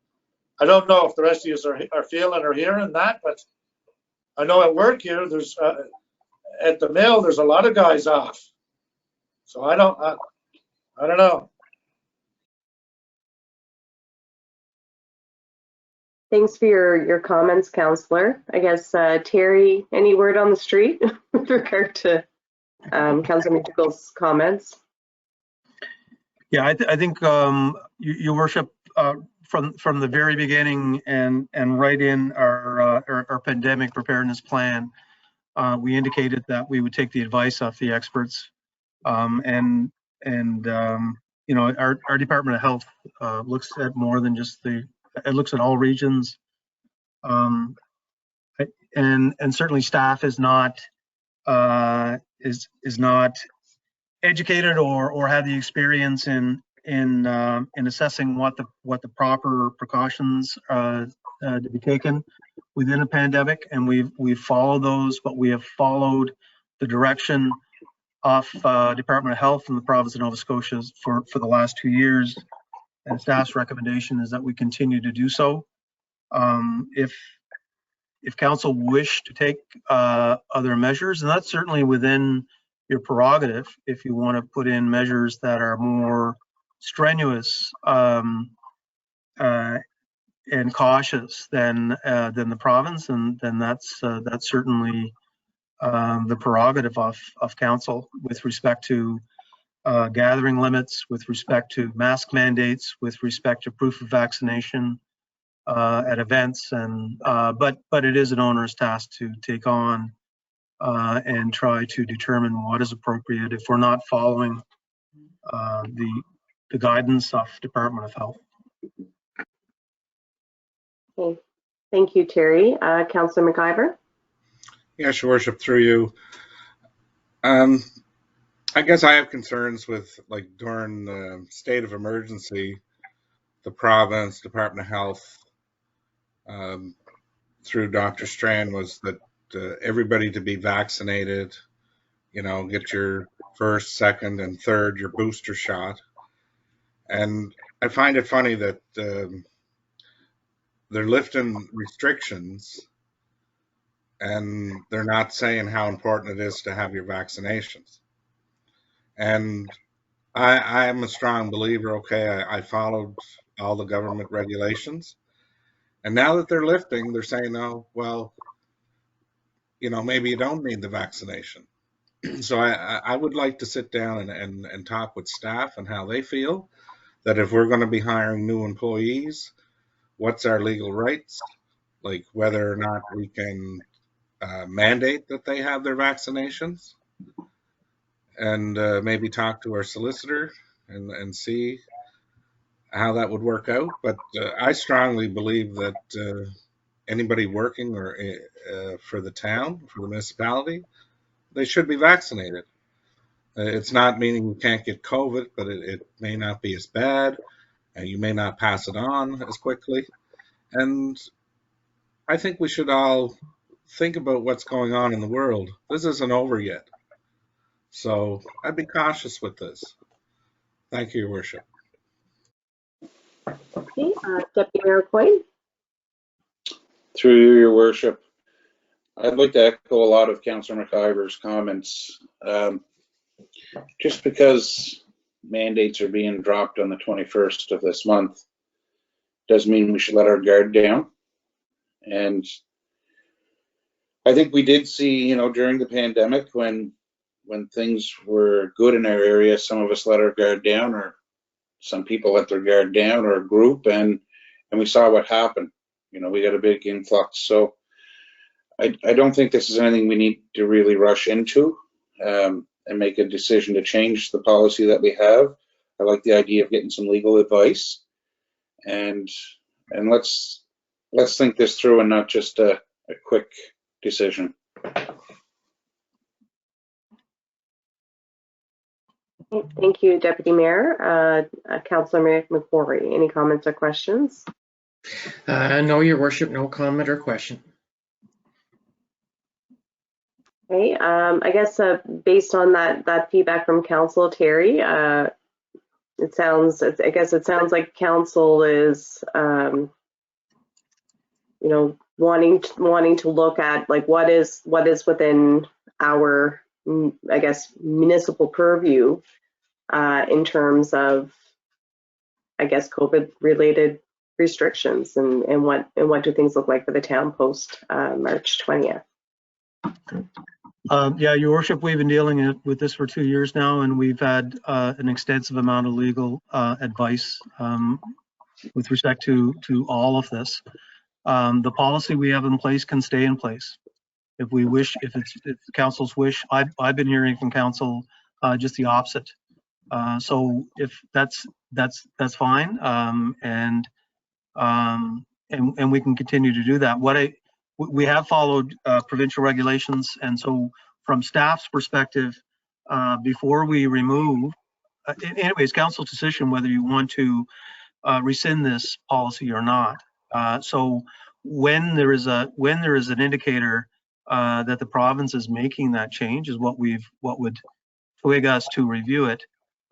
I don't know if the rest of you are feeling or hearing that, but I know at work here, there's at the mill, there's a lot of guys off. So I don't know. Thanks for your comments, Councillor. I guess, Terry, any word on the street with regard to Councillor McDougall's comments? Yeah, I think, Your Worship, from the very beginning and right in our pandemic preparedness plan, we indicated that we would take the advice of the experts, and you know, our Department of Health looks at more than just it looks at all regions, and certainly staff is not educated or have the experience in in assessing what the proper precautions to be taken within a pandemic, and we've followed those, but we have followed the direction of Department of Health in the province of Nova Scotia for the last 2 years, and staff's recommendation is that we continue to do so. If council wish to take other measures, and that's certainly within your prerogative, if you want to put in measures that are more strenuous and cautious than the province, and then that's certainly the prerogative of council with respect to gathering limits, with respect to mask mandates, with respect to proof of vaccination at events, and but it is an onerous task to take on and try to determine what is appropriate if we're not following the guidance of Department of Health. Okay, thank you, Terry. Councillor McIver. Yes, Your Worship, through you. I guess I have concerns with, like, during the state of emergency, the province, Department of Health, through Dr. Strand, was that everybody to be vaccinated, you know, get your first, second, and third, your booster shot. And I find it funny that they're lifting restrictions and they're not saying how important it is to have your vaccinations. And I am a strong believer, okay, I followed all the government regulations. And now that they're lifting, they're saying, oh, well, you know, maybe you don't need the vaccination. So I would like to sit down and talk with staff and how they feel, that if we're going to be hiring new employees, what's our legal rights, like whether or not we can mandate that they have their vaccinations, and maybe talk to our solicitor and see how that would work out. But I strongly believe that anybody working or for the town, for the municipality, they should be vaccinated. It's not meaning you can't get COVID, but it may not be as bad, and you may not pass it on as quickly. And I think we should all think about what's going on in the world. This isn't over yet. So I'd be cautious with this. Thank you, Your Worship. Okay, Deputy Mayor Coyne. Through you, Your Worship, I'd like to echo a lot of Councillor McIver's comments. Just because mandates are being dropped on the 21st of this month doesn't mean we should let our guard down. And I think we did see, you know, during the pandemic, when things were good in our area, some of us let our guard down, or some people let their guard down, or a group, and we saw what happened. You know, we got a big influx. So I don't think this is anything we need to really rush into and make a decision to change the policy that we have. I like the idea of getting some legal advice, and let's think this through and not just a quick decision. Thank you, Deputy Mayor. Councillor McCrory, any comments or questions? No, Your Worship, no comment or question. Okay, I guess based on that feedback from Council, Terry, it sounds like Council is, you know, wanting to look at, like, what is within our, I guess, municipal purview in terms of, I guess, COVID-related restrictions, and what do things look like for the town post March 20th? Yeah, Your Worship, we've been dealing with this for 2 years now, and we've had an extensive amount of legal advice with respect to all of this. The policy we have in place can stay in place. If we wish, if council's wish, I've been hearing from council just the opposite. So if that's fine, and we can continue to do that. We have followed provincial regulations, and so from staff's perspective, before we remove anyways, council's decision whether you want to rescind this policy or not. So when there is an indicator that the province is making that change, is what would twig us to review it.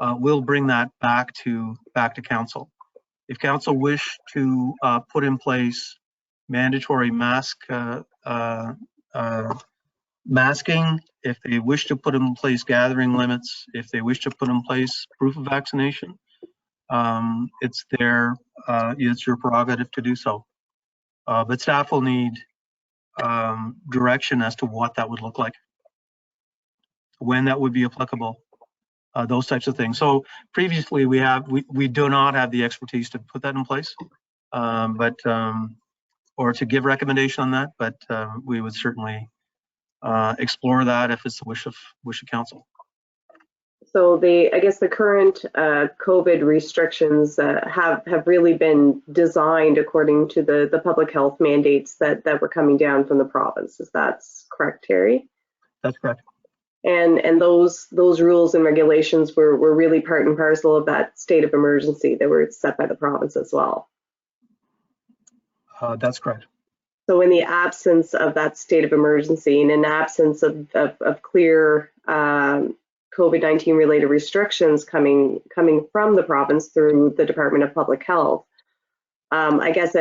We'll bring that back to council. If council wish to put in place mandatory masking, if they wish to put in place gathering limits, if they wish to put in place proof of vaccination, it's your prerogative to do so. But staff will need direction as to what that would look like, when that would be applicable, those types of things. So previously we do not have the expertise to put that in place, or to give recommendation on that, but we would certainly explore that if it's the wish of council. So I guess the current COVID restrictions have really been designed according to the public health mandates that were coming down from the province. Is that correct, Terry? That's correct. And those rules and regulations were really part and parcel of that state of emergency that were set by the province as well. That's correct. So in the absence of that state of emergency and in absence of clear COVID-19 related restrictions coming from the province through the Department of Public Health, I guess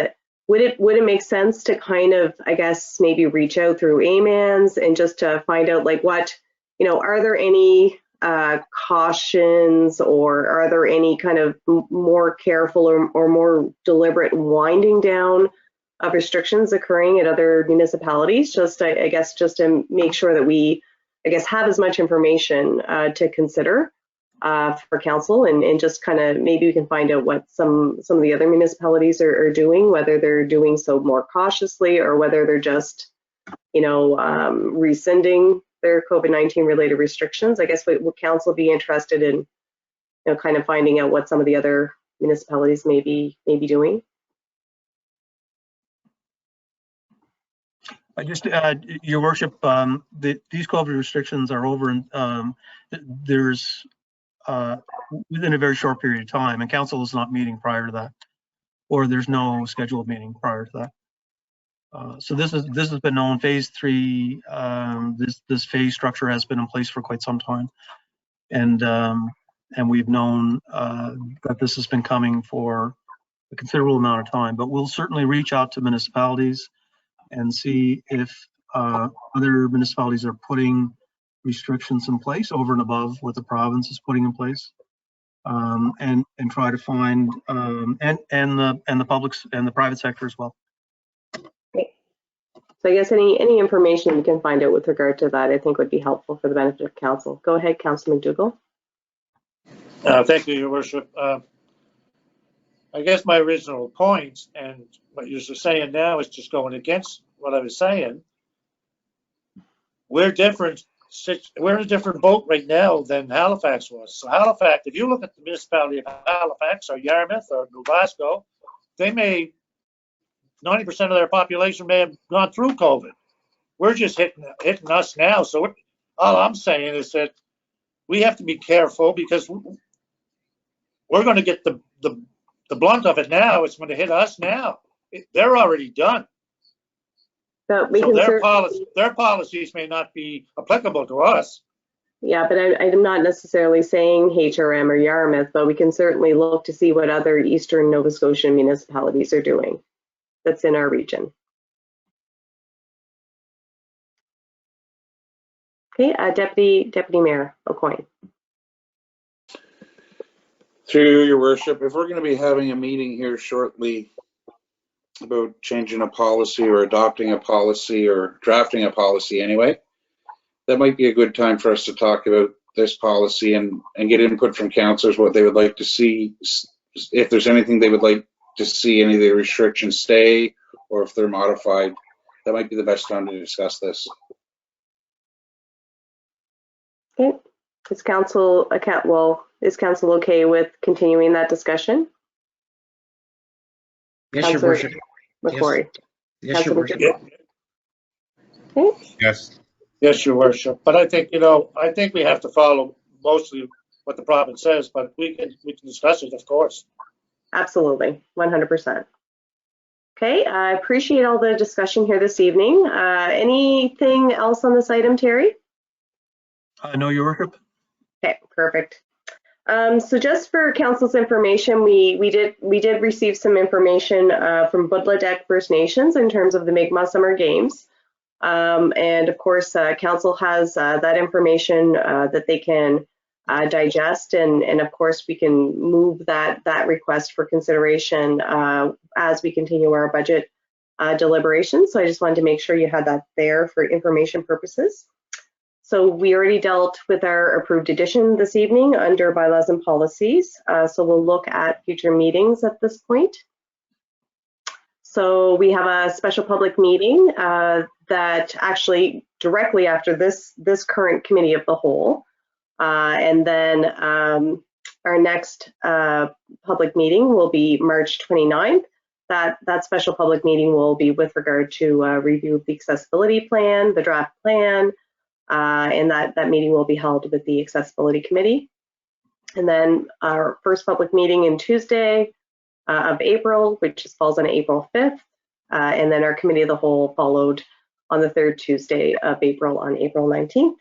would it make sense to kind of, I guess, maybe reach out through AMANS and just to find out like what, are there any cautions, or are there any kind of more careful or more deliberate winding down of restrictions occurring at other municipalities? Just, I guess, just to make sure that we, I guess, have as much information to consider for council, and just kind of maybe we can find out what some of the other municipalities are doing, whether they're doing so more cautiously or whether they're just, rescinding their COVID-19 related restrictions. I guess would council be interested in, kind of finding out what some of the other municipalities may be doing? I just, Your Worship, these COVID restrictions are over, and there's within a very short period of time, and council is not meeting prior to that, or there's no scheduled meeting prior to that. So this has been known. Phase 3, this phase structure has been in place for quite some time, and we've known that this has been coming for a considerable amount of time. But we'll certainly reach out to municipalities and see if other municipalities are putting restrictions in place over and above what the province is putting in place, and try to find and the public and the private sector as well. Great. So I guess any information we can find out with regard to that, I think, would be helpful for the benefit of council. Go ahead, Councilor McDougall. Thank you, Your Worship. I guess my original point, and what you're saying now is just going against what I was saying. We're different. We're in a different boat right now than Halifax was. So Halifax, if you look at the municipality of Halifax or Yarmouth or New Glasgow, they may 90% of their population may have gone through COVID. We're just hitting us now. So all I'm saying is that we have to be careful, because we're going to get the blunt of it now. It's going to hit us now. They're already done. So their policies may not be applicable to us. Yeah, but I'm not necessarily saying HRM or Yarmouth, but we can certainly look to see what other Eastern Nova Scotian municipalities are doing that's in our region. Okay, Deputy Mayor Aucoin. Through Your Worship, if we're going to be having a meeting here shortly about changing a policy or adopting a policy or drafting a policy anyway, that might be a good time for us to talk about this policy and get input from councillors, what they would like to see, if there's anything they would like to see any of the restrictions stay, or if they're modified. That might be the best time to discuss this. Okay, is council okay with continuing that discussion? Yes, Your Worship. McCrory. Yes, Your Worship. Okay. Yes. Yes, Your Worship. But I think, I think we have to follow mostly what the province says, but we can discuss it, of course. Absolutely, 100%. Okay, I appreciate all the discussion here this evening. Anything else on this item, Terry? No, Your Worship. Okay, perfect. So just for council's information, we did receive some information from Budladek First Nations in terms of the Mi'kmaq Summer Games. And of course, council has that information that they can digest, and of course we can move that request for consideration as we continue our budget deliberations. So I just wanted to make sure you had that there for information purposes. So we already dealt with our approved addition this evening under bylaws and policies. So we'll look at future meetings at this point. So we have a special public meeting that actually directly after this current committee of the whole. And then our next public meeting will be March 29th. That special public meeting will be with regard to review of the accessibility plan, the draft plan, and that meeting will be held with the accessibility committee. And then our first public meeting in Tuesday of April, which falls on April 5th. And then our committee of the whole followed on the third Tuesday of April on April 19th.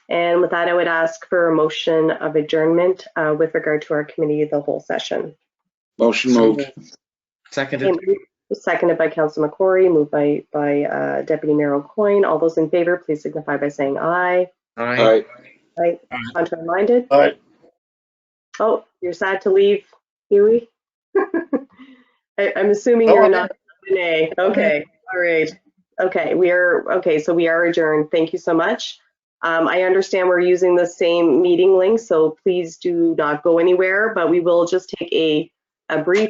And with that, I would ask for a motion of adjournment with regard to our committee of the whole session. Motion moved. Seconded. Seconded by Councilor McCrory, moved by Deputy Mayor Aucoin. All those in favor, please signify by saying aye. Aye. Aye. Contrary minded? All right. Oh, you're sad to leave, Huey? I'm assuming you're not an A. Okay, all right. Okay, so we are adjourned. Thank you so much. I understand we're using the same meeting link, so please do not go anywhere, but we will just take a brief